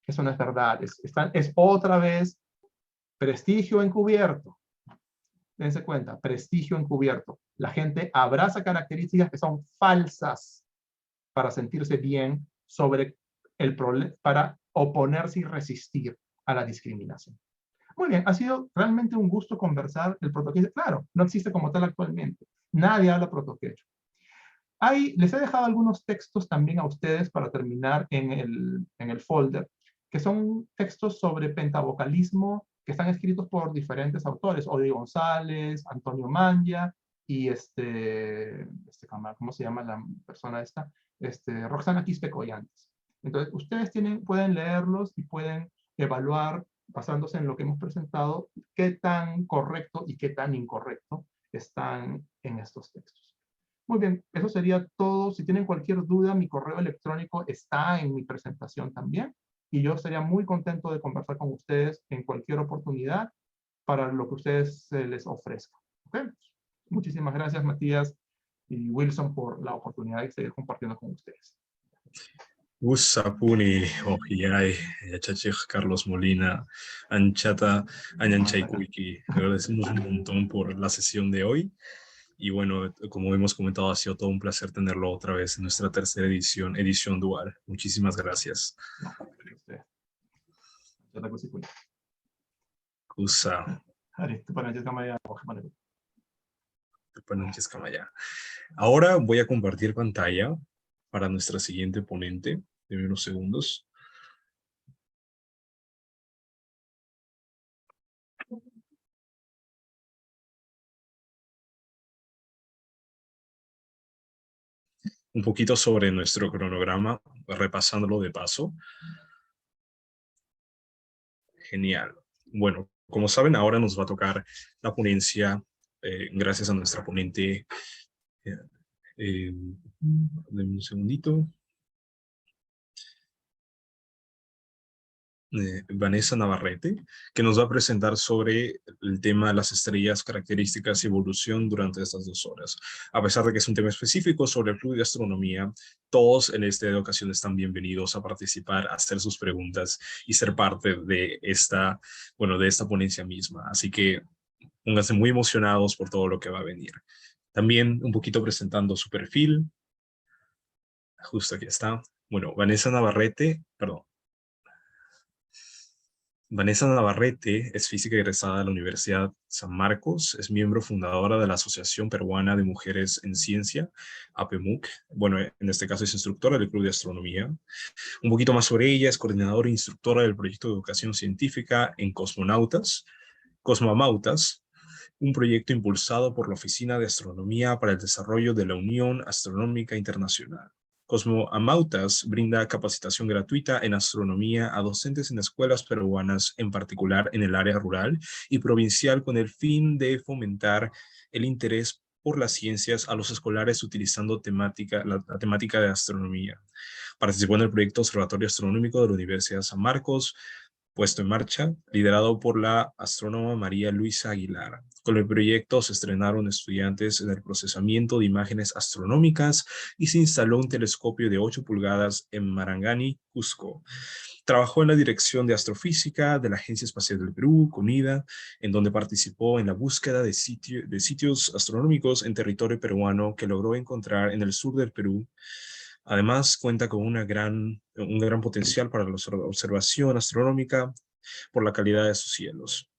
eso no es verdad. Es otra vez prestigio encubierto. Dense cuenta, prestigio encubierto. La gente abraza características que son falsas para sentirse bien sobre el problema, para oponerse y resistir a la discriminación. Muy bien, ha sido realmente un gusto conversar el protoquecho. Claro, no existe como tal actualmente. Nadie habla protoquecho. Les he dejado algunos textos también a ustedes para terminar en el folder, que son textos sobre pentabocalismo que están escritos por diferentes autores, Odi González, Antonio Manja y ¿cómo se llama la persona esta? Roxana Quispe Collantes. Entonces, ustedes pueden leerlos y pueden evaluar, basándose en lo que hemos presentado, qué tan correcto y qué tan incorrecto están en estos textos. Muy bien, eso sería todo. Si tienen cualquier duda, mi correo electrónico está en mi presentación también. Y yo estaría muy contento de conversar con ustedes en cualquier oportunidad para lo que ustedes se les ofrezca. ¿Okay? Muchísimas gracias, Matías y Wilson, por la oportunidad de seguir compartiendo con ustedes. Usapuni, Ojiyay, Yachachij, Carlos Molina, Anchata, Añanchaykuiki. Agradecemos un montón por la sesión de hoy. Y bueno, como hemos comentado, ha sido todo un placer tenerlo otra vez en nuestra tercera edición dual. Muchísimas gracias. Kusa. Ahora voy a compartir pantalla para nuestra siguiente ponente. Deme unos segundos. Un poquito sobre nuestro cronograma, repasándolo de paso. Genial. Bueno, como saben, ahora nos va a tocar la ponencia, gracias a nuestra ponente. Denme un segundito. Vanessa Navarrete, que nos va a presentar sobre el tema de las estrellas, características y evolución durante estas 2 horas. A pesar de que es un tema específico sobre el Club de Astronomía, todos en esta ocasión están bienvenidos a participar, a hacer sus preguntas y ser parte de esta ponencia misma. Así que pónganse muy emocionados por todo lo que va a venir. También un poquito presentando su perfil. Justo aquí está. Bueno, Vanessa Navarrete es física egresada de la Universidad San Marcos, es miembro fundadora de la Asociación Peruana de Mujeres en Ciencia, APEMUC. Bueno, en este caso es instructora del Club de Astronomía. Un poquito más sobre ella, es coordinadora e instructora del proyecto de educación científica en Cosmonautas, un proyecto impulsado por la Oficina de Astronomía para el Desarrollo de la Unión Astronómica Internacional. Cosmonautas brinda capacitación gratuita en astronomía a docentes en escuelas peruanas, en particular en el área rural y provincial, con el fin de fomentar el interés por las ciencias a los escolares utilizando la temática de astronomía. Participó en el proyecto Observatorio Astronómico de la Universidad de San Marcos, puesto en marcha, liderado por la astrónoma María Luisa Aguilar. Con el proyecto se estrenaron estudiantes en el procesamiento de imágenes astronómicas y se instaló un telescopio de 8 pulgadas en Marangani, Cusco. Trabajó en la Dirección de Astrofísica de la Agencia Espacial del Perú, CONIDA, en donde participó en la búsqueda de sitios astronómicos en territorio peruano que logró encontrar en el sur del Perú. Además, cuenta con un gran potencial para la observación astronómica por la calidad de sus cielos.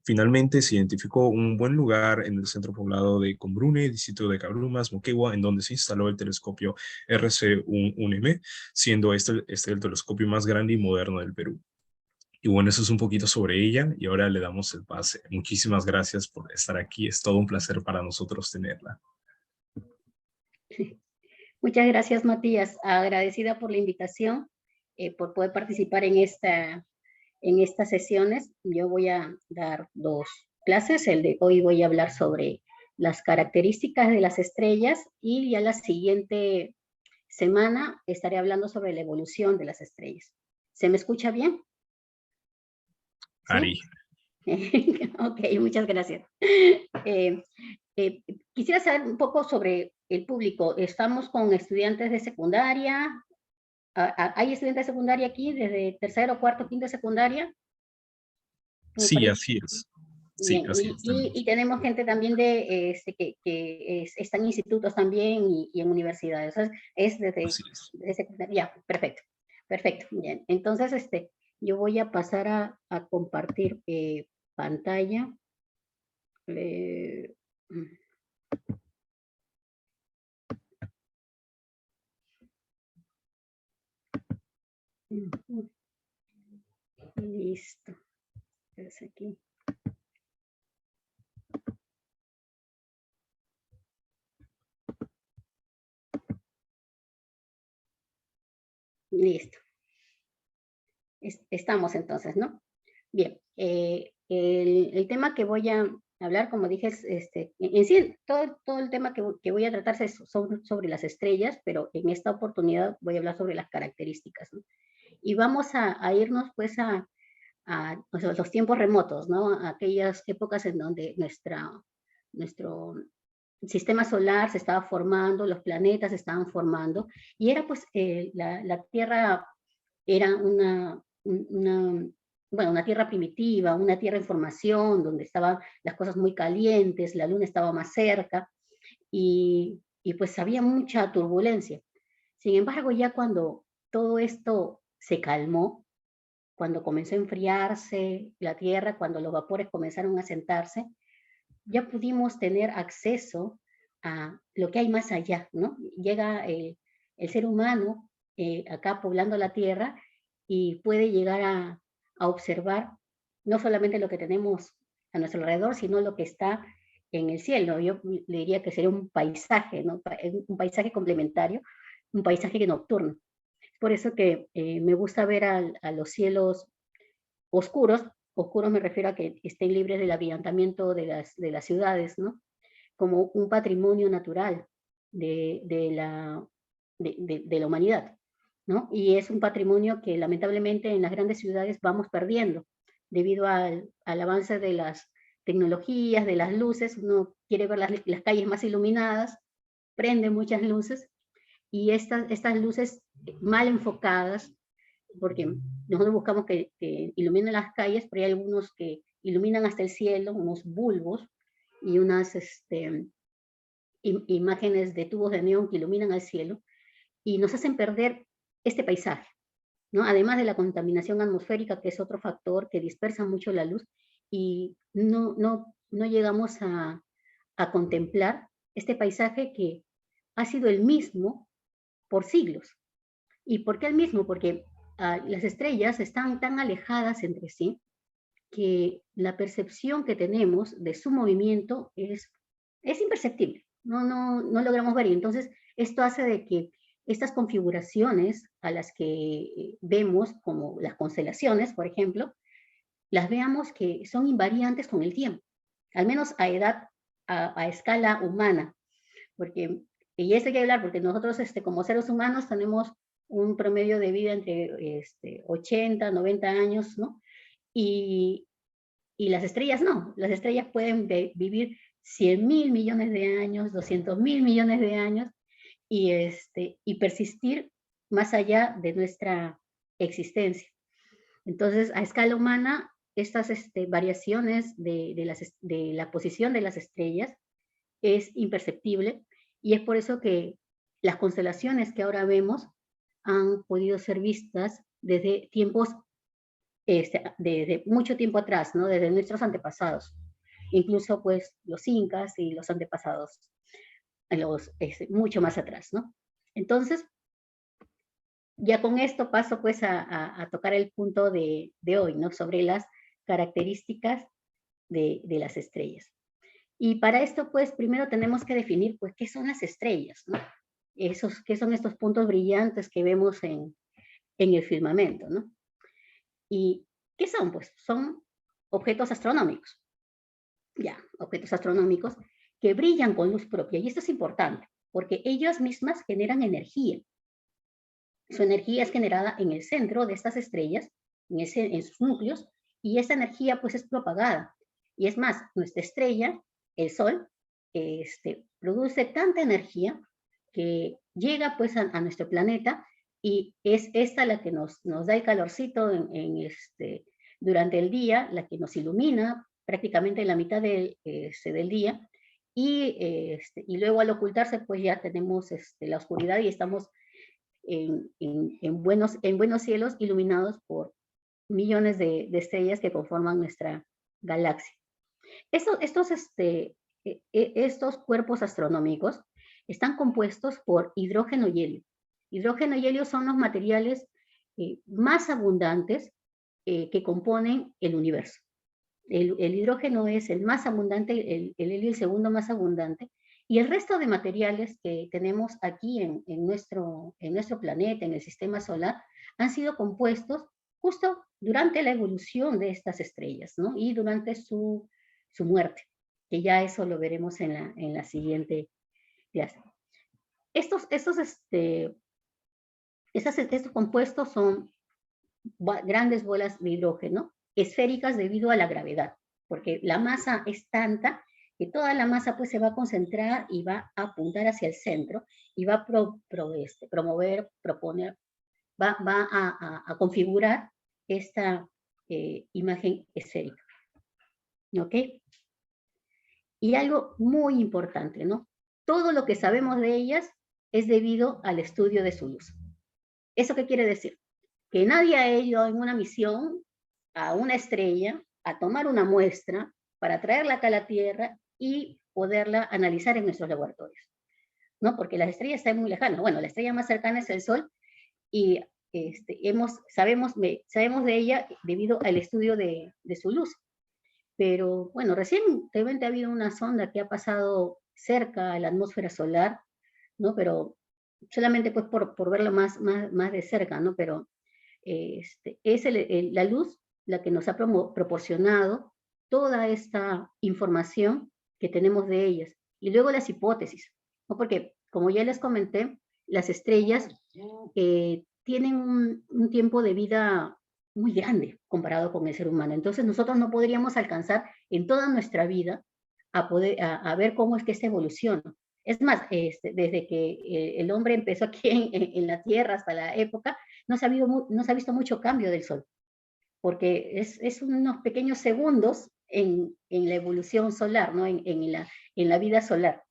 Finalmente, se identificó un buen lugar en el centro poblado de Combrune, distrito de Cabrumas, Moquegua, en donde se instaló el telescopio RC1M, siendo este el telescopio más grande y moderno del Perú. Y bueno, eso es un poquito sobre ella, y ahora le damos el pase. Muchísimas gracias por estar aquí, es todo un placer para nosotros tenerla. Muchas gracias, Matías. Agradecida por la invitación por poder participar en estas sesiones. Yo voy a dar 2 clases. El de hoy voy a hablar sobre las características de las estrellas y ya la siguiente semana estaré hablando sobre la evolución de las estrellas. ¿Se me escucha bien? Ari. Ok, muchas gracias. Quisiera saber un poco sobre el público. Estamos con estudiantes de secundaria. ¿Hay estudiantes de secundaria aquí desde tercero, cuarto, quinto de secundaria? Sí, así es. Sí, Bien, así es. y tenemos gente también que están en institutos también y en universidades. Es desde secundaria. Ya, perfecto. Perfecto. Bien. Entonces, yo voy a pasar a compartir pantalla. Listo. Es aquí. Listo. Estamos entonces, ¿no? Bien. El tema que voy a hablar, como dije, es en sí, todo el tema que voy a tratar es sobre las estrellas, pero en esta oportunidad voy a hablar sobre las características, ¿no? Y vamos a irnos pues a los tiempos remotos, ¿no? A aquellas épocas en donde nuestro sistema solar se estaba formando, los planetas se estaban formando, y era pues la Tierra era una tierra primitiva, una tierra en formación, donde estaban las cosas muy calientes, la luna estaba más cerca, y pues había mucha turbulencia. Sin embargo, ya cuando todo esto se calmó, cuando comenzó a enfriarse la tierra, cuando los vapores comenzaron a sentarse, ya pudimos tener acceso a lo que hay más allá, ¿no? Llega el ser humano acá poblando la tierra y puede llegar a observar no solamente lo que tenemos a nuestro alrededor, sino lo que está en el cielo. Yo le diría que sería un paisaje, ¿no? Un paisaje complementario, un paisaje nocturno. Por eso que me gusta ver a los cielos oscuros. Oscuros me refiero a que estén libres del avillantamiento de las ciudades, ¿no? Como un patrimonio natural de la humanidad, ¿no? Y es un patrimonio que lamentablemente en las grandes ciudades vamos perdiendo debido al avance de las tecnologías, de las luces. Uno quiere ver las calles más iluminadas, prende muchas luces, y estas luces mal enfocadas, porque nosotros buscamos que iluminen las calles, pero hay algunos que iluminan hasta el cielo, unos bulbos y unas imágenes de tubos de neón que iluminan al cielo, y nos hacen perder este paisaje, ¿no? Además de la contaminación atmosférica, que es otro factor que dispersa mucho la luz, y no llegamos a contemplar este paisaje que ha sido el mismo por siglos. ¿Y por qué el mismo? Porque las estrellas están tan alejadas entre sí que la percepción que tenemos de su movimiento es imperceptible. No logramos ver. Y entonces esto hace de que estas configuraciones a las que vemos, como las constelaciones, por ejemplo, las veamos que son invariantes con el tiempo, al menos a escala humana. Porque, y esto hay que hablar, porque nosotros como seres humanos tenemos un promedio de vida entre 80, 90 años, ¿no? Y las estrellas no. Las estrellas pueden vivir 100.000 millones de años, 200.000 millones de años, y persistir más allá de nuestra existencia. Entonces, a escala humana, estas variaciones de la posición de las estrellas es imperceptible, y es por eso que las constelaciones que ahora vemos han podido ser vistas desde tiempos, desde mucho tiempo atrás, ¿no? Desde nuestros antepasados, incluso pues los incas y los antepasados, mucho más atrás, ¿no? Entonces, ya con esto paso pues a tocar el punto de hoy, ¿no? Sobre las características de las estrellas. Y para esto, pues, primero tenemos que definir, pues, qué son las estrellas, ¿no? ¿Qué son estos puntos brillantes que vemos en en el firmamento, ¿no? ¿Y qué son? Pues son objetos astronómicos. Ya, objetos astronómicos que brillan con luz propia. Y esto es importante, porque ellas mismas generan energía. Su energía es generada en el centro de estas estrellas, en sus núcleos, y esta energía pues es propagada. Y es más, nuestra estrella, el Sol, produce tanta energía que llega pues a nuestro planeta, y es esta la que nos da el calorcito durante el día, la que nos ilumina prácticamente en la mitad del día, y luego al ocultarse pues ya tenemos la oscuridad y estamos en buenos cielos iluminados por millones de estrellas que conforman nuestra galaxia. Estos cuerpos astronómicos están compuestos por hidrógeno y helio. Hidrógeno y helio son los materiales más abundantes que componen el universo. El hidrógeno es el más abundante, el helio el segundo más abundante, y el resto de materiales que tenemos aquí en nuestro planeta, en el sistema solar, han sido compuestos justo durante la evolución de estas estrellas, ¿no? Y durante su muerte, que ya eso lo veremos en la siguiente clase. Estos compuestos son grandes bolas de hidrógeno, esféricas debido a la gravedad, porque la masa es tanta que toda la masa pues se va a concentrar y va a apuntar hacia el centro y va a configurar esta imagen esférica. ¿Ok? Y algo muy importante, ¿no? Todo lo que sabemos de ellas es debido al estudio de su luz. ¿Eso qué quiere decir? Que nadie ha ido en una misión a una estrella a tomar una muestra para traerla acá a la Tierra y poderla analizar en nuestros laboratorios, ¿no? Porque las estrellas están muy lejanas. Bueno, la estrella más cercana es el Sol, y sabemos de ella debido al estudio de su luz. Pero bueno, recientemente ha habido una sonda que ha pasado cerca a la atmósfera solar, ¿no? Pero solamente pues por verla más de cerca, ¿no? Pero es la luz la que nos ha proporcionado toda esta información que tenemos de ellas. Y luego las hipótesis, ¿no? Porque, como ya les comenté, las estrellas tienen un tiempo de vida muy grande comparado con el ser humano. Entonces nosotros no podríamos alcanzar en toda nuestra vida a ver cómo es que esta evoluciona. Es más, desde que el hombre empezó aquí en la Tierra hasta la época, no se ha visto mucho cambio del Sol, porque es unos pequeños segundos en la evolución solar, ¿no? en la vida solar.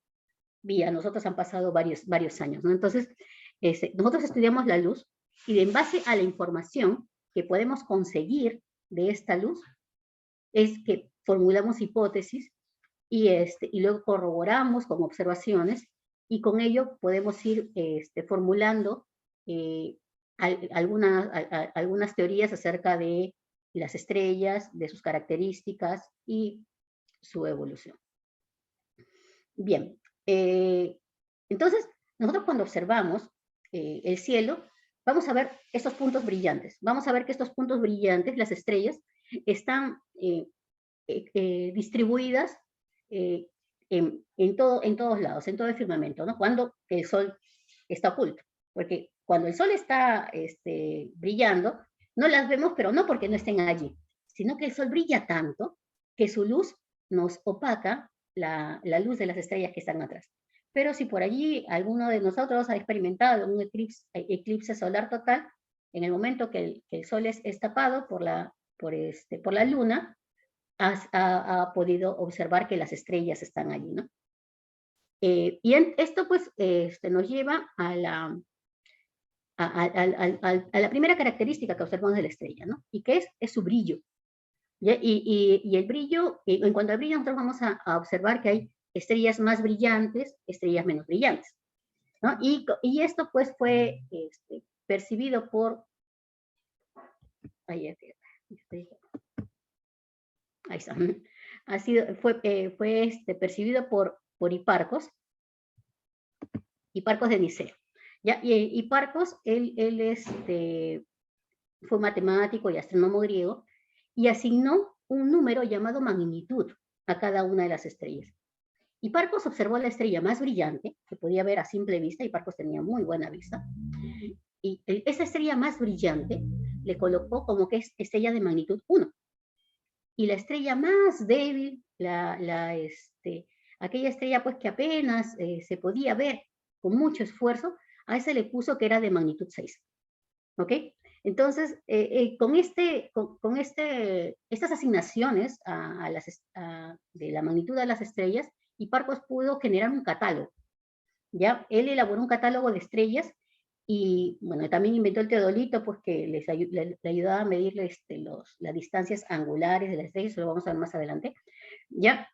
Y a nosotros han pasado varios años, ¿no? Entonces, nosotros estudiamos la luz, y en base a la información que podemos conseguir de esta luz, es que formulamos hipótesis, y luego corroboramos con observaciones, y con ello podemos ir formulando algunas teorías acerca de las estrellas, de sus características y su evolución. Bien, entonces nosotros cuando observamos el cielo, vamos a ver estos puntos brillantes. Vamos a ver que estos puntos brillantes, las estrellas, están distribuidas en todos lados, en todo el firmamento, ¿no? Cuando el Sol está oculto. Porque cuando el Sol está brillando, no las vemos, pero no porque no estén allí, sino que el Sol brilla tanto que su luz nos opaca la luz de las estrellas que están atrás. Pero si por allí alguno de nosotros ha experimentado un eclipse solar total, en el momento que el Sol es tapado por la Luna, ha podido observar que las estrellas están allí, ¿no? Y esto pues nos lleva a la primera característica que observamos de la estrella, ¿no? Y que es su brillo. Y el brillo, en cuanto al brillo, nosotros vamos a observar que hay estrellas más brillantes, estrellas menos brillantes, ¿no? Y esto pues fue percibido por... Ahí está. Fue percibido por Hiparcos de Nicea. ¿Ya? Y Hiparcos, él fue matemático y astrónomo griego, y asignó un número llamado magnitud a cada una de las estrellas. Hiparcos observó la estrella más brillante, que podía ver a simple vista, Hiparcos tenía muy buena vista, y esa estrella más brillante le colocó como que es estrella de magnitud 1. Y la estrella más débil, aquella estrella pues que apenas se podía ver con mucho esfuerzo, a ese le puso que era de magnitud 6. ¿Ok? Entonces, estas asignaciones de la magnitud de las estrellas, Hiparcos pudo generar un catálogo. ¿Ya? Él elaboró un catálogo de estrellas y, bueno, también inventó el teodolito, pues que le ayudaba a medir las distancias angulares de las estrellas, eso lo vamos a ver más adelante. ¿Ya?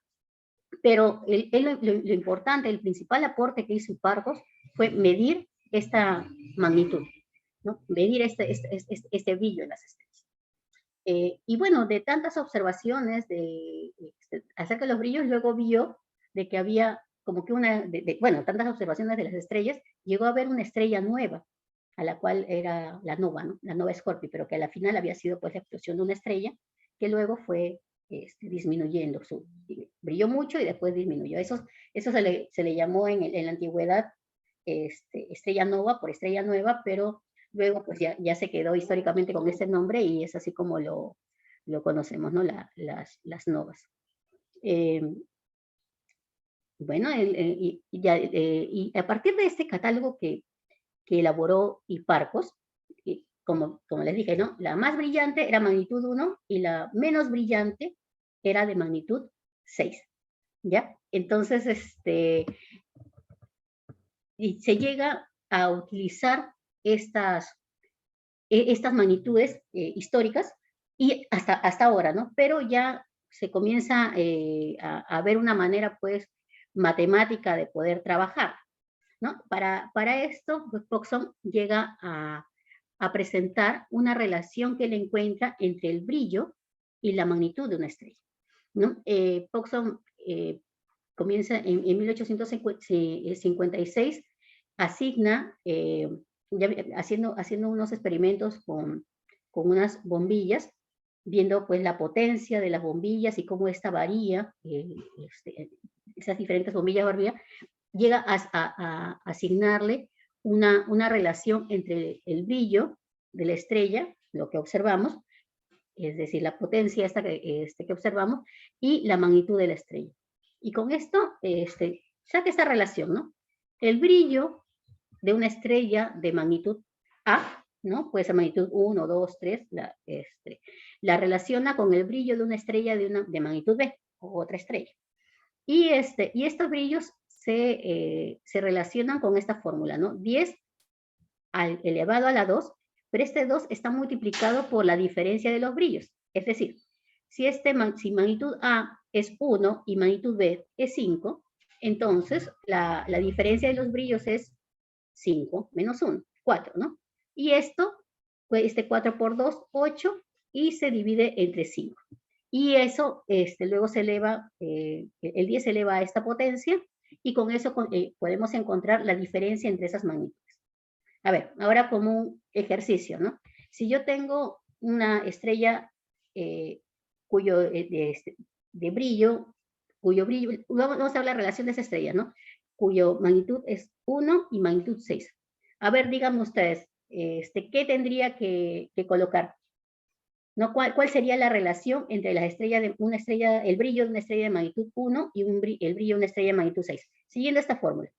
Pero lo importante, el principal aporte que hizo Hiparcos fue medir esta magnitud, ¿no? Medir este brillo en las estrellas. Y bueno, de tantas observaciones acerca de los brillos, luego vio de que había como que bueno, tantas observaciones de las estrellas, llegó a ver una estrella nueva, a la cual era la nova, ¿no? La nova Scorpii, pero que a la final había sido pues la explosión de una estrella, que luego fue disminuyendo, brilló mucho y después disminuyó. Eso se le llamó en la antigüedad estrella nova por estrella nueva, pero luego pues ya se quedó históricamente con este nombre y es así como lo conocemos, ¿no? Las novas. Bueno, y a partir de este catálogo que elaboró Hiparcos, como les dije, ¿no? La más brillante era magnitud 1 y la menos brillante era de magnitud 6, ¿ya? Entonces, y se llega a utilizar estas magnitudes históricas y hasta ahora, ¿no? Pero ya se comienza a ver una manera, pues, matemática de poder trabajar, ¿no? Para esto, pues, Pogson llega a presentar una relación que él encuentra entre el brillo y la magnitud de una estrella, ¿no? Pogson comienza en 1856, asigna, haciendo unos experimentos con unas bombillas, viendo pues la potencia de las bombillas y cómo esta varía, esas diferentes bombillas varían, llega a asignarle una relación entre el brillo de la estrella, lo que observamos, es decir, la potencia que observamos, y la magnitud de la estrella. Y con esto saca esta relación, ¿no? El brillo de una estrella de magnitud A, ¿no? Puede ser magnitud 1, 2, 3, la relaciona con el brillo de una estrella de magnitud B, o otra estrella. Y estos brillos se relacionan con esta fórmula, ¿no? 10 elevado a la 2, pero este 2 está multiplicado por la diferencia de los brillos. Es decir, si magnitud A es 1 y magnitud B es 5, entonces la diferencia de los brillos es 5 menos 1, 4, ¿no? Y esto, pues 4 por 2, 8, y se divide entre 5. Y eso luego se eleva, el 10 se eleva a esta potencia, y con eso podemos encontrar la diferencia entre esas magnitudes. A ver, ahora como un ejercicio, ¿no? Si yo tengo una estrella cuyo brillo, vamos a ver la relación de esa estrella, ¿no? Cuyo magnitud es 1 y magnitud 6. A ver, díganme ustedes, ¿qué tendría que colocar? ¿No? ¿Cuál sería la relación entre las estrellas el brillo de una estrella de magnitud 1 y el brillo de una estrella de magnitud 6? Siguiendo esta fórmula.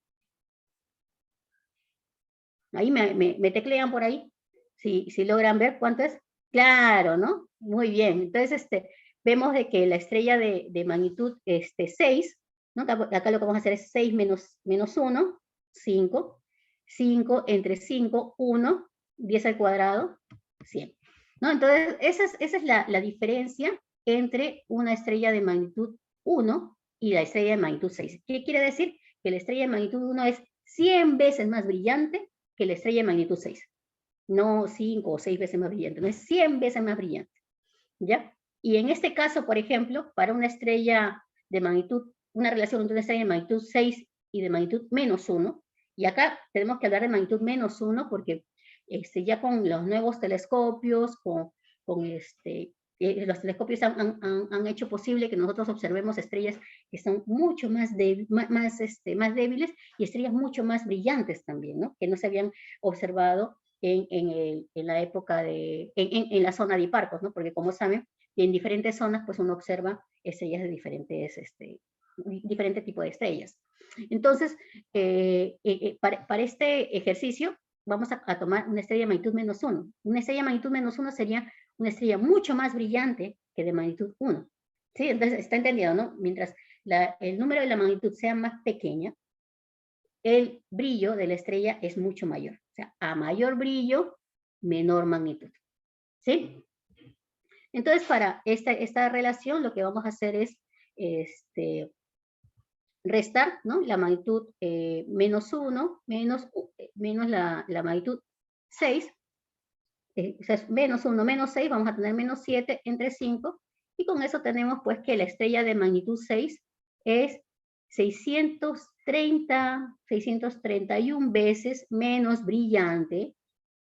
Ahí me teclean por ahí, si logran ver cuánto es. Claro, ¿no? Muy bien. Entonces, vemos de que la estrella de magnitud 6, ¿no? Acá lo que vamos a hacer es 6 menos 1, 5. 5 entre 5, 1. 10 al cuadrado, 100. ¿No? Entonces, esa es la diferencia entre una estrella de magnitud 1 y la estrella de magnitud 6. ¿Qué quiere decir? Que la estrella de magnitud 1 es 100 veces más brillante que la estrella de magnitud 6. No 5 o 6 veces más brillante, no es 100 veces más brillante. ¿Ya? Y en este caso, por ejemplo, para una estrella de magnitud, una relación entre una estrella de magnitud 6 y de magnitud menos 1, y acá tenemos que hablar de magnitud menos 1 porque ya con los nuevos telescopios, los telescopios han hecho posible que nosotros observemos estrellas que son mucho más débiles y estrellas mucho más brillantes también, ¿no? Que no se habían observado en la época en la zona de Hiparcos, ¿no? Porque como saben, en diferentes zonas pues uno observa estrellas de diferente tipo de estrellas. Entonces, para este ejercicio vamos a tomar una estrella de magnitud -1. Una estrella de magnitud -1 sería una estrella mucho más brillante que de magnitud 1. ¿Sí? Entonces, está entendido, ¿no? Mientras el número de la magnitud sea más pequeña, el brillo de la estrella es mucho mayor. O sea, a mayor brillo, menor magnitud. ¿Sí? Entonces, para esta relación, lo que vamos a hacer es restar, ¿no? La magnitud -1 menos la magnitud 6. O sea, -1 menos 6, vamos a tener -7 entre 5. Y con eso tenemos pues que la estrella de magnitud 6 es 631 veces menos brillante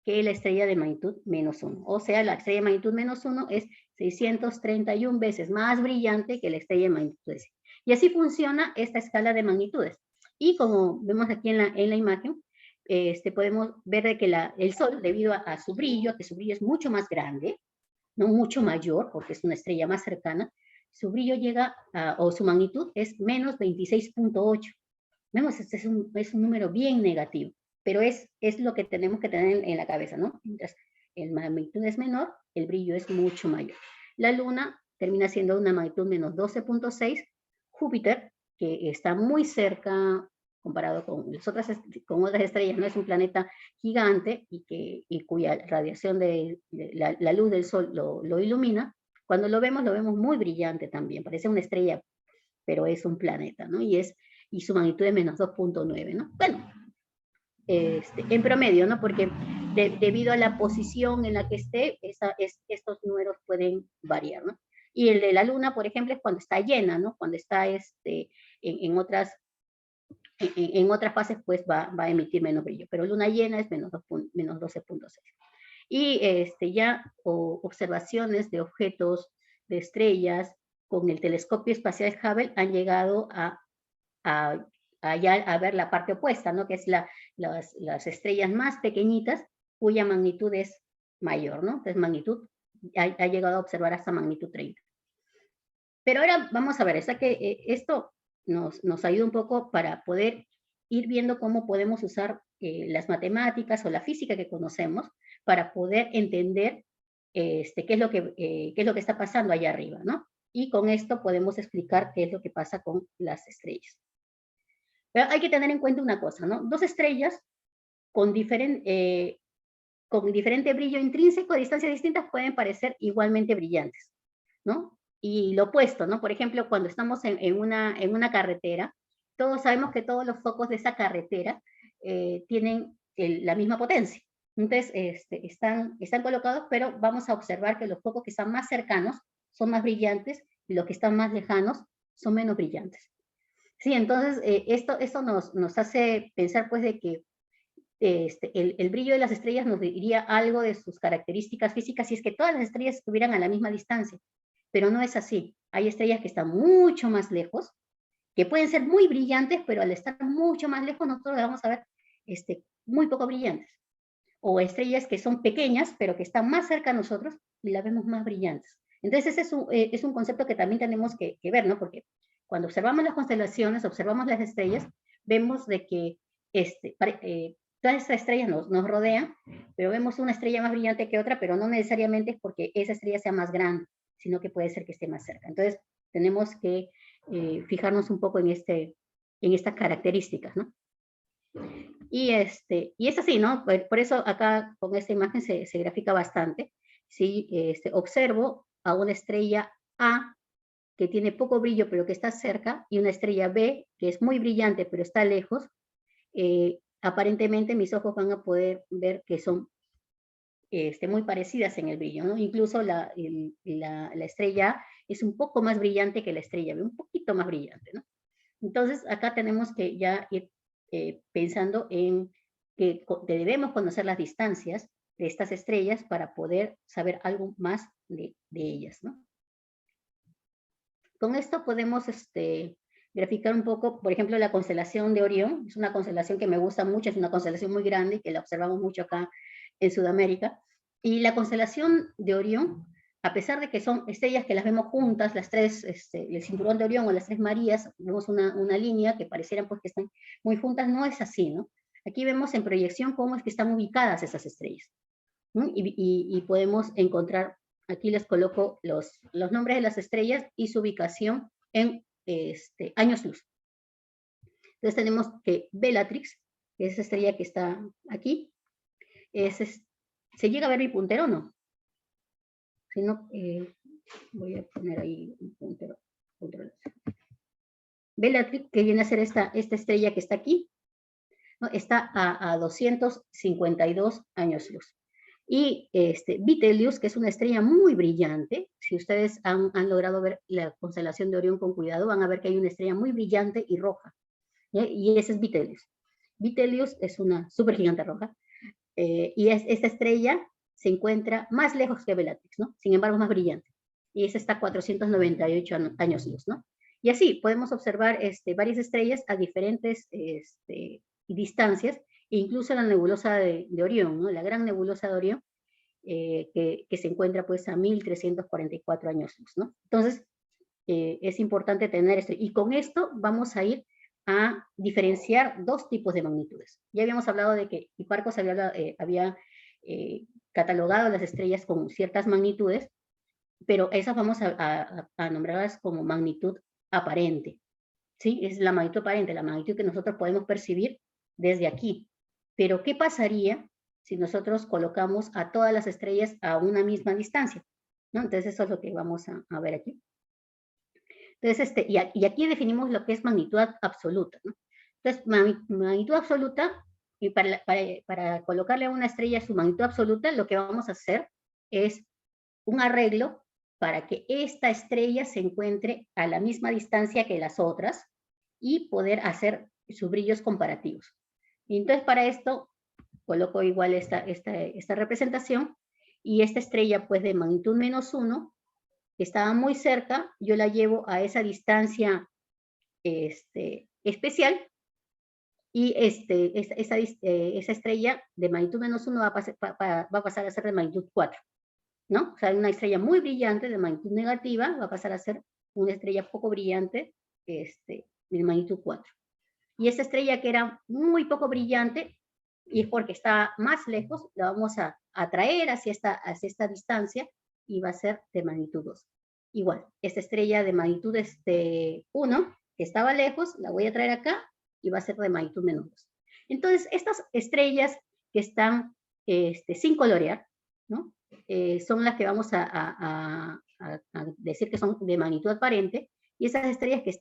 que la estrella de magnitud -1. O sea, la estrella de magnitud -1 es 631 veces más brillante que la estrella de magnitud 6. Y así funciona esta escala de magnitudes. Y como vemos aquí en la imagen, podemos ver de que el Sol, debido a su brillo, que su brillo es mucho más grande, no mucho mayor, porque es una estrella más cercana, su brillo llega o su magnitud es menos 26.8. Vemos, este es un número bien negativo, pero es lo que tenemos que tener en la cabeza, ¿no? Mientras la magnitud es menor, el brillo es mucho mayor. La Luna termina siendo una magnitud menos 12.6. Júpiter, que está muy cerca comparado con otras estrellas, no es un planeta gigante y cuya radiación de la luz del Sol lo ilumina. Cuando lo vemos muy brillante también, parece una estrella, pero es un planeta, ¿no? Y su magnitud es menos 2.9, ¿no? Bueno, en promedio, ¿no? Porque debido a la posición en la que esté, estos números pueden variar, ¿no? Y el de la Luna, por ejemplo, es cuando está llena, ¿no? Cuando está en otras fases, pues va a emitir menos brillo. Pero luna llena es menos 12.6. Y ya observaciones de objetos, de estrellas, con el telescopio espacial Hubble han llegado a ver la parte opuesta, ¿no? Que es las estrellas más pequeñitas, cuya magnitud es mayor, ¿no? Entonces ha llegado a observar hasta magnitud 30. Pero ahora vamos a ver, esto nos ayuda un poco para poder ir viendo cómo podemos usar las matemáticas o la física que conocemos para poder entender qué es lo que está pasando allá arriba, ¿no? Y con esto podemos explicar qué es lo que pasa con las estrellas. Pero hay que tener en cuenta una cosa, ¿no? Dos estrellas con diferente brillo intrínseco a distancias distintas pueden parecer igualmente brillantes, ¿no? Y lo opuesto, ¿no? Por ejemplo, cuando estamos en una carretera, todos sabemos que todos los focos de esa carretera tienen la misma potencia. Entonces, están colocados, pero vamos a observar que los focos que están más cercanos son más brillantes y los que están más lejanos son menos brillantes. Sí, entonces, esto nos hace pensar, pues, de que el brillo de las estrellas nos diría algo de sus características físicas si es que todas las estrellas estuvieran a la misma distancia. Pero no es así. Hay estrellas que están mucho más lejos, que pueden ser muy brillantes, pero al estar mucho más lejos nosotros las vamos a ver muy poco brillantes. O estrellas que son pequeñas, pero que están más cerca a nosotros y las vemos más brillantes. Entonces ese es un concepto que también tenemos que ver, ¿no? Porque cuando observamos las constelaciones, observamos las estrellas, vemos de que todas estas estrellas nos rodean, pero vemos una estrella más brillante que otra, pero no necesariamente es porque esa estrella sea más grande, sino que puede ser que esté más cerca. Entonces, tenemos que fijarnos un poco en estas características, ¿no? Y es así, ¿no? Por eso acá con esta imagen se grafica bastante. Si observo a una estrella A que tiene poco brillo pero que está cerca, y una estrella B que es muy brillante pero está lejos, aparentemente mis ojos van a poder ver que son muy parecidas en el brillo, ¿no? Incluso la estrella A es un poco más brillante que la estrella B, un poquito más brillante, ¿no? Entonces, acá tenemos que ya ir pensando en que debemos conocer las distancias estas estrellas para poder saber algo más de ellas, ¿no? Con esto podemos graficar un poco, por ejemplo, la constelación de Orión. Es una constelación que me gusta mucho, es una constelación muy grande, que la observamos mucho acá en Sudamérica. Y la constelación de Orión, a pesar de que son estrellas que las vemos juntas, las tres, el cinturón de Orión o las tres Marías, vemos una línea que parecieran pues que están muy juntas, no es así, ¿no? Aquí vemos en proyección cómo es que están ubicadas esas estrellas, ¿no? Y podemos encontrar, aquí les coloco los nombres de las estrellas y su ubicación en años luz. Entonces tenemos que Bellatrix, que es esa estrella que está aquí, ¿se llega a ver mi puntero o no? Si no, voy a poner ahí un puntero. Bellatrix, que viene a ser esta estrella que está aquí, ¿no? Está a 252 años luz. Y Betelgeuse, que es una estrella muy brillante, si ustedes han logrado ver la constelación de Orión con cuidado, van a ver que hay una estrella muy brillante y roja, ¿sí? Y ese es Betelgeuse. Betelgeuse es una supergigante roja, y esta estrella se encuentra más lejos que Bellatrix, ¿no? Sin embargo, más brillante. Y esa está a 498 años luz, ¿no? Y así podemos observar varias estrellas a diferentes distancias, e incluso la nebulosa de Orión, ¿no? La gran nebulosa de Orión, que se encuentra pues a 1344 años luz, ¿no? Entonces, es importante tener esto. Y con esto vamos a ir a diferenciar dos tipos de magnitudes. Ya habíamos hablado de que Hipparcos había catalogado las estrellas con ciertas magnitudes, pero esas vamos a nombrarlas como magnitud aparente, ¿sí? Es la magnitud aparente, la magnitud que nosotros podemos percibir desde aquí. Pero, ¿qué pasaría si nosotros colocamos a todas las estrellas a una misma distancia, ¿no? Entonces, eso es lo que vamos a ver aquí. Entonces, y aquí definimos lo que es magnitud absoluta, ¿no? Entonces, magnitud absoluta, y para colocarle a una estrella su magnitud absoluta, lo que vamos a hacer es un arreglo para que esta estrella se encuentre a la misma distancia que las otras y poder hacer sus brillos comparativos. Y entonces, para esto, coloco igual esta representación, y esta estrella, pues, de magnitud -1, que estaba muy cerca, yo la llevo a esa distancia especial, y esa estrella de magnitud -1 va a pasar a ser de magnitud 4, ¿no? O sea, una estrella muy brillante de magnitud negativa va a pasar a ser una estrella poco brillante de magnitud 4. Y esa estrella que era muy poco brillante, y es porque está más lejos, la vamos a atraer hacia esta distancia, y va a ser de magnitud 2. Igual, esta estrella de magnitud 1, que estaba lejos, la voy a traer acá, y va a ser de magnitud -2. Entonces, estas estrellas que están sin colorear, ¿no? Son las que vamos a decir que son de magnitud aparente, y esas estrellas que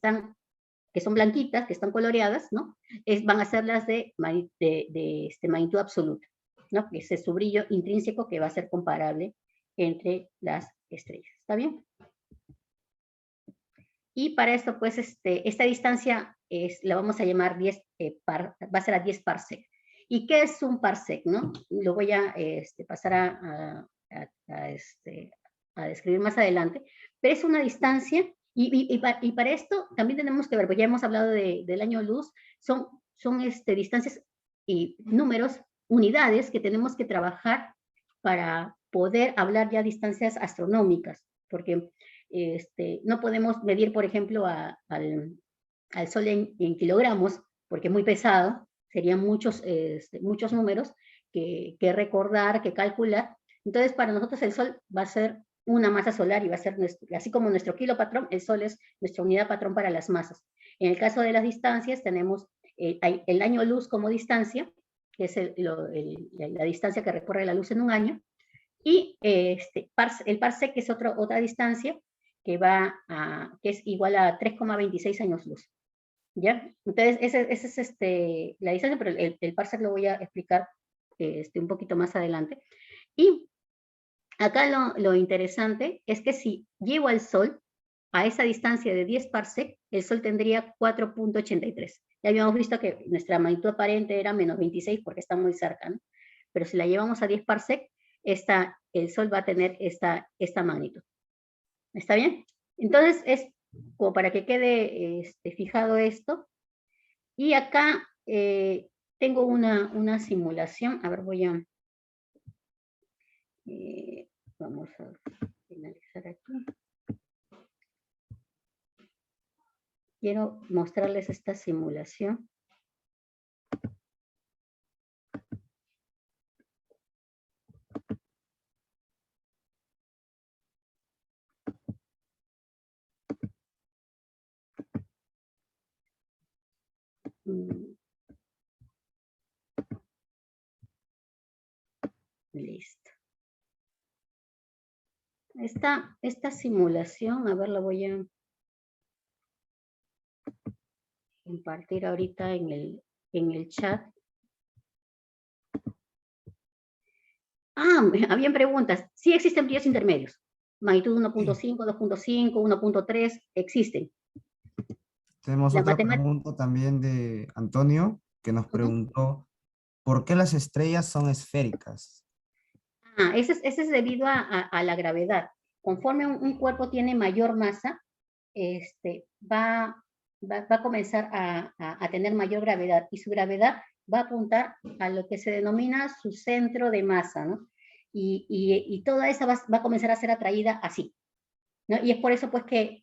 son blanquitas, que están coloreadas, ¿no? Van a ser las de magnitud absoluta, ¿no? Que es su brillo intrínseco, que va a ser comparable entre las estrellas. ¿Está bien? Y para esto, pues, esta distancia la vamos a llamar 10, va a ser a 10 parsec. ¿Y qué es un parsec, no? Lo voy a pasar a describir más adelante, pero es una distancia, y para esto también tenemos que ver, porque ya hemos hablado del año luz, son distancias y números, unidades que tenemos que trabajar para poder hablar ya distancias astronómicas, porque no podemos medir, por ejemplo, al Sol en kilogramos, porque es muy pesado, serían muchos números que recordar, que calcular. Entonces, para nosotros el Sol va a ser una masa solar, y va a ser, así como nuestro kilopatrón, el Sol es nuestra unidad patrón para las masas. En el caso de las distancias, tenemos el año luz como distancia, que es la distancia que recorre la luz en un año, y el parsec, que es otra distancia, que es igual a 3,26 años luz. ¿Ya? Entonces, esa es la distancia, pero el parsec lo voy a explicar un poquito más adelante. Y acá lo interesante es que si llevo al Sol a esa distancia de 10 parsec, el Sol tendría 4.83. Ya habíamos visto que nuestra magnitud aparente era -26 porque está muy cerca, ¿no? pero si la llevamos a 10 parsec, el Sol va a tener esta magnitud. ¿Está bien? Entonces, es como para que quede fijado esto. Y acá tengo una simulación. A ver, vamos a finalizar aquí. Quiero mostrarles esta simulación. Listo. Esta simulación, a ver, la voy a compartir ahorita en el chat. Habían preguntas. Sí existen brillos intermedios. Magnitud 1.5, 2.5, 1.3, existen. Tenemos otra pregunta también de Antonio, que nos preguntó, ¿por qué las estrellas son esféricas? Ese es debido a la gravedad. Conforme un cuerpo tiene mayor masa, va a comenzar a tener mayor gravedad, y su gravedad va a apuntar a lo que se denomina su centro de masa, ¿no? Y toda esa va a comenzar a ser atraída así, ¿no? Y es por eso pues que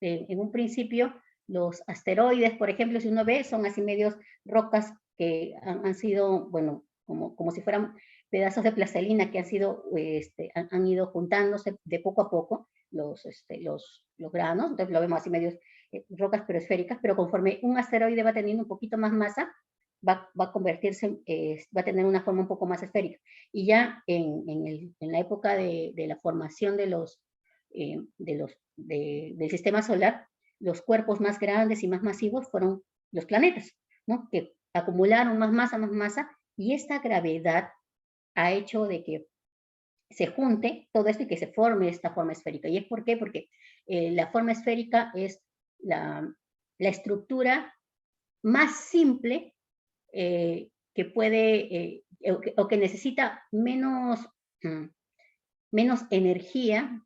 en un principio los asteroides, por ejemplo, si uno ve, son así medios rocas que han sido, bueno, como si fueran pedazos de plastilina que han ido juntándose de poco a poco, los granos. Entonces lo vemos así medios rocas pero esféricas, pero conforme un asteroide va teniendo un poquito más masa, va a convertirse, va a tener una forma un poco más esférica. Y ya en la época de la formación del sistema solar, los cuerpos más grandes y más masivos fueron los planetas, ¿no? Que acumularon más masa, y esta gravedad ha hecho de que se junte todo esto y que se forme esta forma esférica. ¿Y es por qué? Porque la forma esférica es la estructura más simple que puede, o que necesita menos energía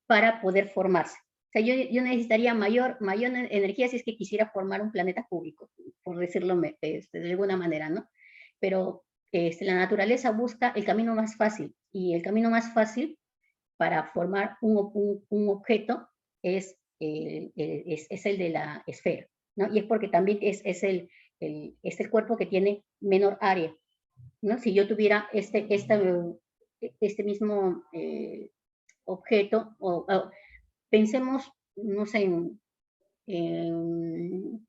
para poder formarse. O sea, yo necesitaría mayor energía si es que quisiera formar un planeta cúbico, por decirlo de alguna manera, ¿no? Pero la naturaleza busca el camino más fácil, y el camino más fácil para formar un objeto es el de la esfera, ¿no? Y es porque también es el cuerpo que tiene menor área, ¿no? Si yo tuviera este mismo objeto, pensemos, no sé, en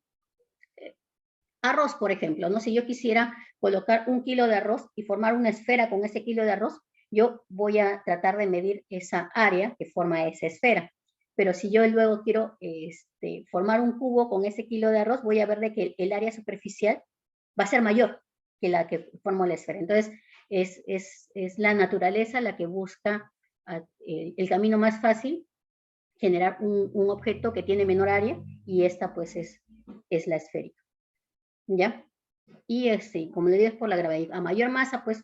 arroz, por ejemplo, ¿no? Si yo quisiera colocar 1 kilo de arroz y formar una esfera con ese kilo de arroz, yo voy a tratar de medir esa área que forma esa esfera. Pero si yo luego quiero formar un cubo con ese kilo de arroz, voy a ver de que el área superficial va a ser mayor que la que formó la esfera. Entonces, es la naturaleza la que busca el camino más fácil, generar un objeto que tiene menor área, y esta pues es la esférica. ¿Ya? Y como le digo, es por la gravedad. A mayor masa, pues,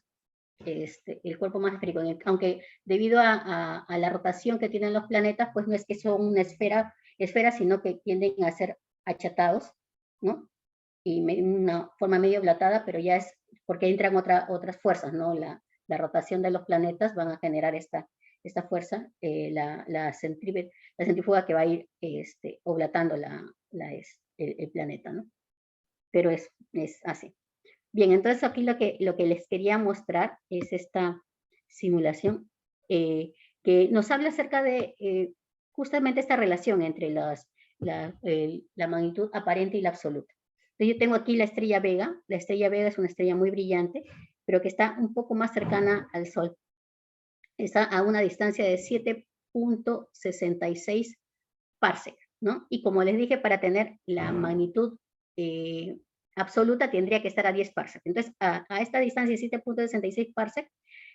el cuerpo más esférico. Aunque debido a la rotación que tienen los planetas, pues no es que son una esfera, sino que tienden a ser achatados, ¿no? Y una forma medio ablatada, pero ya es porque entran otras fuerzas, ¿no? La rotación de los planetas van a generar esta fuerza, la centrífuga que va a ir oblatando el planeta, ¿no? Pero es así. Bien, entonces aquí lo que les quería mostrar es esta simulación que nos habla acerca de justamente esta relación entre la magnitud aparente y la absoluta. Entonces yo tengo aquí la estrella Vega. La estrella Vega es una estrella muy brillante, pero que está un poco más cercana al Sol. Está a una distancia de 7.66 parsec, ¿no? Y como les dije, para tener la magnitud absoluta tendría que estar a 10 parsec. Entonces, a esta distancia de 7.66 parsec,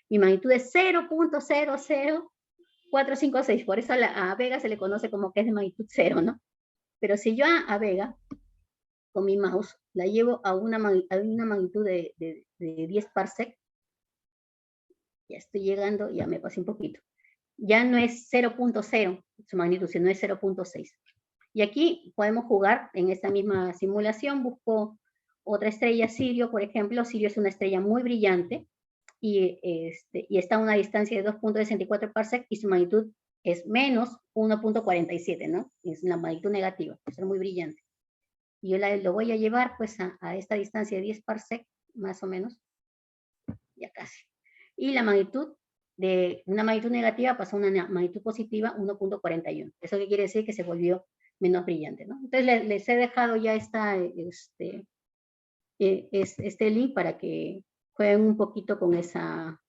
mi magnitud es 0.00456. Por eso a Vega se le conoce como que es de magnitud 0, ¿no? Pero si yo a Vega, con mi mouse, la llevo a una magnitud de 10 parsec, Ya estoy llegando, ya me pasé un poquito. Ya no es 0.0 su magnitud, sino es 0.6. Y aquí podemos jugar en esta misma simulación. Busco otra estrella, Sirio, por ejemplo. Sirio es una estrella muy brillante y está a una distancia de 2.64 parsec y su magnitud es menos 1.47, ¿no? Es una magnitud negativa, es muy brillante. Y yo lo voy a llevar pues a esta distancia de 10 parsec, más o menos, ya casi. Y la magnitud de una magnitud negativa pasó a una magnitud positiva 1.41. ¿Eso qué quiere decir? Que se volvió menos brillante, ¿no? Entonces les he dejado ya este link para que jueguen un poquito con esa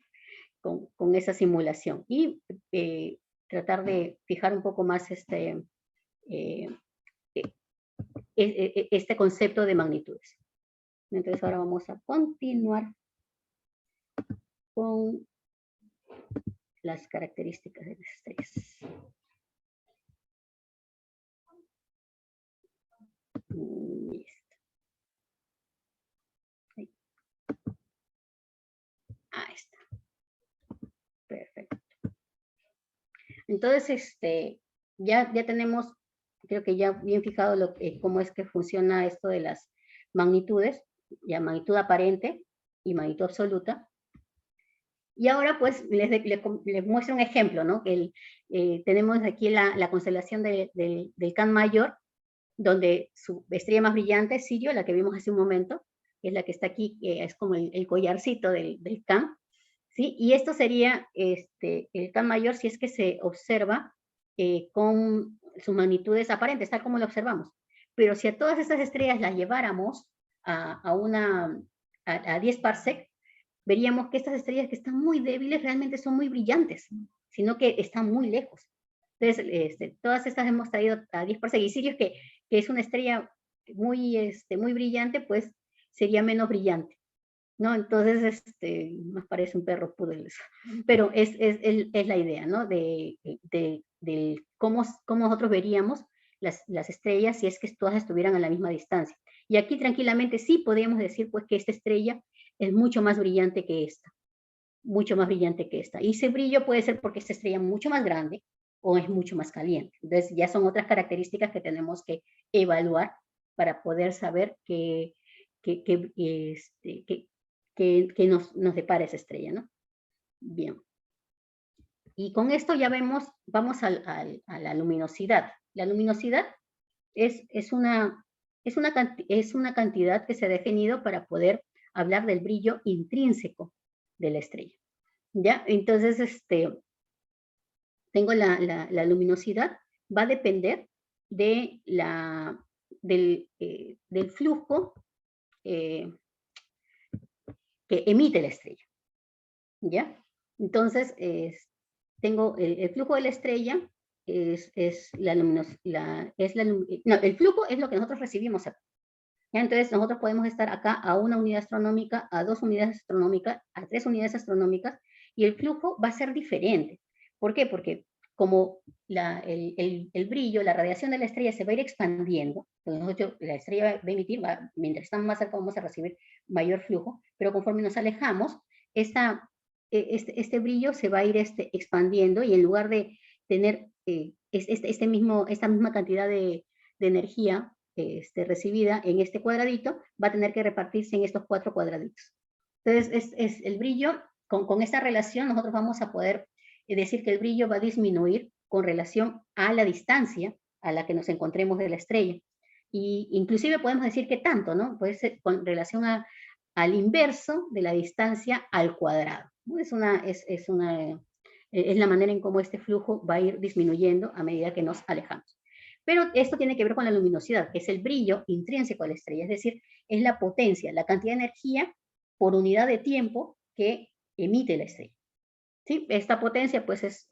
simulación y tratar de fijar un poco más este concepto de magnitudes. Entonces ahora vamos a continuar con las características de las estrellas. Listo. Ahí está. Perfecto. Entonces, ya tenemos, creo que ya bien fijado cómo es que funciona esto de las magnitudes, ya magnitud aparente y magnitud absoluta. Y ahora pues les muestro un ejemplo, ¿no? Tenemos aquí la constelación del Can Mayor, donde su estrella más brillante es Sirio, la que vimos hace un momento, que es la que está aquí, que es como el collarcito del Can, ¿sí? Y esto sería el Can Mayor si es que se observa con sus magnitudes aparentes, tal como lo observamos. Pero si a todas estas estrellas las lleváramos a 10 parsec, veríamos que estas estrellas que están muy débiles realmente son muy brillantes, sino que están muy lejos. Entonces, todas estas hemos traído a 10 parsec, y Sirius, que es una estrella muy brillante, pues sería menos brillante, ¿no? Entonces, más parece un perro poodle eso. Pero es la idea, ¿no? De cómo nosotros veríamos las estrellas si es que todas estuvieran a la misma distancia. Y aquí tranquilamente sí podríamos decir pues que esta estrella es mucho más brillante que esta, mucho más brillante que esta. Y ese brillo puede ser porque esta estrella es mucho más grande o es mucho más caliente. Entonces ya son otras características que tenemos que evaluar para poder saber qué nos depara esa estrella, ¿no? Bien. Y con esto ya vamos a la luminosidad. La luminosidad es una cantidad que se ha definido para poder hablar del brillo intrínseco de la estrella. ¿Ya? Entonces, tengo la luminosidad, va a depender de del flujo que emite la estrella. ¿Ya? Entonces, tengo el flujo de la estrella, el flujo es lo que nosotros recibimos acá. ¿Ya? Entonces, nosotros podemos estar acá a 1 unidad astronómica, a 2 unidades astronómicas, a 3 unidades astronómicas, y el flujo va a ser diferente. ¿Por qué? Porque como el brillo, la radiación de la estrella se va a ir expandiendo, entonces la estrella va a emitir, mientras estamos más cerca vamos a recibir mayor flujo, pero conforme nos alejamos, este brillo se va a ir expandiendo, y en lugar de tener esta misma cantidad de energía recibida en este cuadradito, va a tener que repartirse en estos 4 cuadraditos. Entonces, el brillo, con esta relación, nosotros vamos a poder decir que el brillo va a disminuir con relación a la distancia a la que nos encontremos de la estrella. Y inclusive podemos decir que tanto, ¿no? Puede ser con relación al inverso de la distancia al cuadrado. Es la manera en cómo este flujo va a ir disminuyendo a medida que nos alejamos. Pero esto tiene que ver con la luminosidad, que es el brillo intrínseco a la estrella, es decir, es la potencia, la cantidad de energía por unidad de tiempo que emite la estrella. ¿Sí? Esta potencia pues es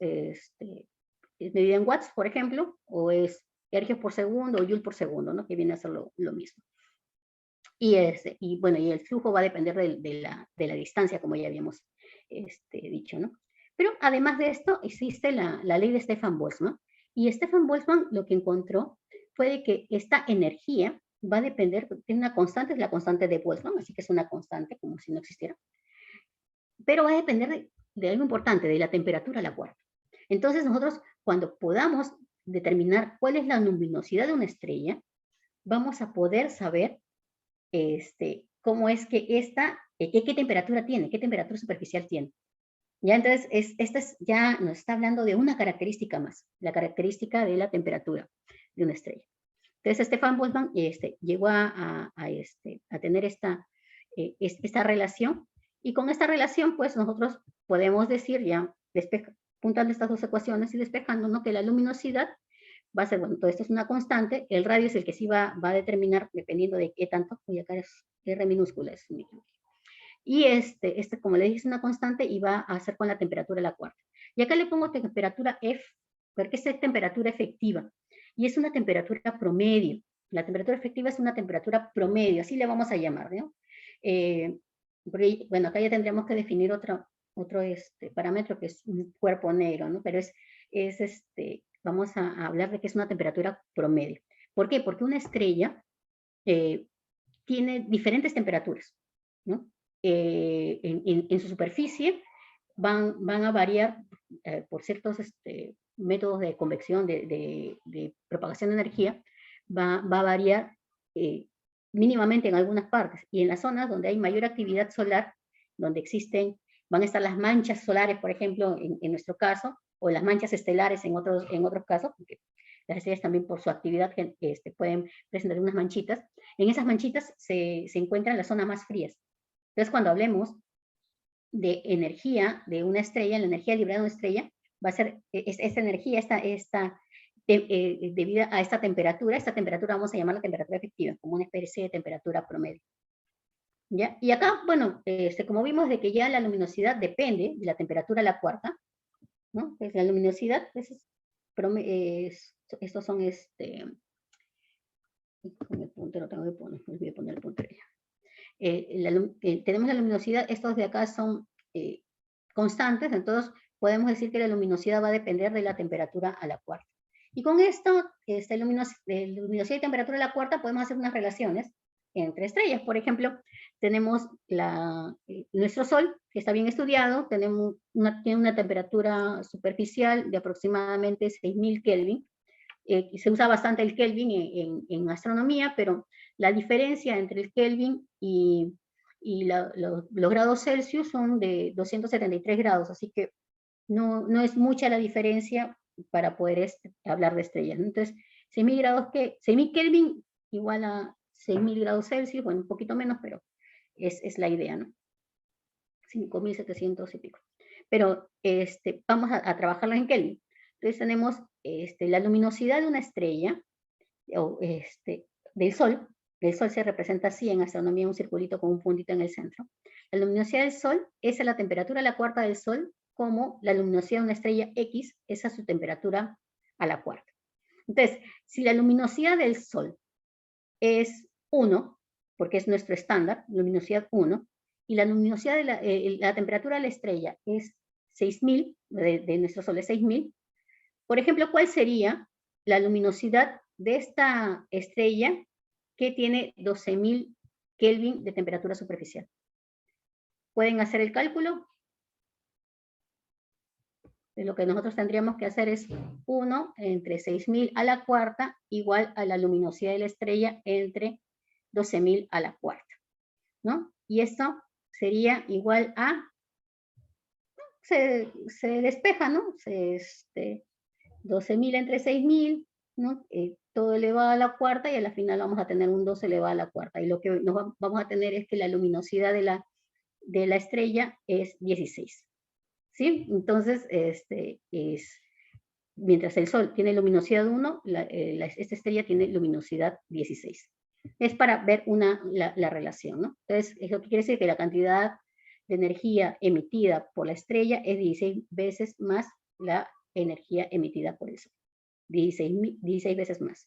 medida en watts, por ejemplo, o es ergios por segundo o joule por segundo, ¿no? Que viene a ser lo mismo. Y bueno, y el flujo va a depender de la distancia, como ya habíamos dicho, ¿no? Pero además de esto, existe la ley de Stefan Boltzmann, y Stefan Boltzmann lo que encontró fue de que esta energía va a depender de una constante, es la constante de Boltzmann, así que es una constante, como si no existiera, pero va a depender de algo importante, de la temperatura a la cuarta. Entonces nosotros, cuando podamos determinar cuál es la luminosidad de una estrella, vamos a poder saber cómo es que qué temperatura tiene, qué temperatura superficial tiene. Ya entonces, ya nos está hablando de una característica más, la característica de la temperatura de una estrella. Entonces, Stefan Boltzmann llegó a tener esta relación, y con esta relación, pues, nosotros podemos decir, ya juntando estas dos ecuaciones y despejando, ¿no?, que la luminosidad va a ser, bueno, todo esto es una constante, el radio es el que sí va a determinar, dependiendo de qué tanto, y acá es R minúscula, y como le dije, es una constante y va a ser con la temperatura de la cuarta. Y acá le pongo temperatura F, porque esta es temperatura efectiva, y es una temperatura promedio. La temperatura efectiva es una temperatura promedio, así le vamos a llamar, ¿no? Porque, bueno, acá ya tendríamos que definir otro parámetro, que es un cuerpo negro, ¿no? Pero vamos a hablar de que es una temperatura promedio. ¿Por qué? Porque una estrella tiene diferentes temperaturas, ¿no? En su superficie van a variar por ciertos métodos de convección, de propagación de energía, va a variar mínimamente en algunas partes, y en las zonas donde hay mayor actividad solar, donde van a estar las manchas solares, por ejemplo, en nuestro caso, o las manchas estelares en otros casos, porque las estrellas también por su actividad pueden presentar unas manchitas. En esas manchitas se encuentran las zonas más frías. Entonces, cuando hablemos de energía de una estrella, la energía liberada de una estrella, va a ser esta energía, debido a esta temperatura vamos a llamarla temperatura efectiva, como una especie de temperatura promedio. ¿Ya? Y acá, bueno, como vimos de que ya la luminosidad depende de la temperatura a la cuarta, ¿no? Pues la luminosidad, estos son con el puntero tengo que poner, me olvidé poner el puntero ya. Tenemos la luminosidad, estos de acá son constantes, entonces podemos decir que la luminosidad va a depender de la temperatura a la cuarta. Y con esto, luminosidad y temperatura a la cuarta, podemos hacer unas relaciones entre estrellas. Por ejemplo, tenemos nuestro Sol, que está bien estudiado, tiene una temperatura superficial de aproximadamente 6000 Kelvin. Se usa bastante el Kelvin en astronomía, pero la diferencia entre el Kelvin y los grados Celsius son de 273 grados, así que no es mucha la diferencia para poder hablar de estrellas. Entonces, 6000 Kelvin igual a 6000 grados Celsius, bueno, un poquito menos, pero es la idea, ¿no? 5700 y pico. Pero vamos a trabajarlo en Kelvin. Entonces tenemos la luminosidad de una estrella, del Sol. El Sol se representa así en astronomía, un circulito con un puntito en el centro. La luminosidad del Sol, esa es la temperatura a la cuarta del Sol, como la luminosidad de una estrella X, esa es su temperatura a la cuarta. Entonces, si la luminosidad del Sol es 1, porque es nuestro estándar, luminosidad 1, y la luminosidad de la temperatura de la estrella es 6000, de nuestro Sol es 6000, por ejemplo, ¿cuál sería la luminosidad de esta estrella que tiene 12000 Kelvin de temperatura superficial? ¿Pueden hacer el cálculo? Lo que nosotros tendríamos que hacer es 1 entre 6000 a la cuarta igual a la luminosidad de la estrella entre 12000 a la cuarta, ¿no? Y esto sería igual a, se despeja, ¿no? 12.000 entre 6.000, ¿no? Todo elevado a la cuarta, y a la final vamos a tener un 2 elevado a la cuarta. Y lo que vamos a tener es que la luminosidad de la estrella es 16. ¿Sí? Entonces, mientras el Sol tiene luminosidad 1, esta estrella tiene luminosidad 16. Es para ver la relación, ¿no? Entonces, eso quiere decir que la cantidad de energía emitida por la estrella es 16 veces más la energía emitida por el Sol. 16 veces más.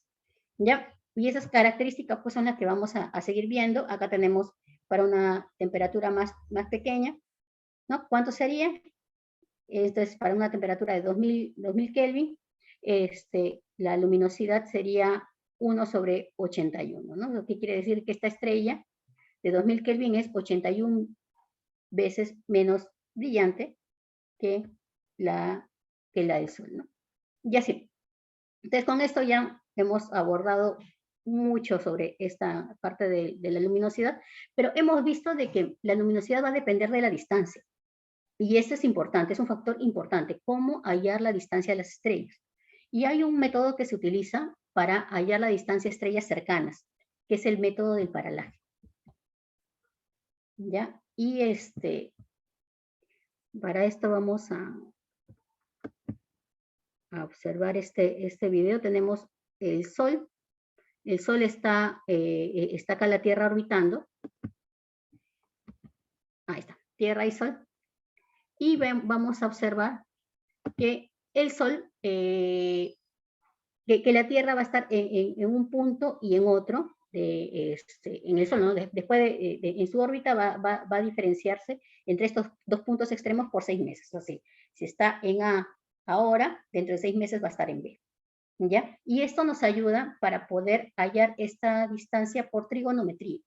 ¿Ya? Y esas características pues son las que vamos a seguir viendo. Acá tenemos para una temperatura más pequeña, ¿no? ¿Cuánto sería? Esto es para una temperatura de 2000 Kelvin. La luminosidad sería 1 sobre 81, ¿no? Lo que quiere decir que esta estrella de 2000 Kelvin es 81 veces menos brillante que la del Sol, ¿no? Y así. Entonces, con esto ya hemos abordado mucho sobre esta parte de la luminosidad, pero hemos visto de que la luminosidad va a depender de la distancia. Y esto es importante, es un factor importante, cómo hallar la distancia de las estrellas. Y hay un método que se utiliza para hallar la distancia de estrellas cercanas, que es el método del paralaje. ¿Ya? Y para esto vamos a observar este video. Tenemos el Sol. El Sol está acá la Tierra orbitando. Ahí está, Tierra y Sol. Y vamos a observar que el Sol, que la Tierra va a estar en un punto y en otro, en el Sol, ¿no? Después en su órbita va a diferenciarse entre estos dos puntos extremos por 6 meses. O sea, si está en A ahora, dentro de 6 meses va a estar en B. ¿Ya? Y esto nos ayuda para poder hallar esta distancia por trigonometría.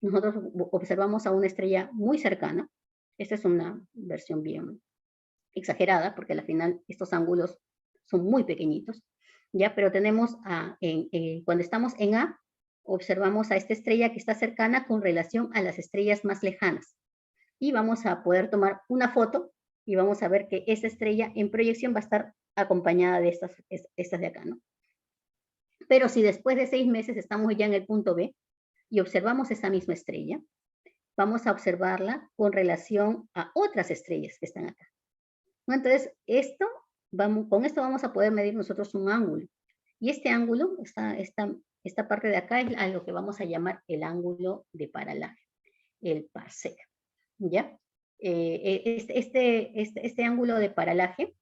Nosotros observamos a una estrella muy cercana. Esta es una versión bien exagerada, porque al final estos ángulos son muy pequeñitos, ¿ya? Pero tenemos, cuando estamos en A, observamos a esta estrella que está cercana con relación a las estrellas más lejanas. Y vamos a poder tomar una foto y vamos a ver que esta estrella en proyección va a estar acompañada de estas de acá, ¿no? Pero si después de 6 meses estamos ya en el punto B y observamos esa misma estrella, vamos a observarla con relación a otras estrellas que están acá. Entonces, con esto vamos a poder medir nosotros un ángulo. Y este ángulo, esta parte de acá, es a lo que vamos a llamar el ángulo de paralaje, el parsec. ¿Ya? Este ángulo de paralaje,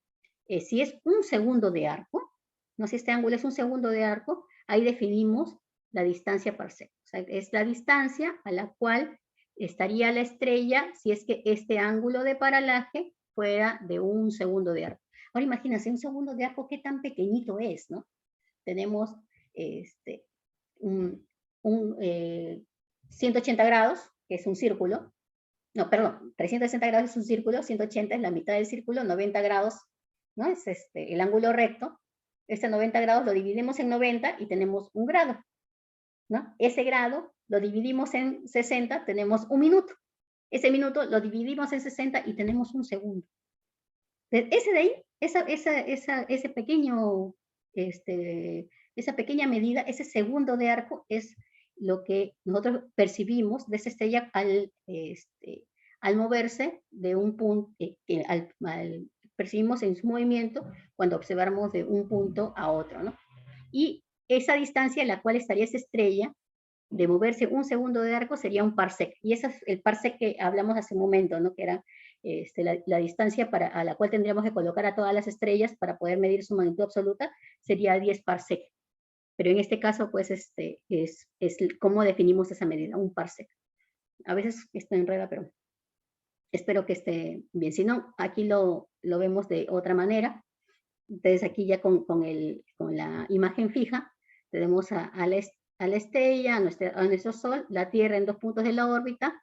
si es un segundo de arco, ¿no? Si este ángulo es un segundo de arco, ahí definimos la distancia parsec. O sea, es la distancia a la cual estaría la estrella si es que este ángulo de paralaje fuera de un segundo de arco. Ahora imagínense, un segundo de arco, ¿qué tan pequeñito es, no? Tenemos 180 grados, que es un círculo. No, perdón, 360 grados es un círculo, 180 es la mitad del círculo, 90 grados, ¿no? Es el ángulo recto. Este 90 grados lo dividimos en 90 y tenemos un grado, ¿no? Ese grado lo dividimos en 60, tenemos un minuto. Ese minuto lo dividimos en 60 y tenemos un segundo. Ese de ahí, ese pequeño, esa pequeña medida, ese segundo de arco es lo que nosotros percibimos de esa estrella al moverse de un punto, percibimos en su movimiento cuando observamos de un punto a otro, ¿no? Y esa distancia en la cual estaría esa estrella de moverse un segundo de arco sería un parsec. Y ese es el parsec que hablamos hace un momento, ¿no? Que era la distancia a la cual tendríamos que colocar a todas las estrellas para poder medir su magnitud absoluta, sería 10 parsec. Pero en este caso, pues, es cómo definimos esa medida, un parsec. A veces esto enreda, pero espero que esté bien. Si no, aquí lo vemos de otra manera. Entonces, aquí ya con la imagen fija, tenemos a la estrella, a nuestro Sol, la Tierra en 2 puntos de la órbita.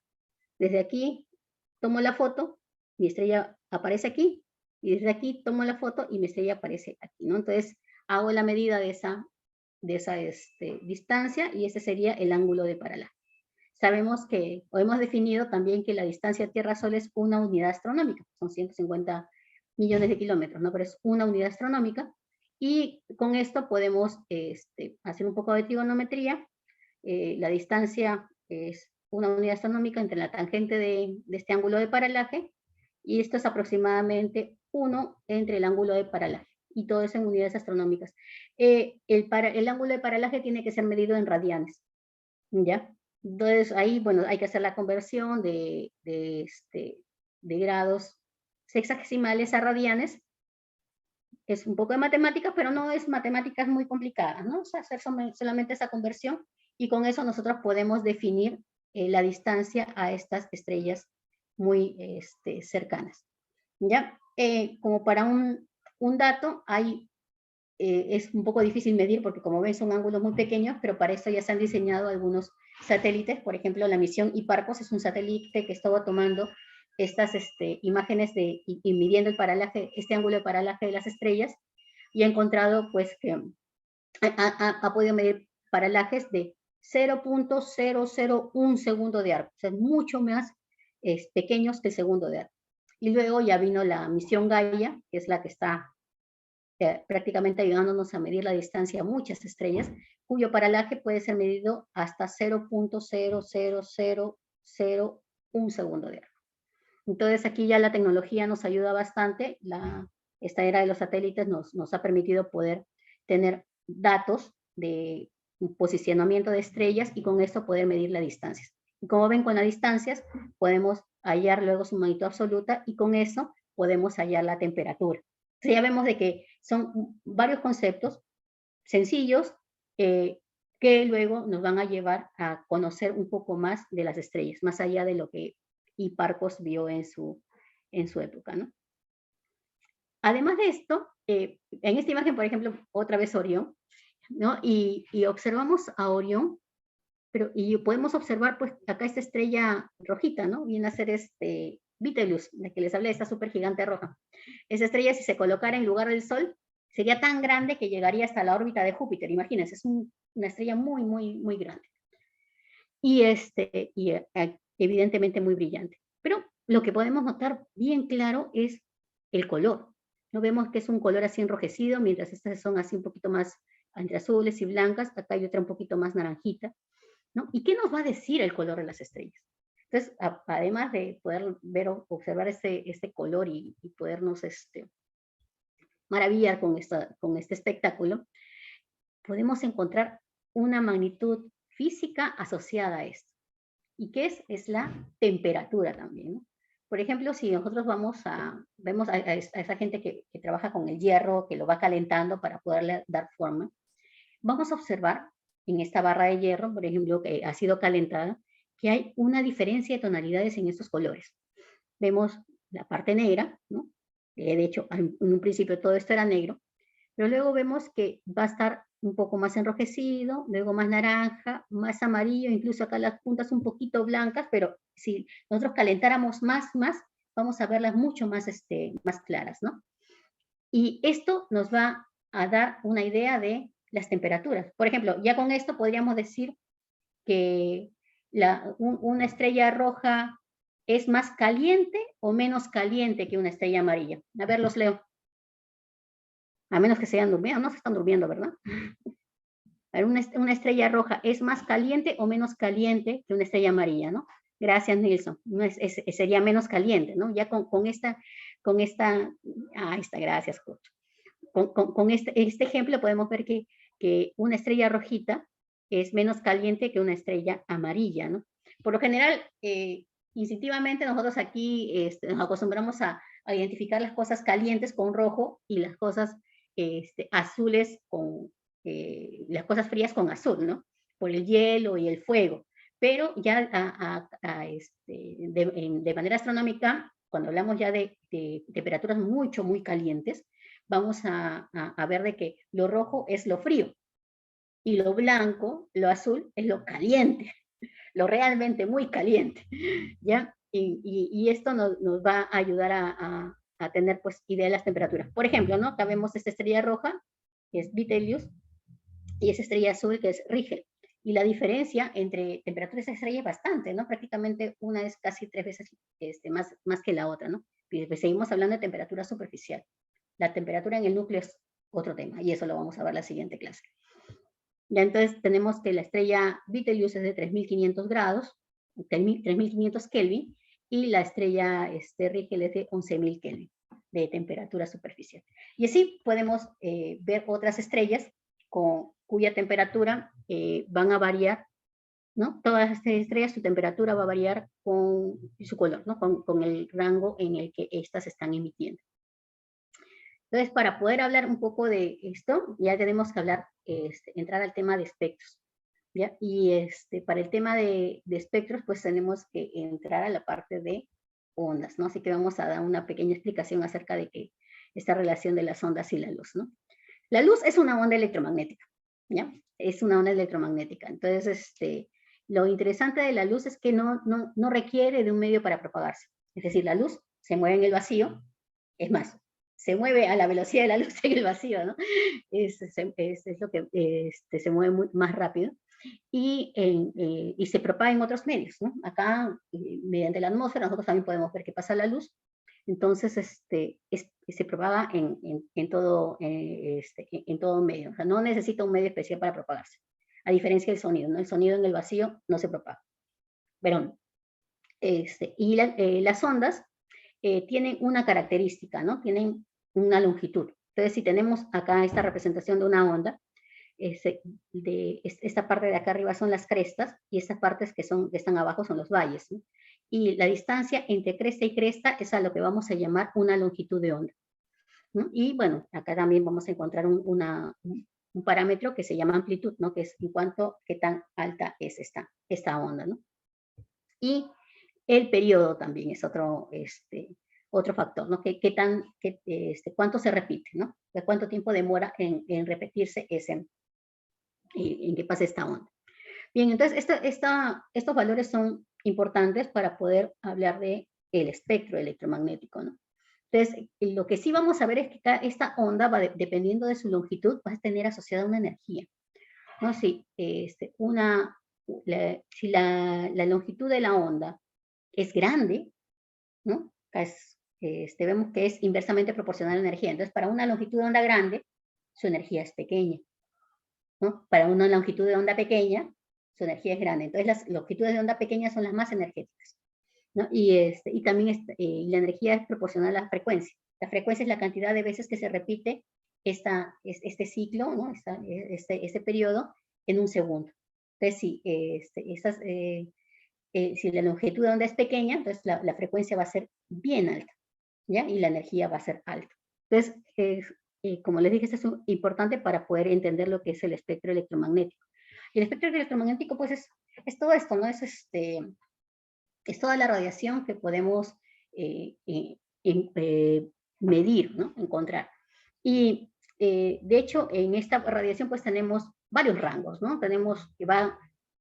Desde aquí tomo la foto, mi estrella aparece aquí, y desde aquí tomo la foto y mi estrella aparece aquí, ¿no? Entonces, hago la medida de esa distancia y ese sería el ángulo de paralaje. Sabemos que, o hemos definido también que la distancia Tierra-Sol es una unidad astronómica, son 150 millones de kilómetros, ¿no? Pero es una unidad astronómica, y con esto podemos hacer un poco de trigonometría. La distancia es una unidad astronómica entre la tangente de este ángulo de paralaje, y esto es aproximadamente 1 entre el ángulo de paralaje, y todo eso en unidades astronómicas. El ángulo de paralaje tiene que ser medido en radianes, ¿ya? Entonces ahí, bueno, hay que hacer la conversión de grados sexagesimales a radianes. Es un poco de matemáticas, pero no es matemáticas muy complicadas, ¿no? O sea, hacer solamente esa conversión, y con eso nosotros podemos definir la distancia a estas estrellas muy cercanas, ¿ya? Como para un dato, es un poco difícil medir porque, como ven, son ángulos muy pequeños, pero para esto ya se han diseñado algunos satélites. Por ejemplo, la misión Hipparcos es un satélite que estuvo tomando estas imágenes y midiendo el paralaje, este ángulo de paralaje de las estrellas, y ha encontrado pues que ha podido medir paralajes de 0.001 segundo de arco, o sea, mucho más pequeños que el segundo de arco. Y luego ya vino la misión Gaia, que es la que está prácticamente ayudándonos a medir la distancia a muchas estrellas, cuyo paralaje puede ser medido hasta 0.00001 segundo de arco. Entonces aquí ya la tecnología nos ayuda bastante, esta era de los satélites nos ha permitido poder tener datos de posicionamiento de estrellas y con esto poder medir las distancias. Y como ven, con las distancias podemos hallar luego su magnitud absoluta y con eso podemos hallar la temperatura. Entonces ya vemos de que son varios conceptos sencillos que luego nos van a llevar a conocer un poco más de las estrellas, más allá de lo que Hipparcos vio en su época, ¿no? Además de esto, en esta imagen, por ejemplo, otra vez Orión, ¿no? Y observamos a Orión, y podemos observar, pues, acá esta estrella rojita, ¿no? Viene a ser Betelgeuse, de que les hablé, esta supergigante roja. Esa estrella, si se colocara en lugar del Sol, sería tan grande que llegaría hasta la órbita de Júpiter. Imagínense, es una estrella muy, muy, muy grande. Y evidentemente muy brillante. Pero lo que podemos notar bien claro es el color. ¿No? Vemos que es un color así enrojecido, mientras estas son así un poquito más entre azules y blancas, acá hay otra un poquito más naranjita, ¿no? ¿Y qué nos va a decir el color de las estrellas? Entonces, además de poder ver o observar este color y podernos maravillar con este espectáculo, podemos encontrar una magnitud física asociada a esto. ¿Y qué es? Es la temperatura también, ¿no? Por ejemplo, si nosotros vemos a esa gente que trabaja con el hierro, que lo va calentando para poderle dar forma, vamos a observar en esta barra de hierro, por ejemplo, que ha sido calentada, que hay una diferencia de tonalidades en estos colores. Vemos la parte negra, ¿no? De hecho, en un principio todo esto era negro, pero luego vemos que va a estar un poco más enrojecido, luego más naranja, más amarillo, incluso acá las puntas un poquito blancas, pero si nosotros calentáramos más, vamos a verlas mucho más, más claras, ¿no? Y esto nos va a dar una idea de las temperaturas. Por ejemplo, ya con esto podríamos decir que una estrella roja es más caliente o menos caliente que una estrella amarilla. A ver, los leo. A menos que se hayan durmiendo, no se están durmiendo, ¿verdad? Una estrella roja es más caliente o menos caliente que una estrella amarilla, ¿no? Gracias, Nilsson. Sería menos caliente, ¿no? Ya con esta, ahí está, gracias, coach. Con este ejemplo podemos ver que una estrella rojita es menos caliente que una estrella amarilla, ¿no? Por lo general, instintivamente nosotros aquí nos acostumbramos a identificar las cosas calientes con rojo y las cosas azules con, las cosas frías con azul, ¿no? Por el hielo y el fuego. Pero ya de manera astronómica, cuando hablamos ya de temperaturas mucho, muy calientes, vamos a ver de que lo rojo es lo frío y lo blanco, lo azul, es lo caliente, lo realmente muy caliente, ¿ya? Y esto nos va a ayudar a tener, pues, idea de las temperaturas. Por ejemplo, ¿no? Acá vemos esta estrella roja, que es Betelgeuse, y esa estrella azul, que es Rigel. Y la diferencia entre temperaturas de esa estrella es bastante, ¿no? Prácticamente una es casi 3 veces más que la otra, ¿no? Y pues seguimos hablando de temperatura superficial. La temperatura en el núcleo es otro tema, y eso lo vamos a ver en la siguiente clase. Ya entonces tenemos que la estrella Betelgeuse es de 3.500 grados, 3.500 Kelvin, y la estrella Rigel es de 11.000 Kelvin de temperatura superficial. Y así podemos ver otras estrellas cuya temperatura van a variar, ¿no? Todas estas estrellas, su temperatura va a variar con su color, ¿no? Con el rango en el que estas están emitiendo. Entonces, para poder hablar un poco de esto, ya tenemos que hablar, entrar al tema de espectros, ¿ya? Y para el tema de espectros, pues tenemos que entrar a la parte de ondas, ¿no? Así que vamos a dar una pequeña explicación acerca de esta relación de las ondas y la luz, ¿no? La luz es una onda electromagnética, ¿ya? Es una onda electromagnética. Entonces, lo interesante de la luz es que no requiere de un medio para propagarse. Es decir, la luz se mueve en el vacío, es más, se mueve a la velocidad de la luz en el vacío, ¿no? Es lo que se mueve más rápido. Y se propaga en otros medios, ¿no? Acá, mediante la atmósfera, nosotros también podemos ver que pasa la luz. Entonces, se propaga en todo medio. O sea, no necesita un medio especial para propagarse. A diferencia del sonido, ¿no? El sonido en el vacío no se propaga. Pero, las ondas tienen una característica, ¿no? Tienen una longitud. Entonces, si tenemos acá esta representación de una onda, esta parte de acá arriba son las crestas, y estas partes que están abajo son los valles, ¿no? Y la distancia entre cresta y cresta es a lo que vamos a llamar una longitud de onda, ¿no? Y bueno, acá también vamos a encontrar un parámetro que se llama amplitud, ¿no? Que es en cuanto qué tan alta es esta onda, ¿no? Y el periodo también es otro factor, ¿no? ¿Cuánto se repite, ¿no? De cuánto tiempo demora en repetirse en que pase esta onda. Bien, entonces estos valores son importantes para poder hablar de el espectro electromagnético, ¿no? Entonces, lo que sí vamos a ver es que esta onda, dependiendo de su longitud, va a tener asociada una energía, ¿no? Si la longitud de la onda es grande, ¿no? Vemos que es inversamente proporcional a la energía. Entonces, para una longitud de onda grande, su energía es pequeña, ¿no? Para una longitud de onda pequeña, su energía es grande. Entonces, las longitudes de onda pequeñas son las más energéticas, ¿no? Y también la energía es proporcional a la frecuencia. La frecuencia es la cantidad de veces que se repite este ciclo, ¿no? Este periodo en un segundo. Entonces, si la longitud de onda es pequeña, entonces la frecuencia va a ser bien alta, ¿ya? Y la energía va a ser alta. Entonces, como les dije, esto es importante para poder entender lo que es el espectro electromagnético. Y el espectro electromagnético, pues, es todo esto, ¿no? Es toda la radiación que podemos medir, ¿no? Encontrar. Y, de hecho, en esta radiación, pues, tenemos varios rangos, ¿no? Tenemos que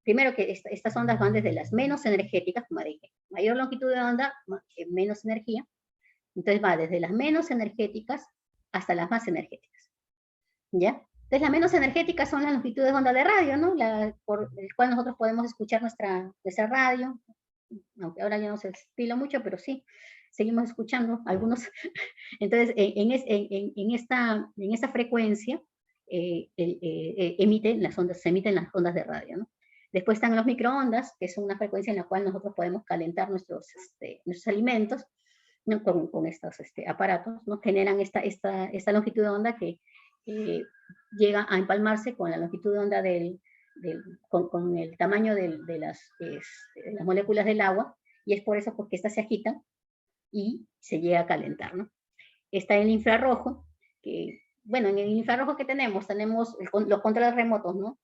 primero que estas ondas van desde las menos energéticas, como dije, mayor longitud de onda, menos energía. Entonces va desde las menos energéticas hasta las más energéticas, ¿ya? Entonces las menos energéticas son las longitudes de onda de radio, ¿no? Por el cual nosotros podemos escuchar nuestra radio, aunque ahora ya no se estila mucho, pero sí, seguimos escuchando algunos. Entonces, en esta frecuencia se emiten las ondas de radio, ¿no? Después están los microondas, que es una frecuencia en la cual nosotros podemos calentar nuestros alimentos, ¿no? Con estos aparatos, ¿no? Generan esta longitud de onda que llega a empalmarse con la longitud de onda con el tamaño de las moléculas del agua, y es por eso porque estas se agitan y se llega a calentar, ¿no? Está el infrarrojo, que, bueno, en el infrarrojo que tenemos los controles remotos, ¿no?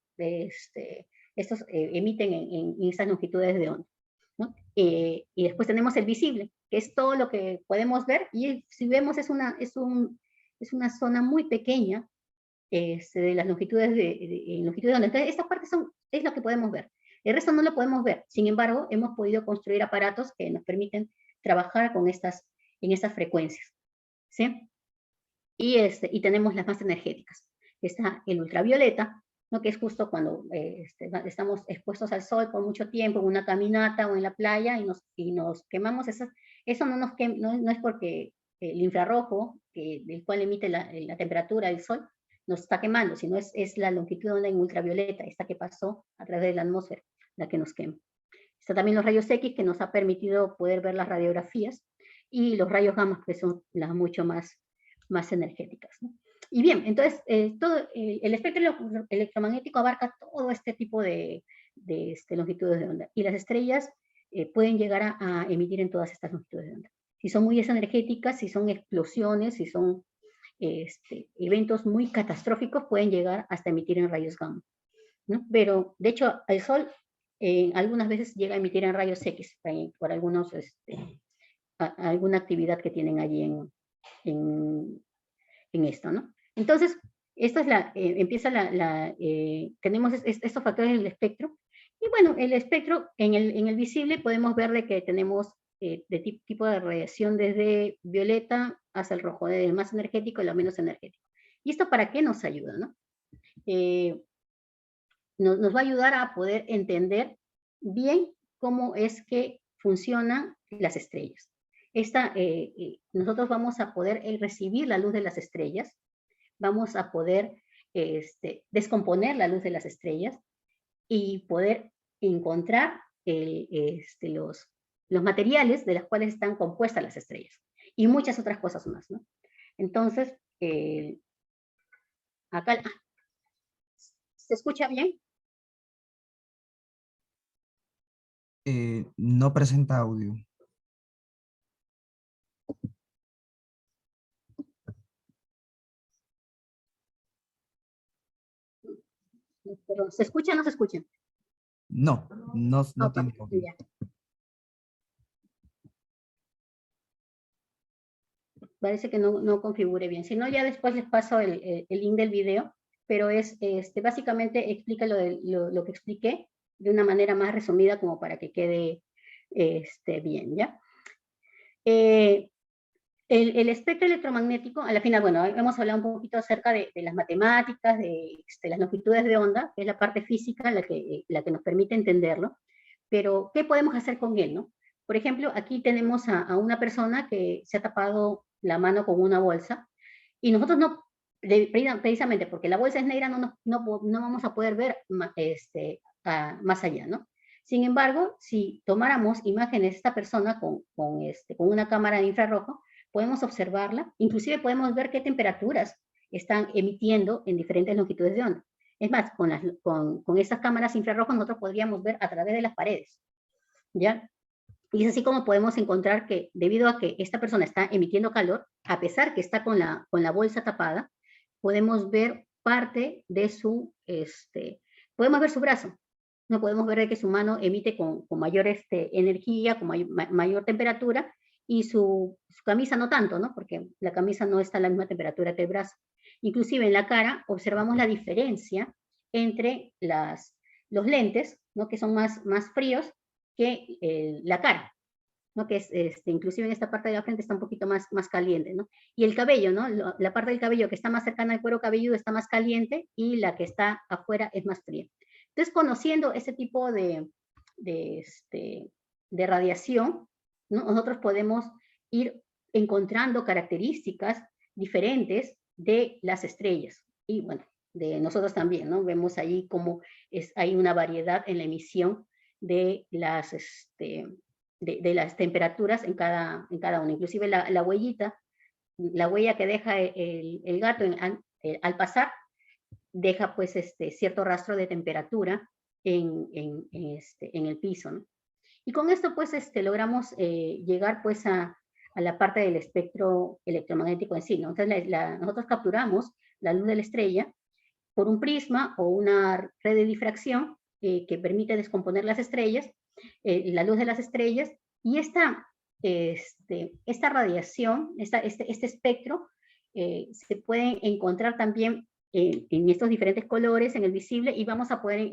Estos emiten en esas longitudes de onda, ¿no? Y después tenemos el visible, que es todo lo que podemos ver, y si vemos es una zona muy pequeña de las longitudes de onda. Entonces, esta parte es lo que podemos ver. El resto no lo podemos ver. Sin embargo, hemos podido construir aparatos que nos permiten trabajar en estas frecuencias, ¿sí? Y tenemos las más energéticas. Está el ultravioleta, ¿no? Que es justo cuando estamos expuestos al sol por mucho tiempo, en una caminata o en la playa, y nos quemamos. Eso no es porque el infrarrojo, del cual emite la temperatura del sol, nos está quemando, sino es la longitud de onda en ultravioleta, esta que pasó a través de la atmósfera, la que nos quema. Está también los rayos X, que nos ha permitido poder ver las radiografías, y los rayos gamma, que son las mucho más energéticas, ¿no? Y bien, entonces, todo el espectro electromagnético abarca todo este tipo de longitudes de onda, y las estrellas pueden llegar a emitir en todas estas longitudes de onda. Si son muy energéticas, si son explosiones, si son eventos muy catastróficos, pueden llegar hasta emitir en rayos gamma, ¿no? Pero, de hecho, el Sol algunas veces llega a emitir en rayos X, por alguna actividad que tienen allí en esto, ¿no? Entonces, esta es tenemos estos factores en el espectro, y bueno, el espectro, en el visible podemos ver de que tenemos tipo de radiación desde violeta hasta el rojo, desde el más energético y lo menos energético. ¿Y esto para qué nos ayuda, no? Nos va a ayudar a poder entender bien cómo es que funcionan las estrellas. Nosotros vamos a poder recibir la luz de las estrellas, vamos a poder descomponer la luz de las estrellas y poder encontrar los materiales de los cuales están compuestas las estrellas y muchas otras cosas más, ¿no? Entonces, acá, ¿se escucha bien? No presenta audio. Pero, ¿se escucha o no se escucha? No tiene audio. Ya. Parece que no configure bien. Si no, ya después les paso el link del video, pero básicamente explica lo que expliqué de una manera más resumida como para que quede bien, ¿ya? El espectro electromagnético, a la final, bueno, hemos hablado un poquito acerca de las matemáticas, de las longitudes de onda, que es la parte física la que nos permite entenderlo, pero ¿qué podemos hacer con él, no? Por ejemplo, aquí tenemos a una persona que se ha tapado la mano con una bolsa, y nosotros precisamente porque la bolsa es negra, no vamos a poder ver más allá, ¿no? Sin embargo, si tomáramos imágenes de esta persona con una cámara de infrarrojo, podemos observarla, inclusive podemos ver qué temperaturas están emitiendo en diferentes longitudes de onda. Es más, con estas cámaras infrarrojas nosotros podríamos ver a través de las paredes, ¿ya? Y es así como podemos encontrar que debido a que esta persona está emitiendo calor, a pesar que está con la bolsa tapada, podemos ver parte de podemos ver su brazo. No podemos ver que su mano emite con mayor energía, con mayor temperatura, y su camisa no tanto, ¿no? Porque la camisa no está a la misma temperatura que el brazo. Inclusive en la cara observamos la diferencia entre los lentes, ¿no? Que son más fríos que la cara, ¿no? Que inclusive en esta parte de la frente está un poquito más caliente, ¿no? Y el cabello, ¿no? La parte del cabello que está más cercana al cuero cabelludo está más caliente y la que está afuera es más fría. Entonces, conociendo ese tipo de radiación, ¿no? Nosotros podemos ir encontrando características diferentes de las estrellas. Y bueno, de nosotros también, ¿no? Vemos ahí cómo hay una variedad en la emisión de las temperaturas en cada una. Inclusive la huella que deja el gato al pasar, deja pues cierto rastro de temperatura en el piso, ¿no? Y con esto pues logramos llegar pues a la parte del espectro electromagnético en sí, ¿no? Entonces nosotros capturamos la luz de la estrella por un prisma o una red de difracción que permite descomponer las estrellas, la luz de las estrellas, y esta radiación, este espectro, se puede encontrar también en estos diferentes colores, en el visible, y vamos a poder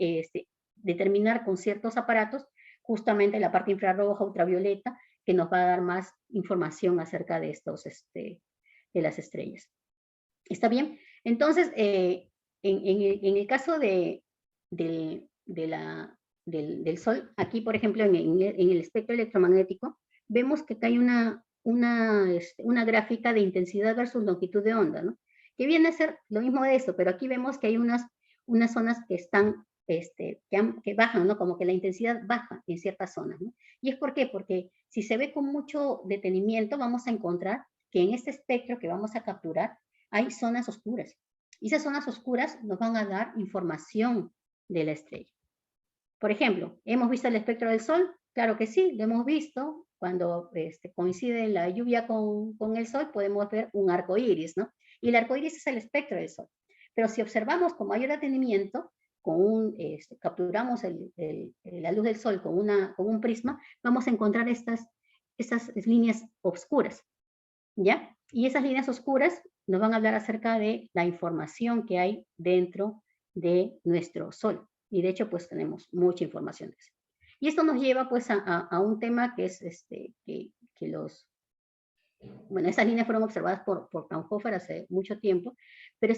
determinar con ciertos aparatos justamente la parte infrarroja, ultravioleta, que nos va a dar más información acerca de de las estrellas. ¿Está bien? Entonces, en el caso del Sol, aquí, por ejemplo, en el espectro electromagnético, vemos que acá hay una gráfica de intensidad versus longitud de onda, ¿no? Que viene a ser lo mismo de esto, pero aquí vemos que hay unas zonas que están, que bajan, ¿no? Como que la intensidad baja en ciertas zonas, ¿no? ¿Y es por qué? Porque si se ve con mucho detenimiento, vamos a encontrar que en este espectro que vamos a capturar hay zonas oscuras. Y esas zonas oscuras nos van a dar información de la estrella. Por ejemplo, ¿hemos visto el espectro del Sol? Claro que sí, lo hemos visto. Cuando coincide la lluvia con el Sol, podemos ver un arco iris, ¿no? Y el arco iris es el espectro del Sol. Pero si observamos con mayor detenimiento, capturamos la luz del Sol con un prisma, vamos a encontrar estas líneas oscuras, ¿ya? Y esas líneas oscuras nos van a hablar acerca de la información que hay dentro de nuestro Sol. Y de hecho, pues tenemos mucha información de eso. Y esto nos lleva pues a un tema que es bueno, esas líneas fueron observadas por Fraunhofer hace mucho tiempo, pero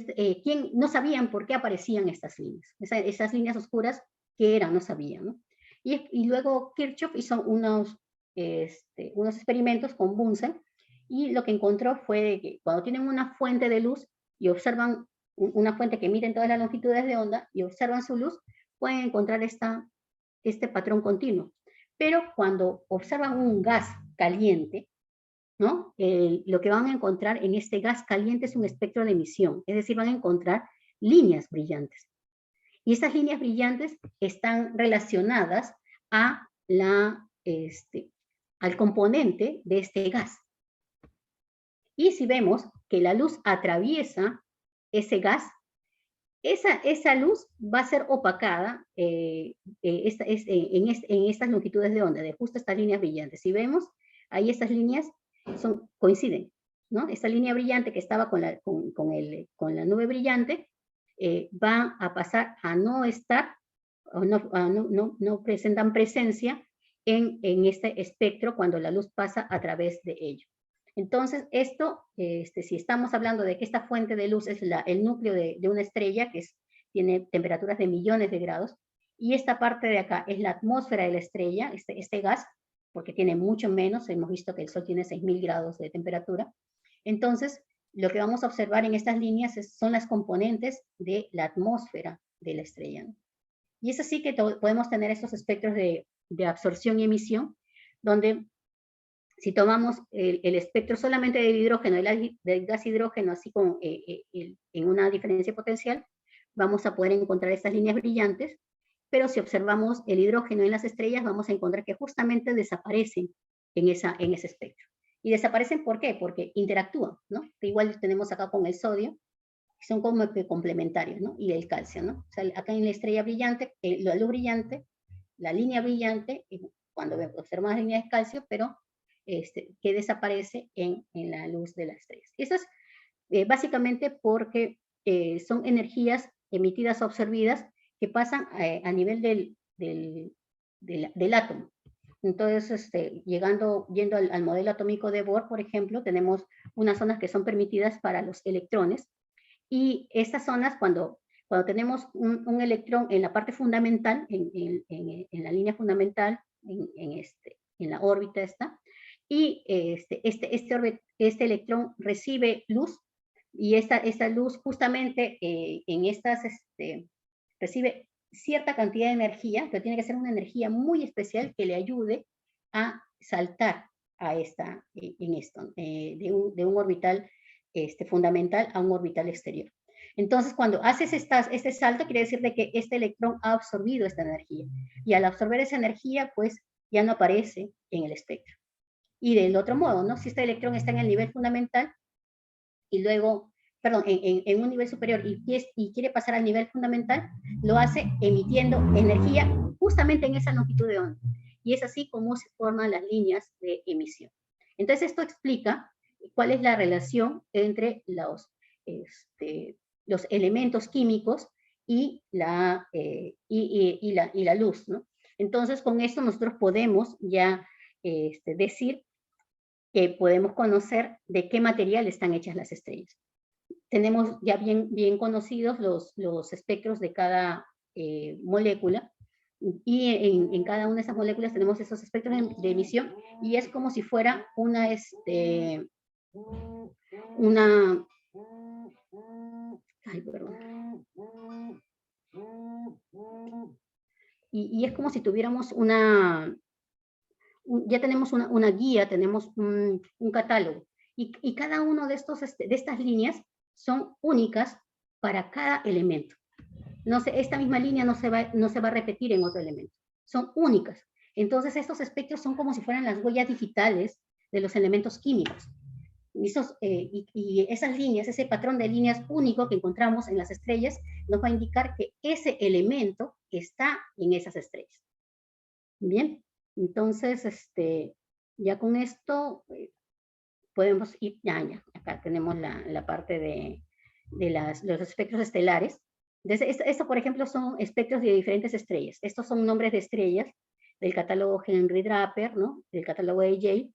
no sabían por qué aparecían estas líneas. Esas líneas oscuras, ¿qué eran? No sabían, ¿no? Y luego Kirchhoff hizo unos experimentos con Bunsen, y lo que encontró fue que cuando tienen una fuente de luz y observan una fuente que emite en todas las longitudes de onda y observan su luz, pueden encontrar este patrón continuo. Pero cuando observan un gas caliente, ¿no? Lo que van a encontrar en este gas caliente es un espectro de emisión, es decir, van a encontrar líneas brillantes. Y estas líneas brillantes están relacionadas a al componente de este gas. Y si vemos que la luz atraviesa ese gas, esa luz va a ser opacada en estas longitudes de onda, de justo estas líneas brillantes. Si vemos, ahí estas líneas coinciden, ¿no? Esta línea brillante que estaba con la nube brillante va a pasar a no estar, o no presentan presencia en este espectro cuando la luz pasa a través de ello. Entonces, esto, si estamos hablando de que esta fuente de luz es el núcleo de una estrella que tiene temperaturas de millones de grados, y esta parte de acá es la atmósfera de la estrella, este gas, porque tiene mucho menos, hemos visto que el Sol tiene 6.000 grados de temperatura. Entonces, lo que vamos a observar en estas líneas son las componentes de la atmósfera de la estrella, ¿no? Y es así que podemos tener estos espectros de absorción y emisión, donde si tomamos el espectro solamente del hidrógeno, del gas hidrógeno, así como en una diferencia potencial, vamos a poder encontrar estas líneas brillantes, pero si observamos el hidrógeno en las estrellas, vamos a encontrar que justamente desaparecen en ese espectro. ¿Y desaparecen por qué? Porque interactúan, ¿no? Que igual tenemos acá con el sodio, que son como que complementarios, ¿no? Y el calcio, ¿no? O sea, acá en la estrella brillante, la luz brillante, la línea brillante, cuando observamos la línea de calcio, pero que desaparece en la luz de las estrellas. Eso es básicamente porque son energías emitidas o absorbidas que pasan a nivel del átomo. Entonces, yendo al modelo atómico de Bohr, por ejemplo, tenemos unas zonas que son permitidas para los electrones, y estas zonas, cuando tenemos un electrón en la parte fundamental, en la línea fundamental, en la órbita esta, y este electrón recibe luz, y esta luz justamente recibe cierta cantidad de energía, pero tiene que ser una energía muy especial que le ayude a saltar de un orbital fundamental a un orbital exterior. Entonces, cuando haces este salto, quiere decir de que este electrón ha absorbido esta energía, y al absorber esa energía, pues ya no aparece en el espectro. Y del otro modo, ¿no? Si este electrón está en el nivel fundamental, y luego, perdón, en un nivel superior, y quiere pasar al nivel fundamental, lo hace emitiendo energía justamente en esa longitud de onda. Y es así como se forman las líneas de emisión. Entonces, esto explica cuál es la relación entre los elementos químicos y la luz, ¿no? Entonces, con esto nosotros podemos ya decir que podemos conocer de qué material están hechas las estrellas. Tenemos ya bien conocidos los espectros de cada molécula, y en cada una de esas moléculas tenemos esos espectros de emisión, y es como si fuera y es como si tuviéramos ya tenemos una guía, tenemos un catálogo, y cada uno de estas líneas son únicas para cada elemento. Esta misma línea no se va a repetir en otro elemento, son únicas. Entonces estos espectros son como si fueran las huellas digitales de los elementos químicos. Y esas líneas, ese patrón de líneas único que encontramos en las estrellas, nos va a indicar que ese elemento está en esas estrellas. Bien, entonces ya con esto podemos ir, acá tenemos la parte de los espectros estelares. Entonces, esto, por ejemplo, son espectros de diferentes estrellas. Estos son nombres de estrellas del catálogo Henry Draper, ¿no? Del catálogo AJ,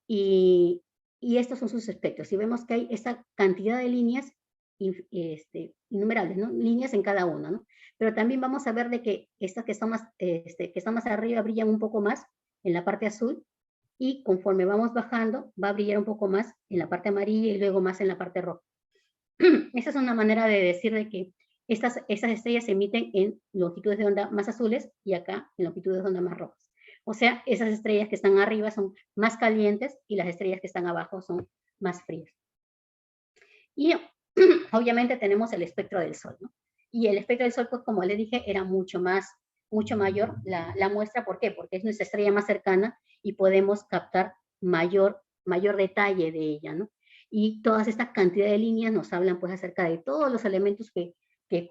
y estos son sus espectros. Y vemos que hay esta cantidad de líneas innumerables, ¿no? Líneas en cada una, ¿no? Pero también vamos a ver de que estas que están más arriba brillan un poco más en la parte azul, y conforme vamos bajando, va a brillar un poco más en la parte amarilla y luego más en la parte roja. Esa es una manera de decir de que estas estrellas se emiten en longitudes de onda más azules y acá en longitudes de onda más rojas. O sea, esas estrellas que están arriba son más calientes y las estrellas que están abajo son más frías. Y obviamente tenemos el espectro del Sol, ¿no? Y el espectro del Sol, pues como les dije, era mucho mayor la muestra. ¿Por qué? Porque es nuestra estrella más cercana y podemos captar mayor detalle de ella, ¿no? Y todas estas cantidades de líneas nos hablan pues acerca de todos los elementos que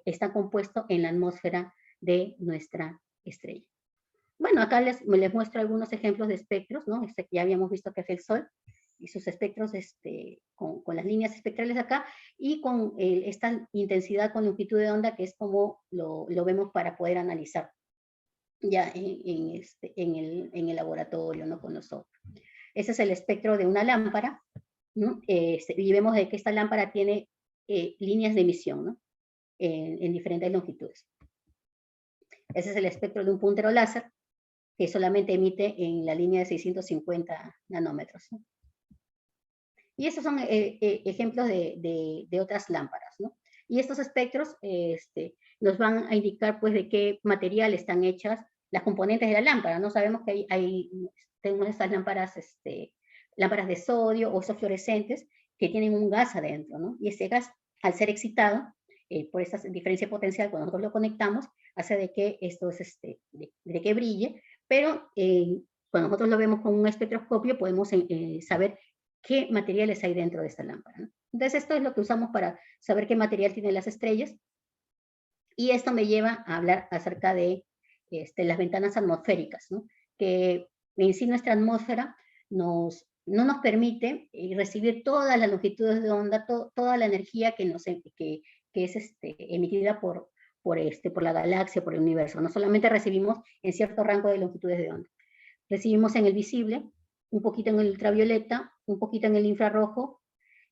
están compuestos en la atmósfera de nuestra estrella. Bueno, acá les muestro algunos ejemplos de espectros, ¿no? Que ya habíamos visto que es el Sol, y sus espectros con las líneas espectrales acá, y con esta intensidad con longitud de onda, que es como lo vemos para poder analizar ya en el laboratorio, ¿no? Con nosotros. Ese es el espectro de una lámpara, ¿no? Y vemos de que esta lámpara tiene líneas de emisión, ¿no? En diferentes longitudes. Ese es el espectro de un puntero láser, que solamente emite en la línea de 650 nanómetros, ¿no? Y estos son ejemplos de otras lámparas, ¿no? Y estos espectros nos van a indicar, pues, de qué material están hechas las componentes de la lámpara, ¿no? Sabemos que tenemos estas lámparas, lámparas de sodio o esos fluorescentes que tienen un gas adentro, ¿no? Y ese gas, al ser excitado, por esta diferencia potencial, cuando nosotros lo conectamos, hace de que esto de que brille, pero cuando nosotros lo vemos con un espectroscopio, podemos saber qué materiales hay dentro de esta lámpara, ¿no? Entonces esto es lo que usamos para saber qué material tienen las estrellas, y esto me lleva a hablar acerca de las ventanas atmosféricas, ¿no? Que en sí nuestra atmósfera no nos permite recibir todas las longitudes de onda, toda la energía que es emitida por la galaxia, por el universo. No solamente recibimos en cierto rango de longitudes de onda. Recibimos en el visible, un poquito en el ultravioleta, un poquito en el infrarrojo,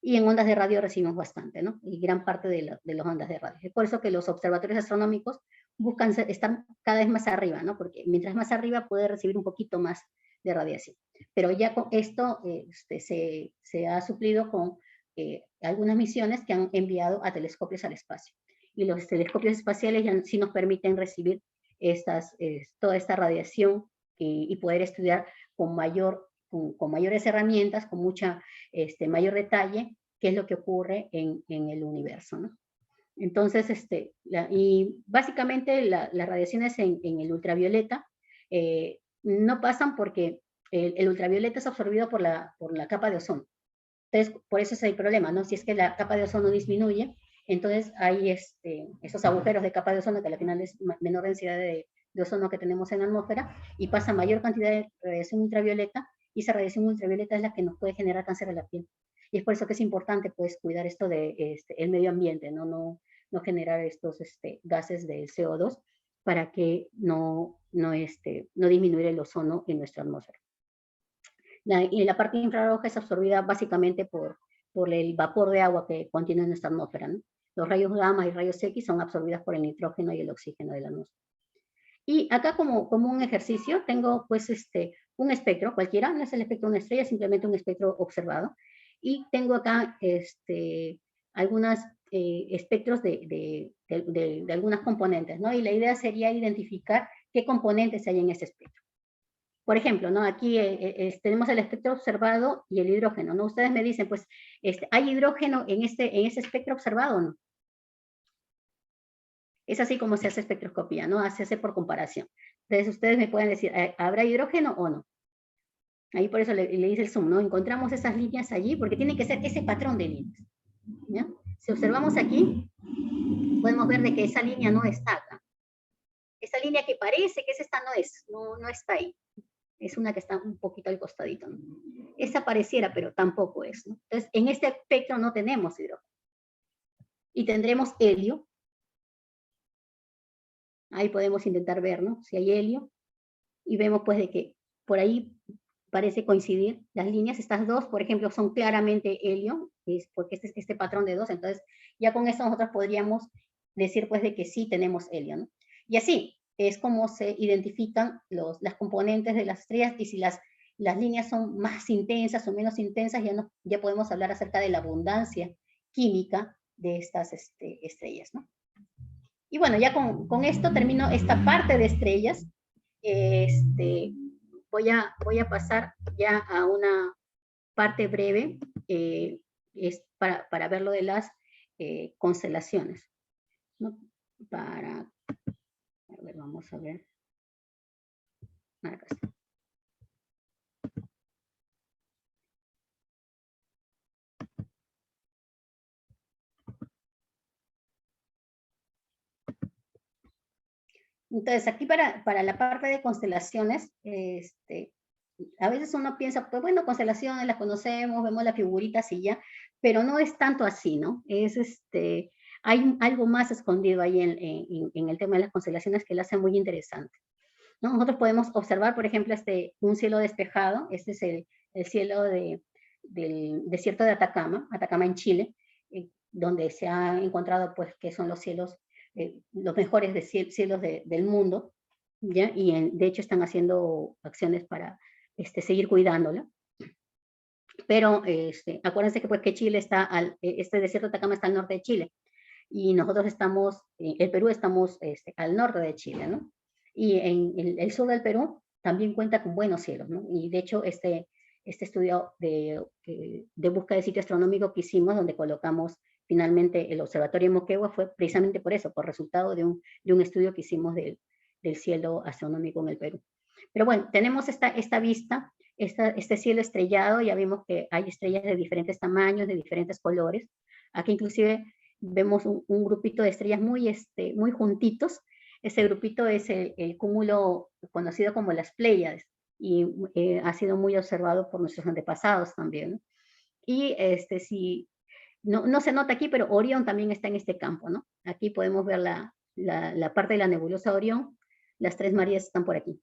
y en ondas de radio recibimos bastante, ¿no? Y gran parte de las ondas de radio. Es por eso que los observatorios astronómicos buscan estar cada vez más arriba, ¿no? Porque mientras más arriba puede recibir un poquito más de radiación. Pero ya con esto se ha suplido con algunas misiones que han enviado a telescopios al espacio. Y los telescopios espaciales ya sí nos permiten recibir toda esta radiación y poder estudiar con mayores herramientas, con mayor detalle, qué es lo que ocurre en el universo, ¿no? Entonces, y básicamente las radiaciones en el ultravioleta no pasan porque el ultravioleta es absorbido por la capa de ozono. Entonces, por eso es el problema, ¿no? Si es que la capa de ozono disminuye, entonces hay esos agujeros de capa de ozono, que al final es menor densidad de ozono que tenemos en la atmósfera, y pasa mayor cantidad de radiación ultravioleta, y esa radiación ultravioleta es la que nos puede generar cáncer de la piel. Y es por eso que es importante, pues, cuidar esto de el medio ambiente, no generar estos gases del CO2 para que no disminuir el ozono en nuestra atmósfera. Y la parte infrarroja es absorbida básicamente por el vapor de agua que contiene nuestra atmósfera, ¿no? Los rayos gamma y rayos X son absorbidas por el nitrógeno y el oxígeno de la atmósfera. Y acá como un ejercicio tengo pues un espectro cualquiera, no es el espectro de una estrella, simplemente un espectro observado. Y tengo acá algunos espectros de algunas componentes, ¿no? Y la idea sería identificar qué componentes hay en ese espectro. Por ejemplo, ¿no? Aquí tenemos el espectro observado y el hidrógeno, ¿no? Ustedes me dicen, pues, ¿hay hidrógeno en ese espectro observado o no? Es así como se hace espectroscopía, ¿no? Se hace por comparación. Entonces, ustedes me pueden decir, ¿habrá hidrógeno o no? Ahí por eso le dice el zoom, ¿no? Encontramos esas líneas allí porque tiene que ser ese patrón de líneas, ¿ya? Si observamos aquí, podemos ver de que esa línea no está acá. Esa línea que parece que es esta no está ahí. Es una que está un poquito al costadito, ¿no? Esa pareciera, pero tampoco es, ¿no? Entonces, en este espectro no tenemos hidrógeno. Y tendremos helio. Ahí podemos intentar ver, ¿no? Si hay helio. y vemos pues de que por ahí parece coincidir las líneas. Estas dos, por ejemplo, son claramente helio, porque este patrón de dos, entonces ya con esto nosotros podríamos decir pues de que sí tenemos helio, ¿no? Y así es como se identifican las componentes de las estrellas, y si las líneas son más intensas o menos intensas, ya podemos hablar acerca de la abundancia química de estas estrellas, ¿no? Y bueno, ya con esto termino esta parte de estrellas. Voy a pasar ya a una parte breve, es para ver lo de las constelaciones, ¿no? A ver, vamos a ver. Acá está. Entonces, aquí para la parte de constelaciones, a veces uno piensa, pues bueno, constelaciones las conocemos, vemos las figuritas y ya, pero no es tanto así, ¿no? Hay algo más escondido ahí en el tema de las constelaciones que lo hace muy interesante, ¿no? Nosotros podemos observar, por ejemplo, un cielo despejado. Este es el cielo del desierto de Atacama en Chile, donde se ha encontrado, pues, que son los cielos, los mejores cielos del mundo, ¿ya? Y de hecho están haciendo acciones para seguir cuidándola. Pero acuérdense que, pues, que Chile está este desierto de Atacama está al norte de Chile, y nosotros estamos, el Perú estamos al norte de Chile, ¿no? Y en el sur del Perú también cuenta con buenos cielos, ¿no? Y de hecho este estudio de búsqueda de sitio astronómico que hicimos, donde colocamos finalmente el observatorio de Moquegua, fue precisamente por eso, por resultado de un estudio que hicimos del cielo astronómico en el Perú. Pero bueno, tenemos esta vista, este cielo estrellado. Ya vimos que hay estrellas de diferentes tamaños, de diferentes colores. Aquí inclusive vemos un grupito de estrellas muy juntitos. Ese grupito es el cúmulo conocido como las Pléyades, y ha sido muy observado por nuestros antepasados también, ¿no? Y si no se nota aquí, pero Orión también está en este campo, ¿no? Aquí podemos ver la parte de la nebulosa Orión. Las Tres Marías están por aquí,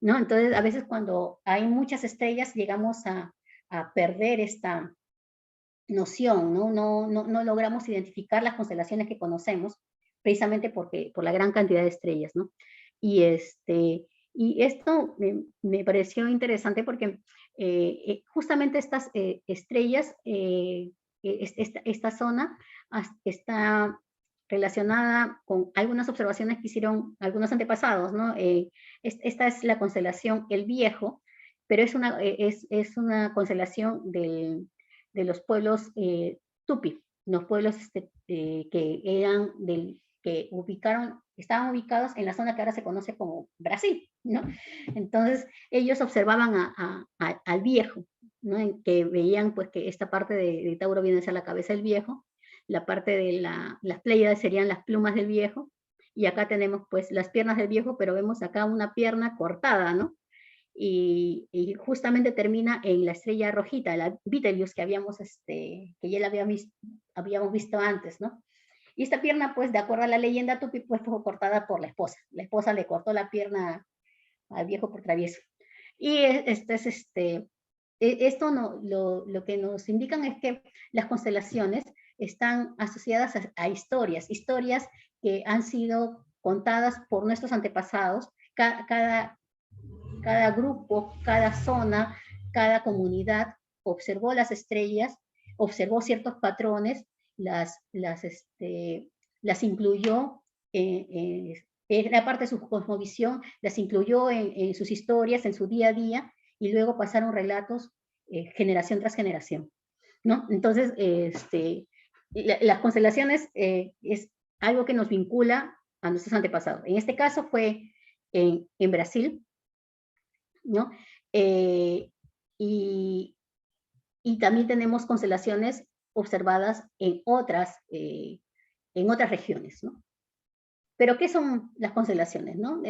¿no? Entonces, a veces cuando hay muchas estrellas, llegamos a perder esta noción, ¿no? No logramos identificar las constelaciones que conocemos, precisamente por la gran cantidad de estrellas, ¿no? Y esto me pareció interesante porque justamente estas estrellas, esta zona está relacionada con algunas observaciones que hicieron algunos antepasados, ¿no? Esta es la constelación El Viejo, pero es una constelación de los pueblos tupi, los pueblos estaban ubicados en la zona que ahora se conoce como Brasil, ¿no? Entonces ellos observaban al Viejo, ¿no? En que veían, pues, que esta parte de Tauro viene a ser la cabeza del Viejo, la parte de las Pléyades serían las plumas del Viejo, y acá tenemos, pues, las piernas del Viejo, pero vemos acá una pierna cortada, ¿no? Y justamente termina en la estrella rojita, la Betelgeuse, que ya la habíamos visto antes, ¿no? Y esta pierna, pues, de acuerdo a la leyenda tupi, pues, fue cortada por la esposa. La esposa le cortó la pierna al Viejo por travieso. Y esto lo que nos indican es que las constelaciones están asociadas a historias que han sido contadas por nuestros antepasados. Cada grupo, cada zona, cada comunidad observó las estrellas, observó ciertos patrones, las incluyó, era parte de su cosmovisión, las incluyó en sus historias, en su día a día, y luego pasaron relatos generación tras generación, ¿no? Entonces, las constelaciones es algo que nos vincula a nuestros antepasados. En este caso fue en Brasil, ¿no? Y también tenemos constelaciones observadas en otras regiones, ¿no? Pero, ¿qué son las constelaciones, no?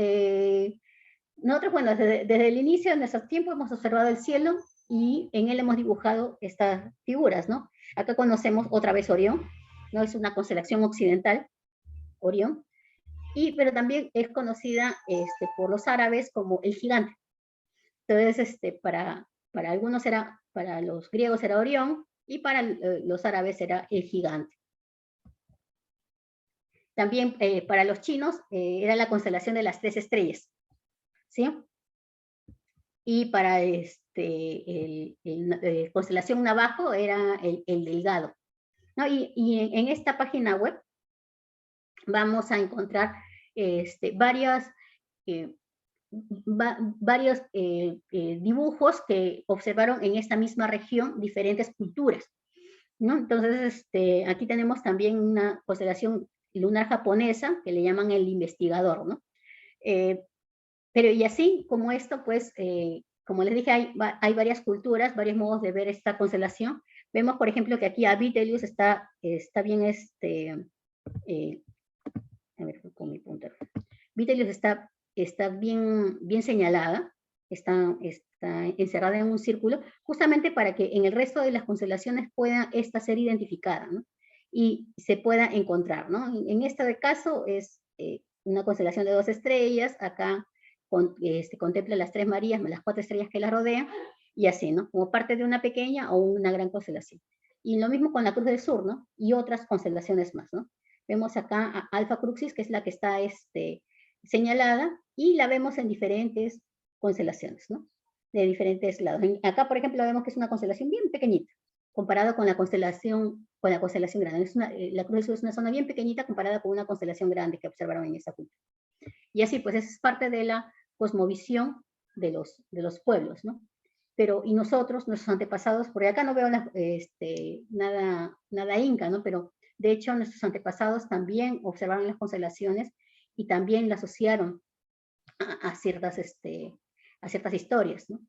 Nosotros, bueno, desde el inicio de nuestro tiempo hemos observado el cielo y en él hemos dibujado estas figuras, ¿no? Acá conocemos otra vez Orión, ¿no? Es una constelación occidental, Orión. pero también es conocida por los árabes como el gigante. Entonces, para algunos era, para los griegos era Orión, y para los árabes era el gigante. También para los chinos era la constelación de las 3 estrellas, ¿sí? Y para constelación Navajo era el delgado, ¿no? Y en esta página web vamos a encontrar varios dibujos que observaron en esta misma región diferentes culturas, ¿no? Entonces, aquí tenemos también una constelación lunar japonesa que le llaman el investigador, ¿no? Pero y así como esto, pues, como les dije, hay varias culturas, varios modos de ver esta constelación. Vemos, por ejemplo, que aquí a Betelgeuse está bien, a ver, con mi punto. Betelgeuse está bien señalada, está encerrada en un círculo, justamente para que en el resto de las constelaciones pueda esta ser identificada, ¿no? Y se pueda encontrar, ¿no? En este caso es una constelación de 2 estrellas, acá contempla las 3 Marías, las 4 estrellas que la rodean, y así, ¿no? Como parte de una pequeña o una gran constelación. Y lo mismo con la Cruz del Sur, ¿no? Y otras constelaciones más, ¿no? Vemos acá a Alfa Crucis, que es la que está señalada, y la vemos en diferentes constelaciones, ¿no? De diferentes lados. Acá, por ejemplo, vemos que es una constelación bien pequeñita, comparado con la constelación grande. La Cruz del Sur es una zona bien pequeñita comparada con una constelación grande que observaron en esta cultura. Y así, pues, esa es parte de la cosmovisión de los pueblos, ¿no? Pero, y nosotros, nuestros antepasados, porque acá no veo nada inca, ¿no? Pero, de hecho, nuestros antepasados también observaron las constelaciones y también la asociaron a ciertas historias, ¿no?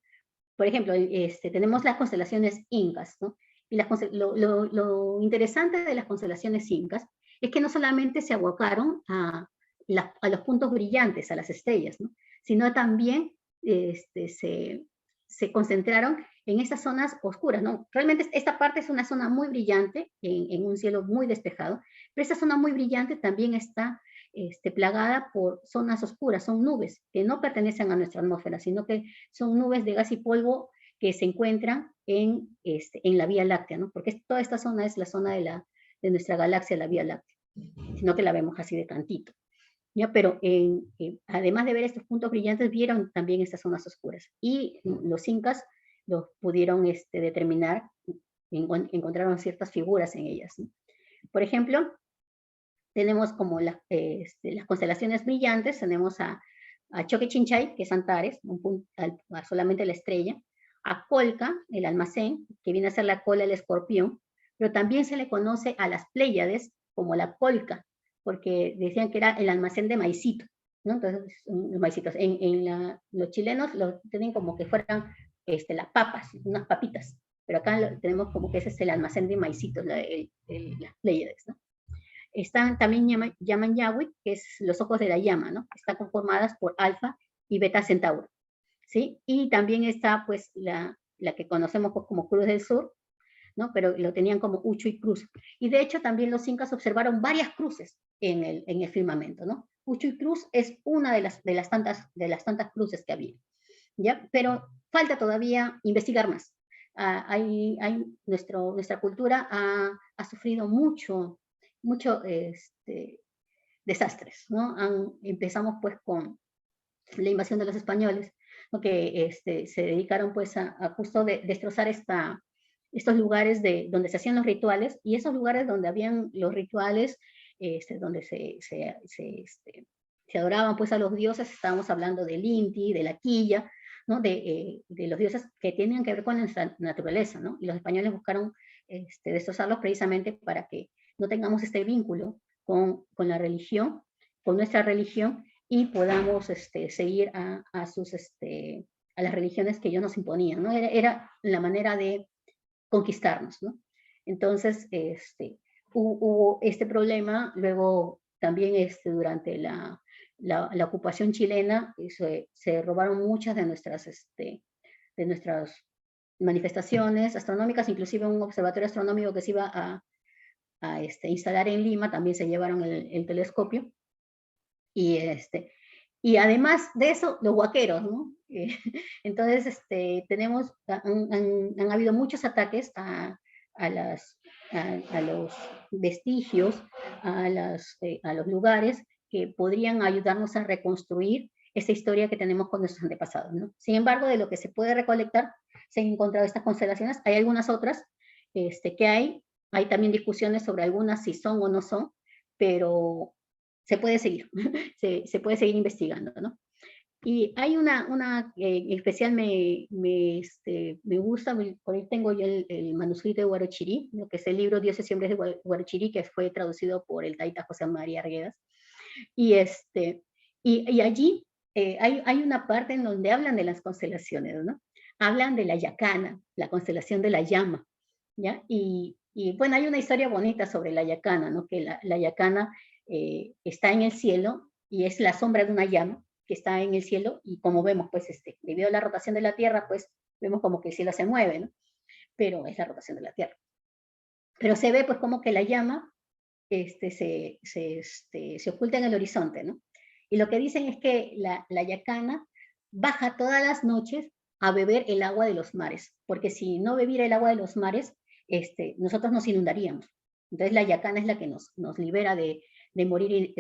Por ejemplo, tenemos las constelaciones incas, ¿no? Y lo interesante de las constelaciones incas es que no solamente se abocaron a los puntos brillantes, a las estrellas, ¿no? Sino también se concentraron en esas zonas oscuras, ¿no? Realmente esta parte es una zona muy brillante, en un cielo muy despejado, pero esta zona muy brillante también está plagada por zonas oscuras, son nubes que no pertenecen a nuestra atmósfera, sino que son nubes de gas y polvo que se encuentran en la Vía Láctea, ¿no? Porque toda esta zona es la zona de nuestra galaxia, la Vía Láctea, sino que la vemos así de cantito. ¿Ya? Pero además de ver estos puntos brillantes, vieron también estas zonas oscuras. Y los incas los pudieron determinar, encontraron ciertas figuras en ellas, ¿no? Por ejemplo, tenemos como las constelaciones brillantes, tenemos a Choquechinchay, que es Antares, solamente la estrella, a Colca, el almacén, que viene a ser la cola del escorpión, pero también se le conoce a las Pléyades como la Colca, porque decían que era el almacén de maicito, ¿no? Entonces, los maicitos. Los chilenos lo tienen como que fueran las papas, unas papitas, pero acá tenemos como que ese es el almacén de maicitos, las Pléyades, ¿no? Están también llaman Yahui, que es los ojos de la llama, ¿no? Están conformadas por Alfa y Beta Centauro, ¿sí? Y también está, pues, la que conocemos como Cruz del Sur, ¿no? Pero lo tenían como Ucho y Cruz. Y de hecho también los incas observaron varias cruces en el firmamento, ¿no? Ucho y Cruz es una de las tantas cruces que había, ¿ya? Pero falta todavía investigar más. Nuestra cultura ha sufrido mucho desastres, ¿no? Empezamos pues con la invasión de los españoles, ¿no? Que se dedicaron pues a justo destrozar estos lugares donde se hacían los rituales, y esos lugares donde habían los rituales, donde se adoraban pues a los dioses. Estábamos hablando del Inti, de la Quilla, ¿no? De los dioses que tenían que ver con nuestra naturaleza, ¿no? Y los españoles buscaron destrozarlos precisamente para que no tengamos este vínculo con la religión, con nuestra religión, y podamos seguir a las religiones que ellos nos imponían, ¿no? Era la manera de conquistarnos, ¿no? Entonces, hubo este problema. Luego también durante la ocupación chilena se robaron muchas de nuestras manifestaciones astronómicas, inclusive un observatorio astronómico que se iba a instalar en Lima, también se llevaron el telescopio. Y además de eso, los huaqueros, ¿no? Entonces, han habido muchos ataques a los vestigios, a los lugares que podrían ayudarnos a reconstruir esa historia que tenemos con nuestros antepasados, ¿no? Sin embargo, de lo que se puede recolectar, se han encontrado estas constelaciones. Hay algunas otras que hay también discusiones sobre algunas si son o no son, pero se puede seguir, se puede seguir investigando, ¿no? Y hay una especial me gusta, por ahí tengo yo el manuscrito de Huarochirí, lo que es el libro Dioses y Hombres de Huarochirí, que fue traducido por el taita José María Arguedas. Y allí hay una parte en donde hablan de las constelaciones, ¿no? Hablan de la Yacana, la constelación de la llama, ¿ya? Y bueno, hay una historia bonita sobre la Yacana, ¿no? Que la Yacana está en el cielo y es la sombra de una llama que está en el cielo, y como vemos, pues, debido a la rotación de la Tierra, pues, vemos como que el cielo se mueve, ¿no? Pero es la rotación de la Tierra. Pero se ve, pues, como que la llama se oculta en el horizonte, ¿no? Y lo que dicen es que la Yacana baja todas las noches a beber el agua de los mares, porque si no bebiera el agua de los mares, nosotros nos inundaríamos. Entonces la Yacana es la que nos libera de morir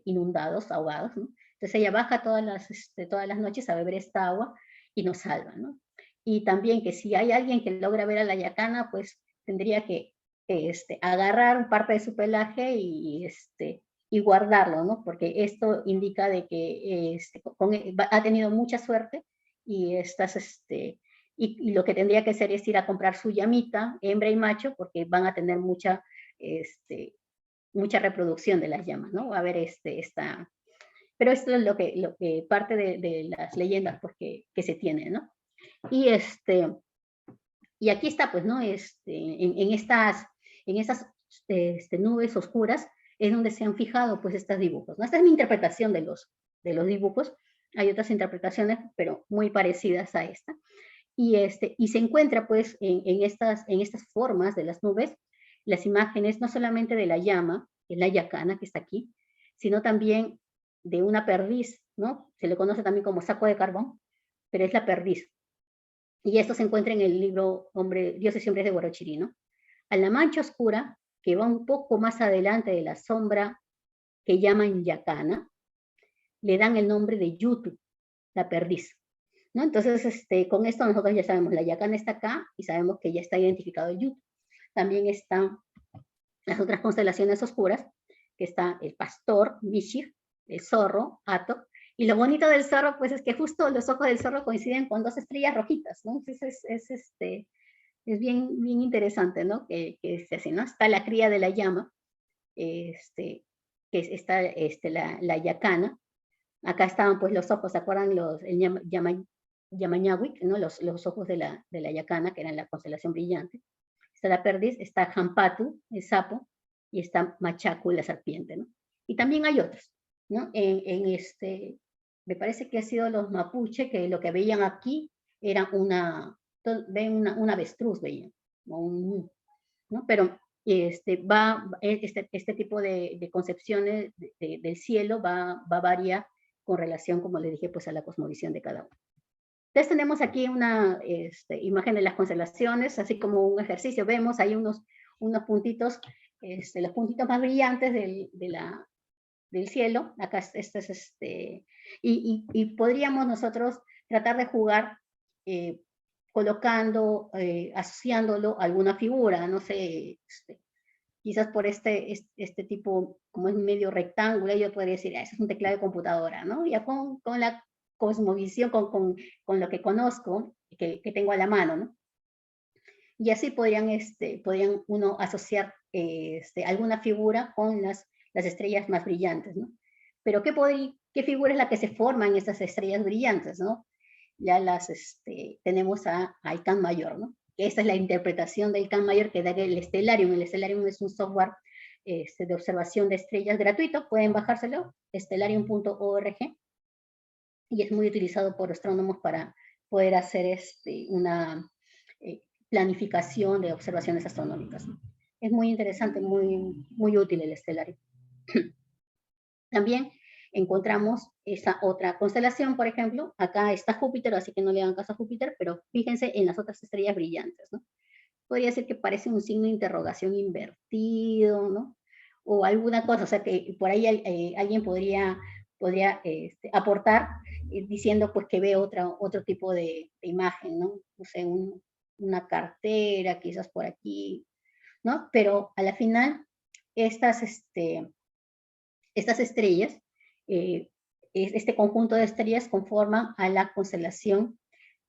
inundados, ahogados, ¿no? Entonces ella baja todas las noches a beber esta agua y nos salva, ¿no? Y también que si hay alguien que logra ver a la Yacana, pues tendría que agarrar parte de su pelaje y guardarlo, ¿no? Porque esto indica de que ha tenido mucha suerte y y lo que tendría que hacer es ir a comprar su llamita, hembra y macho, porque van a tener mucha reproducción de las llamas, ¿no? Va a haber pero esto es lo que parte de las leyendas porque, que se tiene, ¿no? Y aquí está, pues, ¿no? En esas nubes oscuras es donde se han fijado, pues, estos dibujos, ¿no? Esta es mi interpretación de los dibujos. Hay otras interpretaciones, pero muy parecidas a esta. Y se encuentra, pues, en estas formas de las nubes, las imágenes no solamente de la llama, que es la Yacana que está aquí, sino también de una perdiz, ¿no? Se le conoce también como saco de carbón, pero es la perdiz. Y esto se encuentra en el libro Dioses y Hombres de Huarochirí, ¿no? A la mancha oscura, que va un poco más adelante de la sombra que llaman Yacana, le dan el nombre de Yutu, la perdiz, ¿no? Entonces, con esto nosotros ya sabemos, la Yacana está acá y sabemos que ya está identificado el Yutu. También están las otras constelaciones oscuras, que está el pastor, Mishir, el zorro, Ato, y lo bonito del zorro, pues, es que justo los ojos del zorro coinciden con dos estrellas rojitas, ¿no? Entonces, es bien interesante, ¿no? Que es así, ¿no? Está la cría de la llama, que está la Yacana. Acá estaban, pues, los ojos, ¿se acuerdan? El Yamañahuic, ¿no? Los ojos de la Yacana, que eran la constelación brillante. Está la perdiz, está Jampatu, el sapo, y está Machacu, la serpiente, ¿no? Y también hay otros, ¿no? Me parece que ha sido los mapuche, que lo que veían aquí era una avestruz, veían, ¿no? Pero este tipo de concepciones del cielo va a variar con relación, como les dije, pues a la cosmovisión de cada uno. Entonces tenemos aquí una imagen de las constelaciones, así como un ejercicio. Vemos ahí unos puntitos, los puntitos más brillantes del cielo. Acá y podríamos nosotros tratar de jugar colocando, asociándolo a alguna figura, no sé, quizás por este tipo, como es medio rectángulo, yo podría decir, eso es un teclado de computadora, ¿no? Ya con la cosmovisión, con lo que conozco, que tengo a la mano, ¿no? Y así podrían uno asociar alguna figura con las estrellas más brillantes, ¿no? Pero ¿qué figura es la que se forma en esas estrellas brillantes, ¿no? Ya tenemos al Can Mayor, ¿no? Esa es la interpretación del Can Mayor que da el Stellarium. El Stellarium es un software de observación de estrellas gratuito, pueden bajárselo, stellarium.org, y es muy utilizado por astrónomos para poder hacer una planificación de observaciones astronómicas, ¿no? Es muy interesante, muy útil el Stellarium. También encontramos esa otra constelación, por ejemplo. Acá está Júpiter, así que no le hagan caso a Júpiter, pero fíjense en las otras estrellas brillantes, ¿no? Podría ser que parece un signo de interrogación invertido, ¿no? O alguna cosa, o sea, que por ahí alguien podría aportar diciendo pues que ve otro tipo de imagen, ¿no? O sea, una cartera, quizás por aquí, ¿no? Pero a la final, estas estrellas, este conjunto de estrellas conforman a la constelación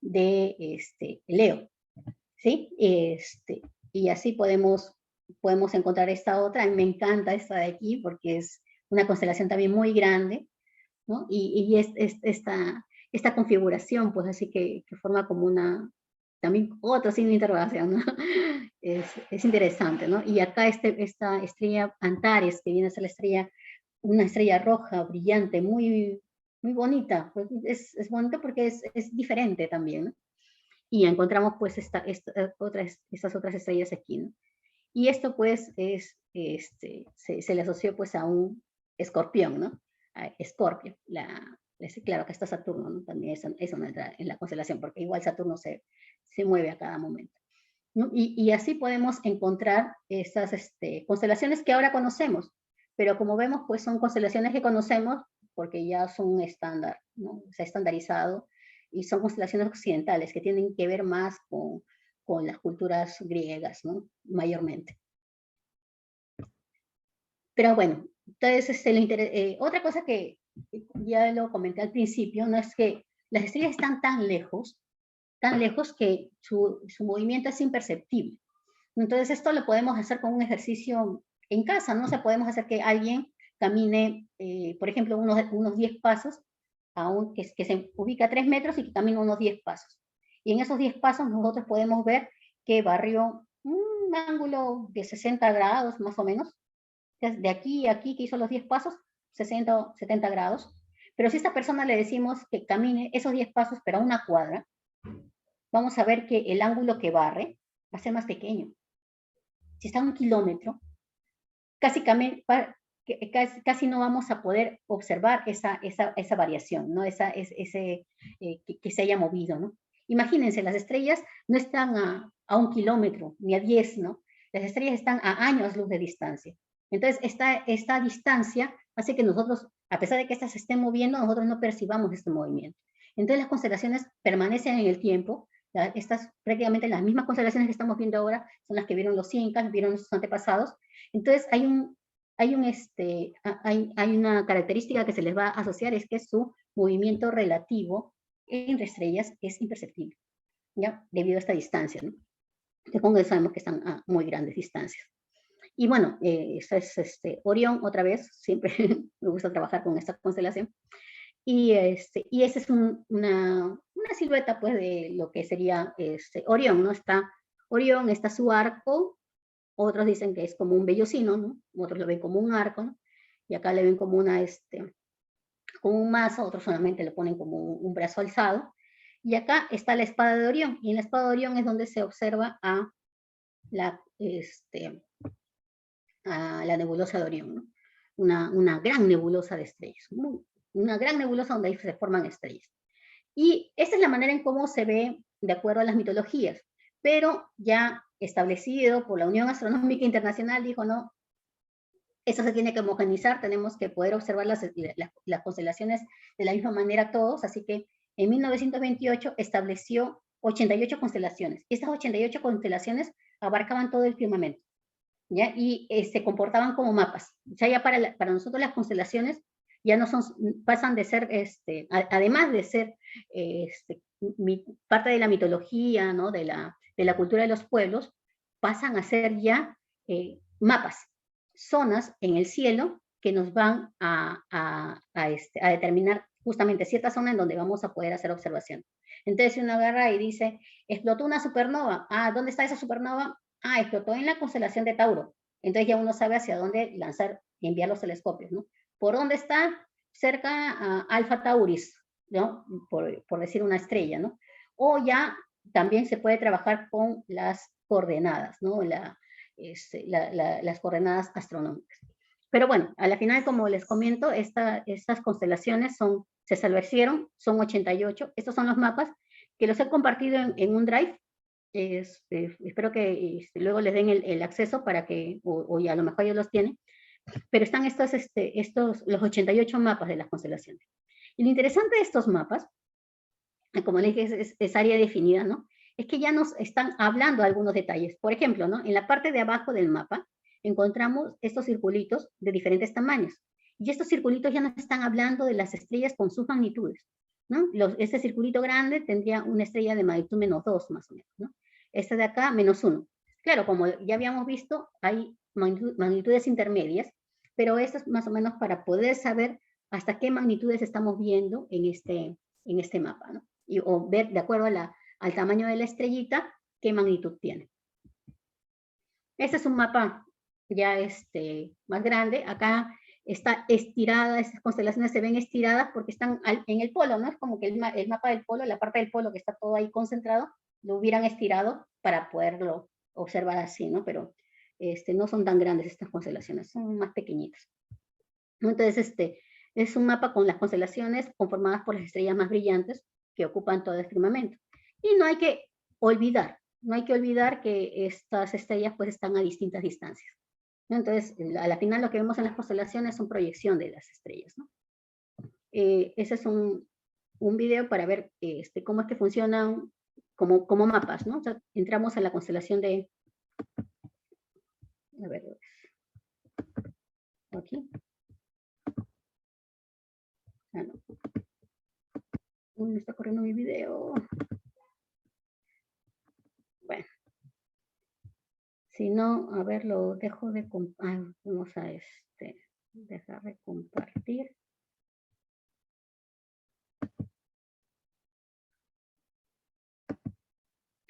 de Leo, ¿sí? Y así podemos encontrar esta otra. A mí me encanta esta de aquí porque es una constelación también muy grande, ¿no? Y esta configuración, pues así que forma como también otro signo de interrogación, ¿no? Es interesante, ¿no? Y acá esta estrella Antares, que viene a ser una estrella roja, brillante, muy, muy bonita. Pues es bonita porque es diferente también, ¿no? Y encontramos pues estas otras estrellas aquí, ¿no? Y esto pues se le asoció pues a un escorpión, ¿no? A Escorpio, claro que está Saturno, ¿no? También eso no entra en la constelación, porque igual Saturno se mueve a cada momento, ¿no? Y así podemos encontrar estas constelaciones que ahora conocemos, pero como vemos pues son constelaciones que conocemos porque ya son estándar, ¿no? Se ha estandarizado, y son constelaciones occidentales que tienen que ver más con las culturas griegas, ¿no? Mayormente. Pero bueno, entonces otra cosa que ya lo comenté al principio, ¿no? Es que las estrellas están tan lejos que su movimiento es imperceptible. Entonces esto lo podemos hacer con un ejercicio en casa, ¿no? O sea, podemos hacer que alguien camine, por ejemplo, unos 10 pasos, que se ubica a 3 metros y que camina unos 10 pasos. Y en esos 10 pasos nosotros podemos ver que barrió un ángulo de 60 grados más o menos. De aquí a aquí que hizo los 10 pasos, 60 o 70 grados. Pero si a esta persona le decimos que camine esos 10 pasos, pero a una cuadra, vamos a ver que el ángulo que barre va a ser más pequeño. Si está a 1 kilómetro, casi no vamos a poder observar esa variación, ¿no? Que se haya movido, ¿no? Imagínense, las estrellas no están a 1 kilómetro, ni a 10, ¿no? Las estrellas están a años luz de distancia. Entonces, esta distancia hace que nosotros, a pesar de que estas se estén moviendo, nosotros no percibamos este movimiento. Entonces, las constelaciones permanecen en el tiempo. Prácticamente las mismas constelaciones que estamos viendo ahora son las que vieron los incas, vieron sus antepasados. Entonces, hay una característica que se les va a asociar, es que su movimiento relativo entre estrellas es imperceptible, ¿ya? Debido a esta distancia, ¿no? Que con eso sabemos que están a muy grandes distancias. Y bueno, esto es Orión, otra vez, siempre me gusta trabajar con esta constelación. Y esta es una silueta, pues, de lo que sería Orión, ¿no? Está Orión, está su arco, otros dicen que es como un vellocino, ¿no? Otros lo ven como un arco, ¿no? Y acá le ven como como un mazo, otros solamente le ponen como un brazo alzado. Y acá está la espada de Orión, y en la espada de Orión es donde se observa a la nebulosa de Orión, ¿no? Una gran nebulosa de estrellas, una gran nebulosa donde ahí se forman estrellas. Y esta es la manera en cómo se ve de acuerdo a las mitologías, pero ya establecido por la Unión Astronómica Internacional, dijo, no, eso se tiene que homogenizar, tenemos que poder observar las constelaciones de la misma manera todos, así que en 1928 estableció 88 constelaciones. Estas 88 constelaciones abarcaban todo el firmamento, ¿ya? Y se comportaban como mapas. O sea, ya para nosotros las constelaciones ya no pasan de ser, además de ser parte de la mitología, ¿no? de la cultura de los pueblos, pasan a ser ya mapas, zonas en el cielo que nos van a determinar justamente cierta zona en donde vamos a poder hacer observación. Entonces, si uno agarra y dice, explotó una supernova, ¿dónde está esa supernova? Explotó en la constelación de Tauro. Entonces ya uno sabe hacia dónde lanzar y enviar los telescopios, ¿no? ¿Por dónde está? Cerca a Alpha Tauris, ¿no? Por decir una estrella, ¿no? O ya también se puede trabajar con las coordenadas, ¿no? Las coordenadas astronómicas. Pero bueno, a la final, como les comento, estas constelaciones se establecieron, son 88. Estos son los mapas que los he compartido en un drive. Espero que luego les den el acceso para que, o a lo mejor ellos los tienen. Pero están los 88 mapas de las constelaciones. Y lo interesante de estos mapas, como les dije, es área definida, ¿no? Es que ya nos están hablando algunos detalles. Por ejemplo, ¿no? En la parte de abajo del mapa encontramos estos circulitos de diferentes tamaños. Y estos circulitos ya nos están hablando de las estrellas con sus magnitudes, ¿no? Este circulito grande tendría una estrella de magnitud -2, más o menos, ¿no? Este de acá, -1. Claro, como ya habíamos visto, hay magnitudes intermedias, pero esto es más o menos para poder saber hasta qué magnitudes estamos viendo en este mapa, ¿no? O ver, de acuerdo al tamaño de la estrellita, qué magnitud tiene. Este es un mapa ya más grande. Acá está estirada, estas constelaciones se ven estiradas porque están en el polo, ¿no? Es como que el mapa del polo, la parte del polo que está todo ahí concentrado, lo hubieran estirado para poderlo observar así, ¿no? Pero no son tan grandes estas constelaciones, son más pequeñitas. Entonces, es un mapa con las constelaciones conformadas por las estrellas más brillantes que ocupan todo el firmamento. Y no hay que olvidar que estas estrellas pues están a distintas distancias. Entonces, a la final lo que vemos en las constelaciones son proyección de las estrellas, ¿no? Ese es un video para ver cómo es que funcionan como mapas, ¿no? O sea, entramos a la constelación de... A ver, aquí. Ah, no. Uy, me está corriendo mi video. Bueno. Si no, a ver, lo dejo de... vamos a dejar de compartir.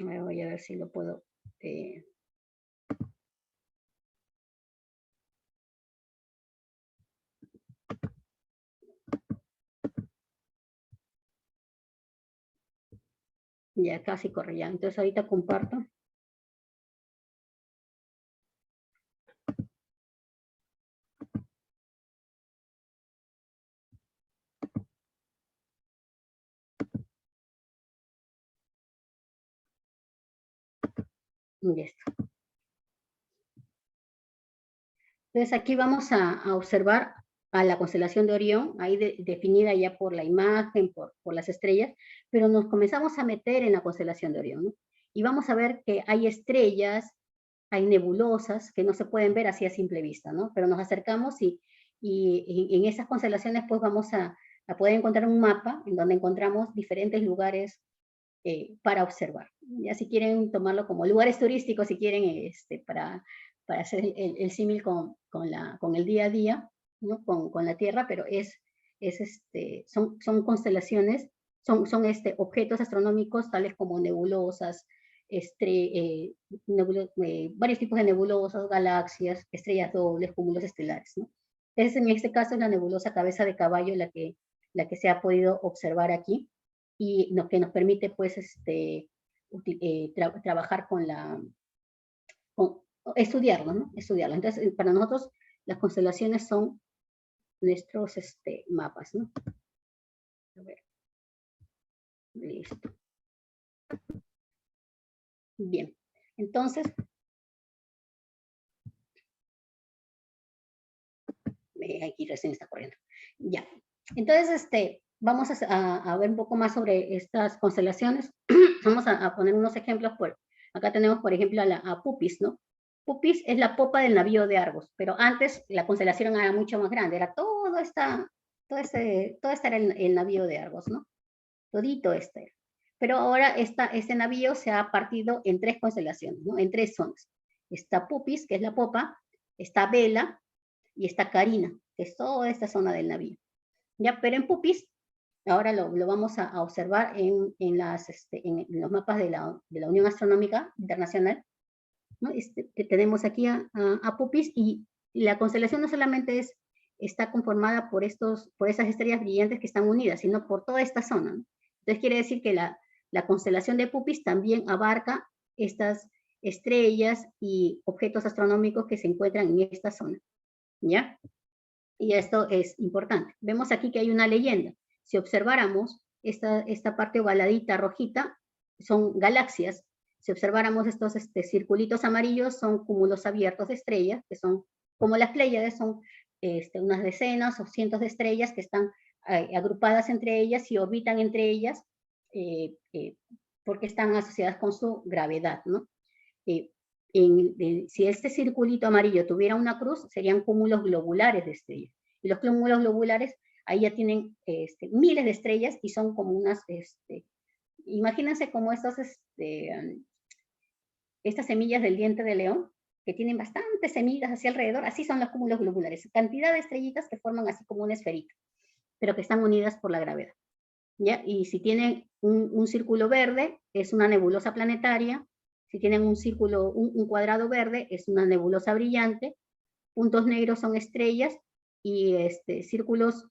Voy a ver si lo puedo... Ya casi corre ya. Entonces ahorita comparto. Y esto. Entonces aquí vamos a observar a la constelación de Orión, ahí definida ya por la imagen, por las estrellas, pero nos comenzamos a meter en la constelación de Orión, ¿no? Y vamos a ver que hay estrellas, hay nebulosas que no se pueden ver así a simple vista, ¿no? Pero nos acercamos y en esas constelaciones pues vamos a poder encontrar un mapa en donde encontramos diferentes lugares para observar. Ya si quieren tomarlo como lugares turísticos, si quieren para hacer el símil con el día a día, ¿no? con la Tierra, pero son constelaciones, son objetos astronómicos tales como nebulosas, varios tipos de nebulosas, galaxias, estrellas dobles, cúmulos estelares, ¿no? En este caso es la nebulosa Cabeza de Caballo la que se ha podido observar aquí, y lo que nos permite pues trabajar estudiarlo, ¿no? Estudiarlo. Entonces, para nosotros las constelaciones son nuestros mapas, ¿no? A ver. Listo. Bien. Entonces, aquí recién está corriendo. Ya. Entonces, vamos a ver un poco más sobre estas constelaciones. Vamos a poner unos ejemplos. Acá tenemos, por ejemplo, a Puppis, ¿no? Puppis es la popa del navío de Argos, pero antes la constelación era mucho más grande, era todo era el navío de Argos, ¿no? Todito este. Pero ahora este navío se ha partido en 3 constelaciones, ¿no? En 3 zonas. Está Puppis, que es la popa, está Vela y está Carina, que es toda esta zona del navío. Ya, pero en Puppis, ahora lo vamos a observar en los mapas de la Unión Astronómica Internacional, ¿no? Que tenemos aquí a Puppis, y la constelación no solamente está conformada por esas estrellas brillantes que están unidas, sino por toda esta zona, ¿no? Entonces quiere decir que la constelación de Puppis también abarca estas estrellas y objetos astronómicos que se encuentran en esta zona. ¿ya? Y esto es importante. Vemos aquí que hay una leyenda. Si observáramos esta parte ovaladita rojita, son galaxias. Si observáramos estos circulitos amarillos, son cúmulos abiertos de estrellas, que son como las Pléyades, son unas decenas o cientos de estrellas que están agrupadas entre ellas y orbitan entre ellas porque están asociadas con su gravedad, ¿no? Si este circulito amarillo tuviera una cruz, serían cúmulos globulares de estrellas. Y los cúmulos globulares, ahí ya tienen miles de estrellas y son como unas, imagínense como estas semillas del diente de león, que tienen bastantes semillas hacia alrededor, así son los cúmulos globulares. Cantidad de estrellitas que forman así como una esferita, pero que están unidas por la gravedad, ¿ya? Y si tienen un círculo verde, es una nebulosa planetaria. Si tienen un cuadrado verde, es una nebulosa brillante. Puntos negros son estrellas y círculos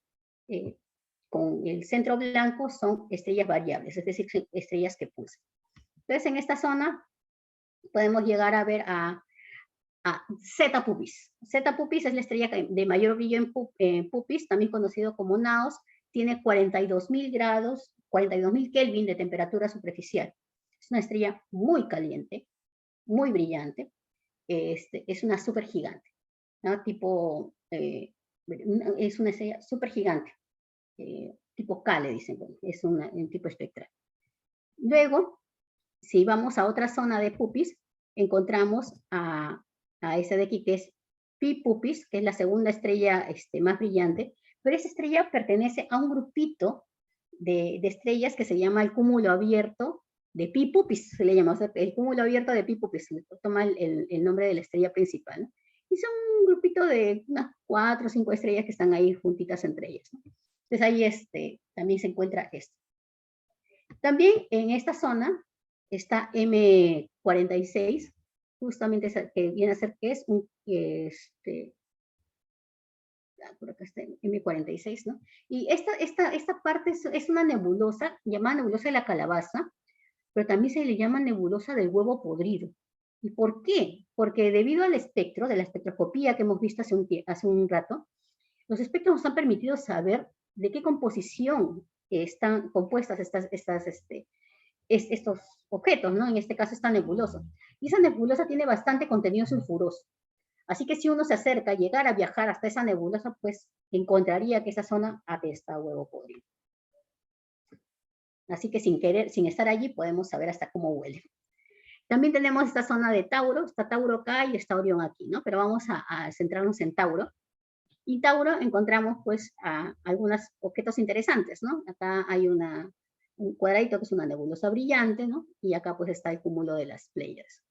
con el centro blanco son estrellas variables, es decir, estrellas que pulsan. Entonces, en esta zona podemos llegar a ver a Zeta Puppis. Zeta Puppis es la estrella de mayor brillo en Puppis, también conocido como Naos. Tiene 42.000 grados, 42.000 Kelvin de temperatura superficial. Es una estrella muy caliente, muy brillante. Es una supergigante, ¿no? Tipo, es una estrella supergigante, tipo K, le dicen, es un tipo espectral. Luego, si vamos a otra zona de Puppis, encontramos a esa de aquí, que es Pi Puppis, que es la segunda estrella más brillante, pero esa estrella pertenece a un grupito de estrellas que se llama el cúmulo abierto de Pi Puppis, se le llama, o sea, el cúmulo abierto de Pi Puppis, toma el nombre de la estrella principal, ¿no? Y son un grupito de unas 4 o 5 estrellas que están ahí juntitas entre ellas, ¿no? Entonces ahí también se encuentra esto. También en esta zona está M46, justamente que viene a ser que es un, por acá está M46, ¿no? Y esta parte es una nebulosa, llamada nebulosa de la calabaza, pero también se le llama nebulosa del huevo podrido. ¿Y por qué? Porque debido al espectro, de la espectroscopía que hemos visto hace un rato, los espectros nos han permitido saber de qué composición están compuestas estos objetos, ¿no? En este caso esta nebulosa. Y esa nebulosa tiene bastante contenido sulfuroso. Así que si uno se acerca, llegar a viajar hasta esa nebulosa, pues encontraría que esa zona apesta a huevo podrido. Así que sin estar allí, podemos saber hasta cómo huele. También tenemos esta zona de Tauro, está Tauro acá y está Orión aquí, ¿no? Pero vamos a centrarnos en Tauro. Y Tauro encontramos, pues, algunos objetos interesantes, ¿no? Acá hay un cuadradito que es una nebulosa brillante, ¿no? Y acá, pues, está el cúmulo de las Pléyades.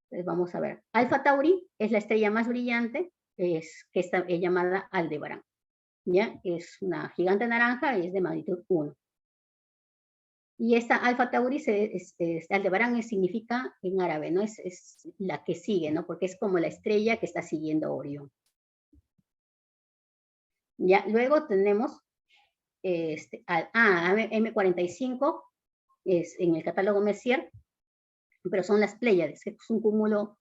Entonces, vamos a ver. Alfa Tauri es la estrella más brillante, que está llamada Aldebarán, ¿ya? Es una gigante naranja y es de magnitud 1. Y esta Alfa Tauri, Aldebarán significa en árabe, ¿no? Es la que sigue, ¿no? Porque es como la estrella que está siguiendo a Orión. Ya, luego tenemos M45, es en el catálogo Messier, pero son las Pléyades, es un cúmulo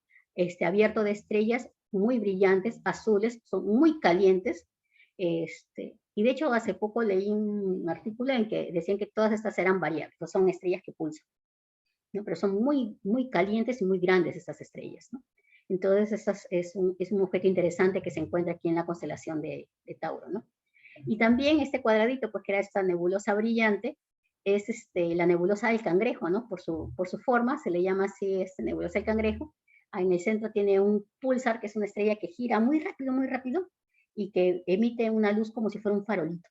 abierto de estrellas muy brillantes, azules, son muy calientes, y de hecho hace poco leí un artículo en que decían que todas estas eran variables, no son estrellas que pulsan, ¿no? Pero son muy, muy calientes y muy grandes estas estrellas, ¿no? Entonces es un objeto interesante que se encuentra aquí en la constelación de Tauro, ¿no? Y también este cuadradito, pues que era esta nebulosa brillante, es la nebulosa del cangrejo, ¿no? Por su forma, se le llama así nebulosa del cangrejo. En el centro tiene un pulsar, que es una estrella que gira muy rápido, y que emite una luz como si fuera un farolito,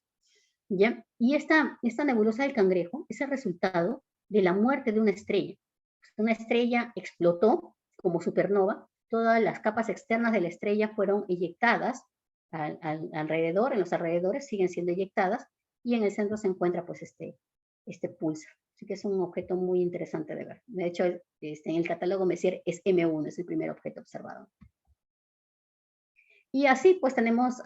¿ya? Y esta nebulosa del cangrejo es el resultado de la muerte de una estrella. Una estrella explotó como supernova, todas las capas externas de la estrella fueron eyectadas alrededor, en los alrededores siguen siendo eyectadas, y en el centro se encuentra pues este pulsar. Así que es un objeto muy interesante de ver. De hecho, en el catálogo Messier es M1, es el primer objeto observado. Y así pues tenemos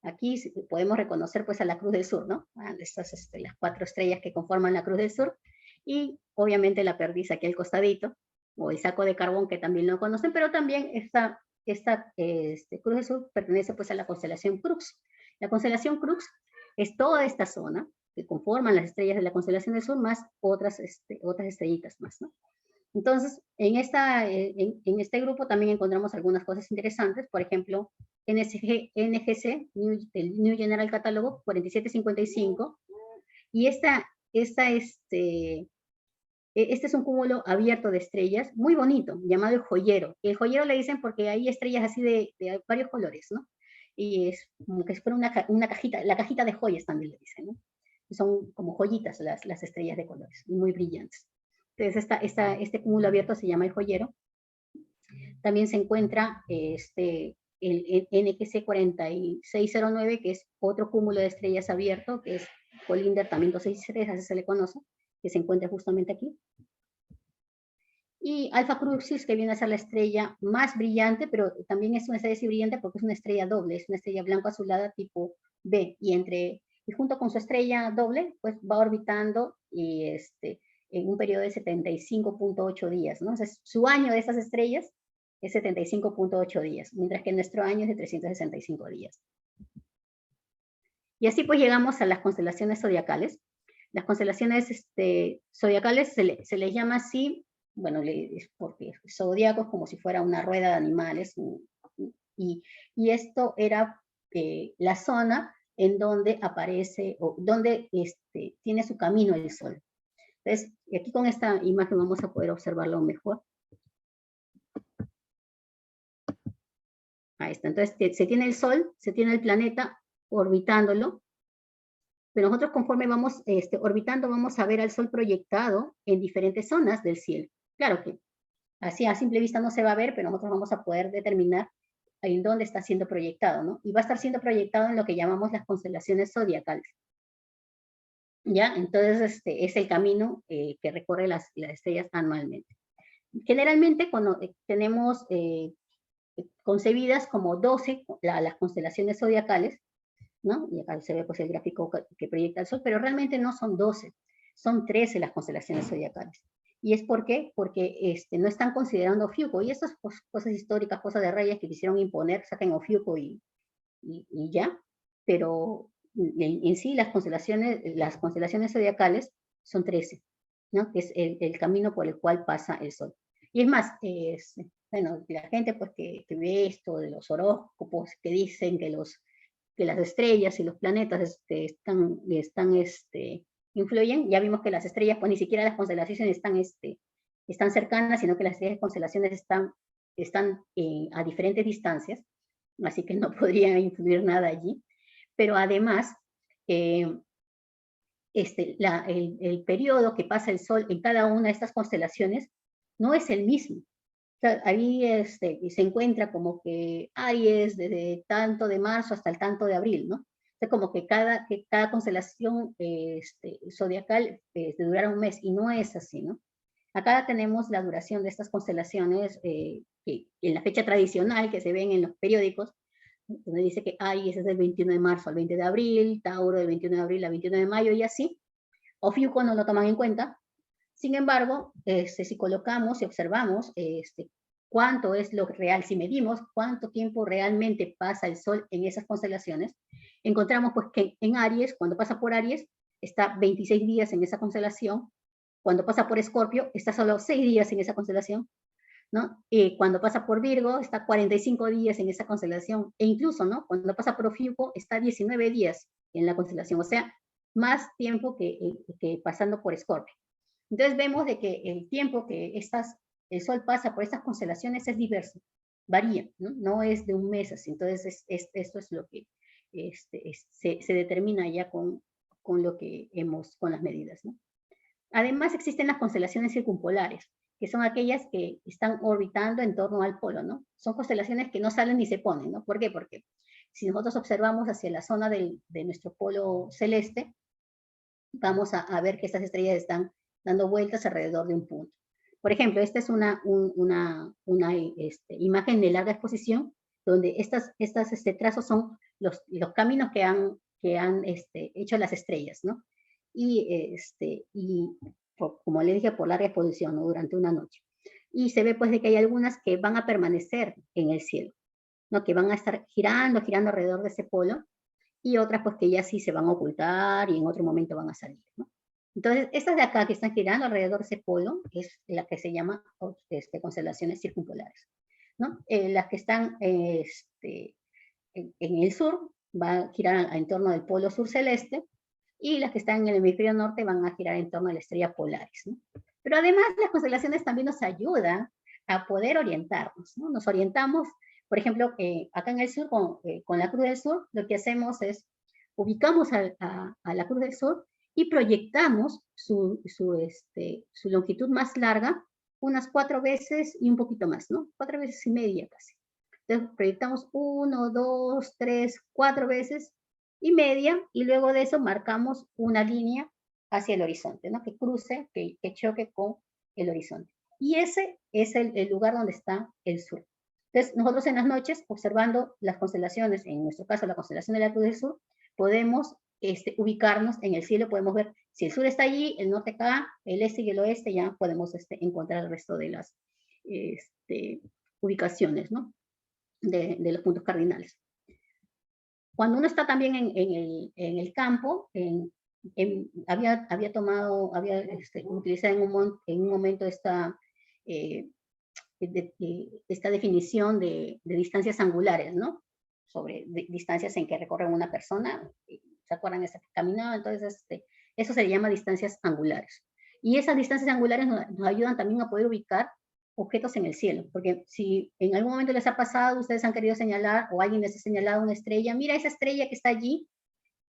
aquí podemos reconocer pues a la Cruz del Sur, ¿no? Estas las 4 estrellas que conforman la Cruz del Sur, y obviamente la perdiz aquí al costadito, o el saco de carbón que también lo conocen, pero también está esta Cruz del Sur pertenece pues a la constelación Crux. La constelación Crux es toda esta zona que conforman las estrellas de la constelación del Sur más otras estrellitas más, ¿no? Entonces, en este grupo también encontramos algunas cosas interesantes, por ejemplo, NGC, el New General Catalogo 4755, y este es un cúmulo abierto de estrellas, muy bonito, llamado el joyero. El joyero le dicen porque hay estrellas así de varios colores, ¿no? Y es como que si fuera una cajita, la cajita de joyas también le dicen, ¿no? Son como joyitas las estrellas de colores, muy brillantes. Entonces, este cúmulo abierto se llama el joyero. También se encuentra el NGC 4609, que es otro cúmulo de estrellas abierto, que es Colinder también 263, así se le conoce, que se encuentra justamente aquí. Y Alpha Crucis, que viene a ser la estrella más brillante, pero también es una estrella así brillante porque es una estrella doble, es una estrella blanco-azulada tipo B, y junto con su estrella doble, pues va orbitando y en un periodo de 75.8 días, ¿no? Entonces, su año de estas estrellas es 75.8 días, mientras que nuestro año es de 365 días. Y así pues llegamos a las constelaciones zodiacales. Las constelaciones zodiacales se les llama así, bueno, porque zodiacos como si fuera una rueda de animales, y esto era la zona en donde aparece, o donde tiene su camino el Sol. Entonces, aquí con esta imagen vamos a poder observarlo mejor. Ahí está. Entonces, se tiene el Sol, se tiene el planeta orbitándolo, pero nosotros conforme vamos orbitando, vamos a ver al Sol proyectado en diferentes zonas del cielo. Claro que así a simple vista no se va a ver, pero nosotros vamos a poder determinar en dónde está siendo proyectado, ¿no? Y va a estar siendo proyectado en lo que llamamos las constelaciones zodiacales. ¿Ya? Entonces, es el camino que recorre las estrellas anualmente. Generalmente, cuando tenemos concebidas como 12 las constelaciones zodiacales, ¿no? Y acá se ve pues el gráfico que proyecta el Sol, pero realmente no son 12, son 13 las constelaciones zodiacales. ¿Y es por qué? Porque no están considerando Ofiuco, y estas pues, cosas históricas, cosas de reyes que quisieron imponer, saquen Ofiuco y ya, pero en sí las constelaciones zodiacales son 13, ¿no? Que es el camino por el cual pasa el Sol. Y es más, bueno, la gente pues que ve esto de los horóscopos, que dicen que las estrellas y los planetas influyen, ya vimos que las estrellas, pues ni siquiera las constelaciones están cercanas, sino que las estrellas y constelaciones están a diferentes distancias, así que no podría influir nada allí. Pero además, el periodo que pasa el Sol en cada una de estas constelaciones no es el mismo. O sea, ahí se encuentra como que Aries desde tanto de marzo hasta el tanto de abril, ¿no? O sea, como que cada constelación zodiacal durará un mes, y no es así, ¿no? Acá tenemos la duración de estas constelaciones que en la fecha tradicional que se ven en los periódicos, donde dice que Aries es del 21 de marzo al 20 de abril, Tauro del 21 de abril al 21 de mayo y así. Ofiuco no lo toman en cuenta. Sin embargo, si colocamos y observamos cuánto es lo real, si medimos cuánto tiempo realmente pasa el Sol en esas constelaciones, encontramos pues que en Aries, cuando pasa por Aries, está 26 días en esa constelación. Cuando pasa por Escorpio, está solo 6 días en esa constelación, ¿no? Cuando pasa por Virgo, está 45 días en esa constelación, e incluso, ¿no? Cuando pasa por Ofiuco, está 19 días en la constelación, o sea, más tiempo que pasando por Escorpio. Entonces vemos de que el tiempo que el Sol pasa por estas constelaciones es diverso, varía, ¿no? No es de un mes así. Entonces esto es lo que se determina ya con las medidas, ¿no? Además existen las constelaciones circumpolares, que son aquellas que están orbitando en torno al polo, ¿no? Son constelaciones que no salen ni se ponen, ¿no? ¿Por qué? Porque si nosotros observamos hacia la zona de nuestro polo celeste, vamos a ver que estas estrellas están dando vueltas alrededor de un punto. Por ejemplo, esta es una imagen de larga exposición, donde estos trazos son los caminos que han hecho las estrellas, ¿no? Y como le dije, por larga exposición, ¿no? Durante una noche. y se ve pues de que hay algunas que van a permanecer en el cielo, ¿no? Que van a estar girando alrededor de ese polo, y otras pues que ya sí se van a ocultar y en otro momento van a salir, ¿no? Entonces, estas de acá que están girando alrededor de ese polo es la que se llama constelaciones circumpolares, ¿no? Las que están en el sur van a girar en torno del polo sur celeste, y las que están en el hemisferio norte van a girar en torno a la estrella Polaris, ¿no? Pero además las constelaciones también nos ayudan a poder orientarnos, ¿no? Nos orientamos, por ejemplo, acá en el sur, con la Cruz del Sur, lo que hacemos es ubicamos a la Cruz del Sur y proyectamos su longitud más larga unas 4 veces y un poquito más, ¿no? 4 veces y media casi. Entonces proyectamos 1, 2, 3, 4 veces y media, y luego de eso marcamos una línea hacia el horizonte, ¿no? Que cruce, que choque con el horizonte. Y ese es el lugar donde está el sur. Entonces, nosotros en las noches, observando las constelaciones, en nuestro caso la constelación de la Cruz del Sur, podemos ubicarnos en el cielo, podemos ver si el sur está allí, el norte acá, el este y el oeste, ya podemos encontrar el resto de las ubicaciones, ¿no? De los puntos cardinales. Cuando uno está también en el campo, había utilizado en un momento esta definición de distancias angulares, ¿no? Sobre distancias en que recorre una persona, ¿se acuerdan? Que caminaba, entonces eso se le llama distancias angulares. Y esas distancias angulares nos ayudan también a poder ubicar objetos en el cielo, porque si en algún momento les ha pasado, ustedes han querido señalar, o alguien les ha señalado una estrella, mira esa estrella que está allí,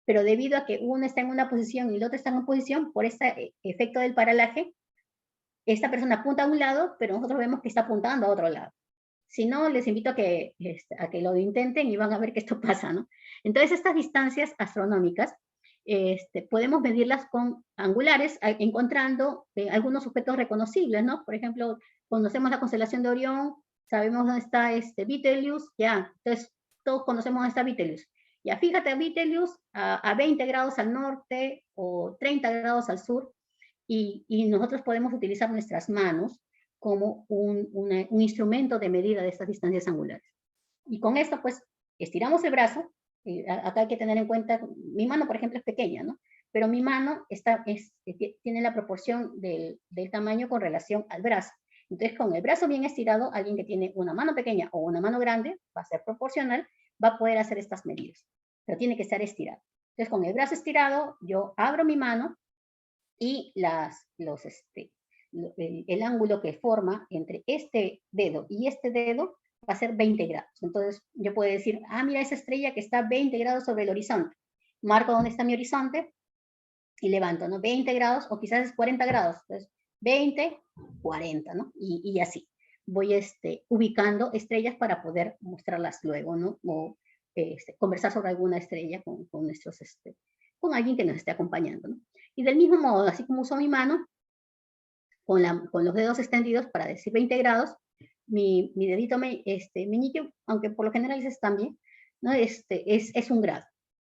pero debido a que uno está en una posición y el otro está en una posición, por este efecto del paralaje, esta persona apunta a un lado, pero nosotros vemos que está apuntando a otro lado. Si no, les invito a que lo intenten y van a ver que esto pasa, ¿no? Entonces, estas distancias astronómicas podemos medirlas con angulares, encontrando algunos objetos reconocibles, ¿no? Por ejemplo, conocemos la constelación de Orión, sabemos dónde está Betelgeuse, ya, entonces todos conocemos dónde está Betelgeuse. Ya, fíjate, Betelgeuse a 20 grados al norte o 30 grados al sur, y nosotros podemos utilizar nuestras manos como un instrumento de medida de estas distancias angulares. Y con esto, pues, estiramos el brazo. Acá hay que tener en cuenta, mi mano, por ejemplo, es pequeña, ¿no? Pero mi mano tiene la proporción del tamaño con relación al brazo. Entonces, con el brazo bien estirado, alguien que tiene una mano pequeña o una mano grande, va a ser proporcional, va a poder hacer estas medidas. Pero tiene que estar estirado. Entonces, con el brazo estirado, yo abro mi mano y el ángulo que forma entre este dedo y este dedo va a ser 20 grados. Entonces yo puedo decir, ah, mira esa estrella que está 20 grados sobre el horizonte. Marco dónde está mi horizonte y levanto, ¿no? 20 grados o quizás es 40 grados. Entonces 20, 40, ¿no? Y así. Voy ubicando estrellas para poder mostrarlas luego, ¿no? O conversar sobre alguna estrella con alguien que nos esté acompañando, ¿no? Y del mismo modo, así como uso mi mano, con los dedos extendidos para decir 20 grados, mi dedito meñique, aunque por lo general es también, ¿no? es un grado.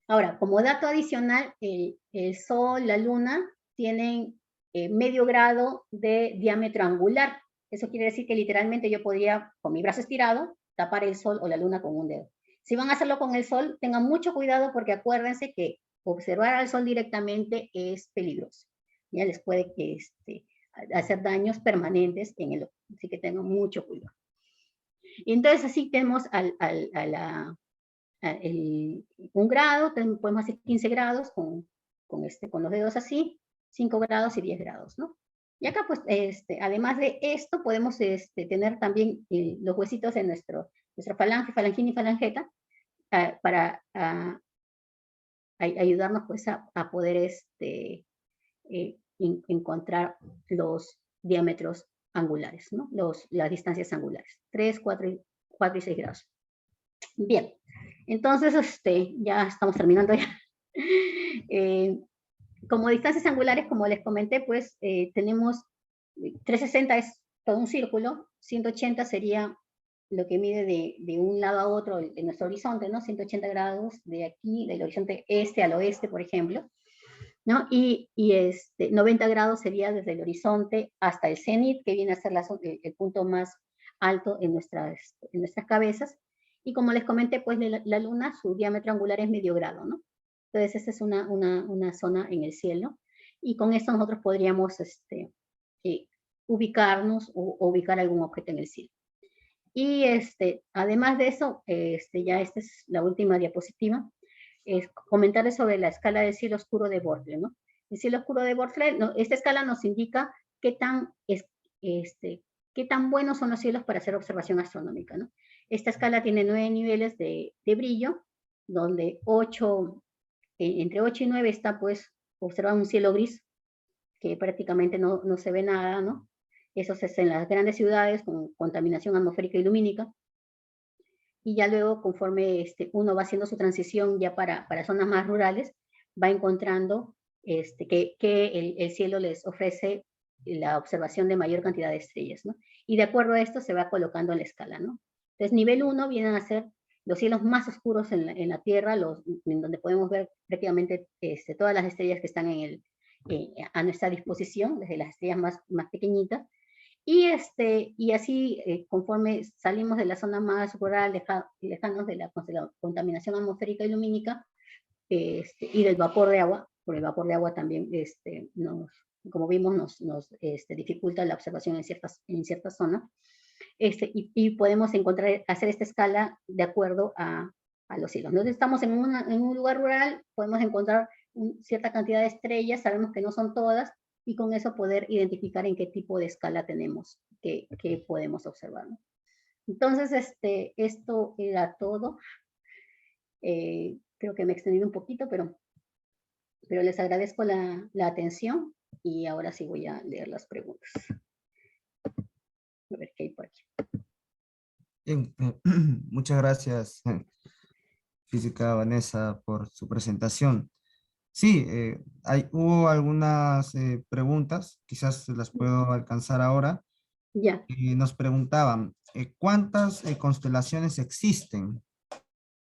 Ahora, como dato adicional, el Sol, la Luna, tienen medio grado de diámetro angular. Eso quiere decir que literalmente yo podría, con mi brazo estirado, tapar el Sol o la Luna con un dedo. Si van a hacerlo con el Sol, tengan mucho cuidado porque acuérdense que observar al Sol directamente es peligroso. Ya les puede hacer daños permanentes en el ojo. Así que tengan mucho cuidado. Entonces así tenemos un grado, podemos hacer 15 grados con los dedos así, 5 grados y 10 grados, ¿no? Y acá, pues, además de esto, podemos tener también los huesitos en nuestra falange, falangina y falangeta, para ayudarnos, pues, a poder encontrar los diámetros angulares, ¿no? Las distancias angulares, 3, 4 y 6 grados. Bien, entonces ya estamos terminando ya. Como distancias angulares, como les comenté, pues tenemos 360 es todo un círculo, 180 sería lo que mide de un lado a otro de nuestro horizonte, ¿no? 180 grados de aquí, del horizonte este al oeste, por ejemplo. ¿no? Y 90 grados sería desde el horizonte hasta el cenit, que viene a ser el punto más alto en nuestras cabezas. Y como les comenté, pues la luna, su diámetro angular es medio grado, ¿no? Entonces, esta es una zona en el cielo. Y con esto nosotros podríamos ubicarnos o ubicar algún objeto en el cielo. Y además de eso, ya esta es la última diapositiva, es comentarles sobre la escala del cielo oscuro de Bortle, ¿no? El cielo oscuro de Bortle, ¿no? Esta escala nos indica qué tan buenos son los cielos para hacer observación astronómica, ¿no? Esta escala tiene 9 niveles de brillo, donde entre 8 y 9 está, pues, observando un cielo gris, que prácticamente no se ve nada, ¿no? Eso es en las grandes ciudades con contaminación atmosférica y lumínica. Y ya luego, conforme uno va haciendo su transición ya para zonas más rurales, va encontrando que el cielo les ofrece la observación de mayor cantidad de estrellas, ¿no? Y de acuerdo a esto se va colocando en la escala, ¿no? Entonces, nivel 1 vienen a ser los cielos más oscuros en la Tierra, en donde podemos ver prácticamente todas las estrellas que están a nuestra disposición, desde las estrellas más pequeñitas. Y así, conforme salimos de la zona más rural, lejanos de la contaminación atmosférica y lumínica, y del vapor de agua, por el vapor de agua también, como vimos, nos dificulta la observación en ciertas zonas, y podemos hacer esta escala de acuerdo a los cielos. Entonces estamos en un lugar rural, podemos encontrar cierta cantidad de estrellas, sabemos que no son todas, y con eso poder identificar en qué tipo de escala tenemos, que podemos observar, ¿no? Entonces, esto era todo. Creo que me he extendido un poquito, pero les agradezco la atención, y ahora sí voy a leer las preguntas. A ver qué hay por aquí. Bien, muchas gracias, física Vanessa, por su presentación. Sí, hubo algunas preguntas, quizás las puedo alcanzar ahora. Ya. Nos preguntaban, ¿cuántas constelaciones existen?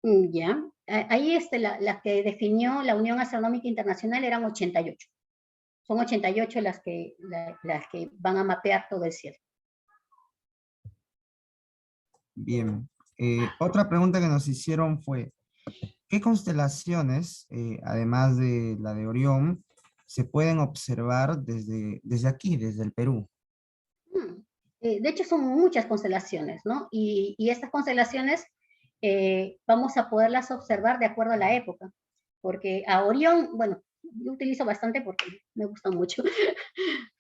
Ya. Ahí las que definió la Unión Astronómica Internacional eran 88. Son 88 las que van a mapear todo el cielo. Bien. Otra pregunta que nos hicieron fue, ¿qué constelaciones, además de la de Orión, se pueden observar desde aquí, desde el Perú? De hecho, son muchas constelaciones, ¿no? Y estas constelaciones vamos a poderlas observar de acuerdo a la época. Porque a Orión, bueno, yo utilizo bastante porque me gusta mucho,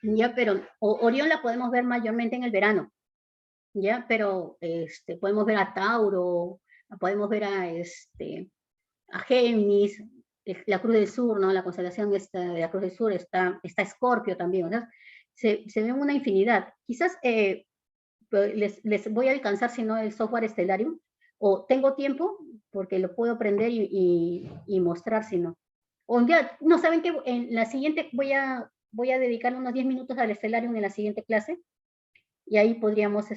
¿ya? Pero Orión la podemos ver mayormente en el verano, ¿ya? Pero podemos ver a Tauro, podemos ver a Géminis, la Cruz del Sur, ¿no? La constelación de la Cruz del Sur, está Escorpio también, ¿no? Se ven una infinidad. Quizás les voy a alcanzar, si no, el software Stellarium, o tengo tiempo, porque lo puedo prender y mostrar, si no. O ya, no, ¿saben qué? En la siguiente voy a dedicar unos 10 minutos al Stellarium en la siguiente clase, y ahí podríamos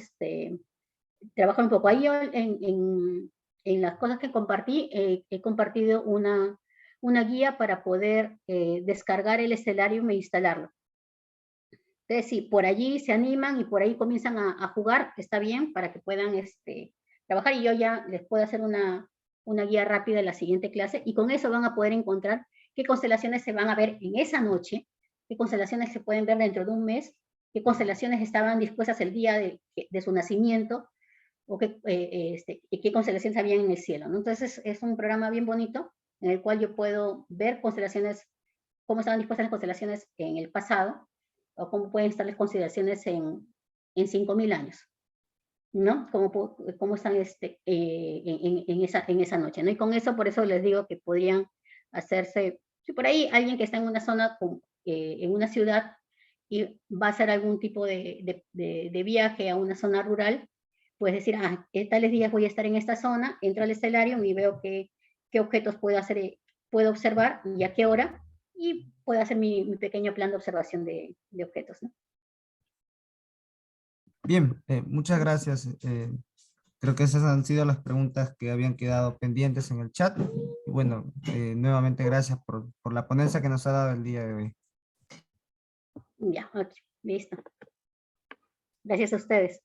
trabajar un poco. Ahí en las cosas que compartí, he compartido una guía para poder descargar el Stellarium e instalarlo. Entonces, si por allí se animan y por ahí comienzan a jugar, está bien, para que puedan trabajar, y yo ya les puedo hacer una guía rápida en la siguiente clase, y con eso van a poder encontrar qué constelaciones se van a ver en esa noche, qué constelaciones se pueden ver dentro de un mes, qué constelaciones estaban dispuestas el día de su nacimiento, o qué constelaciones habían en el cielo, ¿no? Entonces es un programa bien bonito, en el cual yo puedo ver constelaciones, cómo estaban dispuestas las constelaciones en el pasado, o cómo pueden estar las constelaciones en 5.000 años, ¿no? Cómo están en esa noche, ¿no? Y con eso, por eso les digo que podrían hacerse, si por ahí alguien que está en una zona, en una ciudad, y va a hacer algún tipo de viaje a una zona rural, puedes decir, tales días voy a estar en esta zona, entro al Stellarium y veo qué objetos puedo observar y a qué hora, y puedo hacer mi pequeño plan de observación de objetos, ¿no? Bien, muchas gracias. creo que esas han sido las preguntas que habían quedado pendientes en el chat. Y bueno, nuevamente gracias por la ponencia que nos ha dado el día de hoy. Ya, ok, listo. Gracias a ustedes.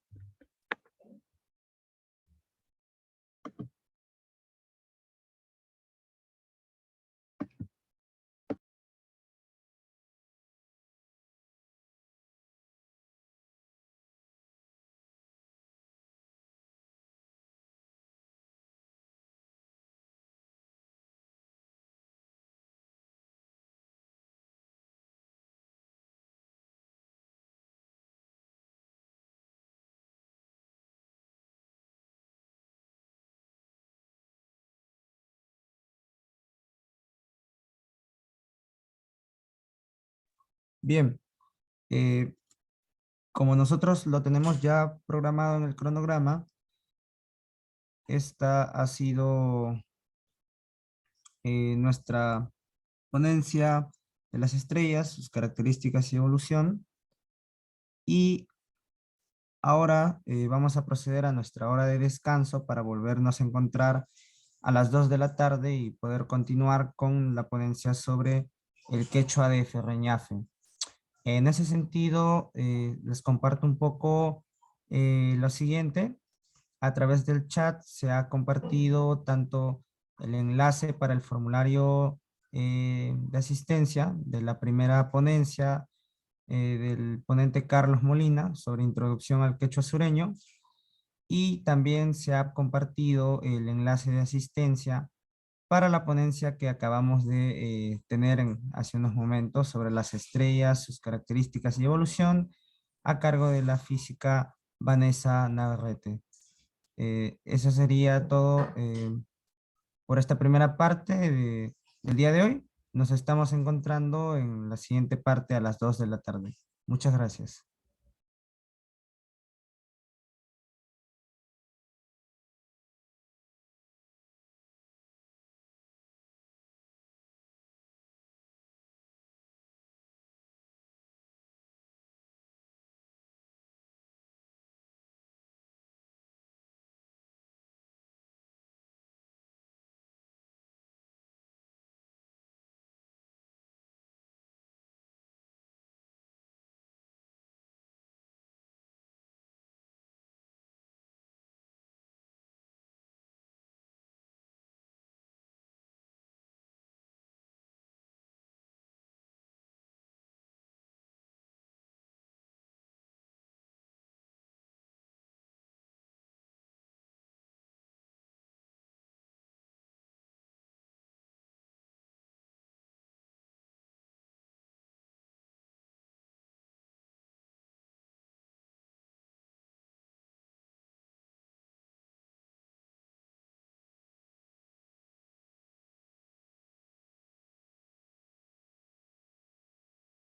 Bien, como nosotros lo tenemos ya programado en el cronograma, esta ha sido nuestra ponencia de las estrellas, sus características y evolución. Y ahora vamos a proceder a nuestra hora de descanso para volvernos a encontrar a las 2 de la tarde y poder continuar con la ponencia sobre el quechua de Ferreñafe. En ese sentido, les comparto un poco lo siguiente. A través del chat se ha compartido tanto el enlace para el formulario de asistencia de la primera ponencia del ponente Carlos Molina sobre introducción al quechua sureño, y también se ha compartido el enlace de asistencia para la ponencia que acabamos de tener hace unos momentos sobre las estrellas, sus características y evolución, a cargo de la física Vanessa Navarrete. Eso sería todo por esta primera parte del día de hoy. Nos estamos encontrando en la siguiente parte a las 2 de la tarde. Muchas gracias.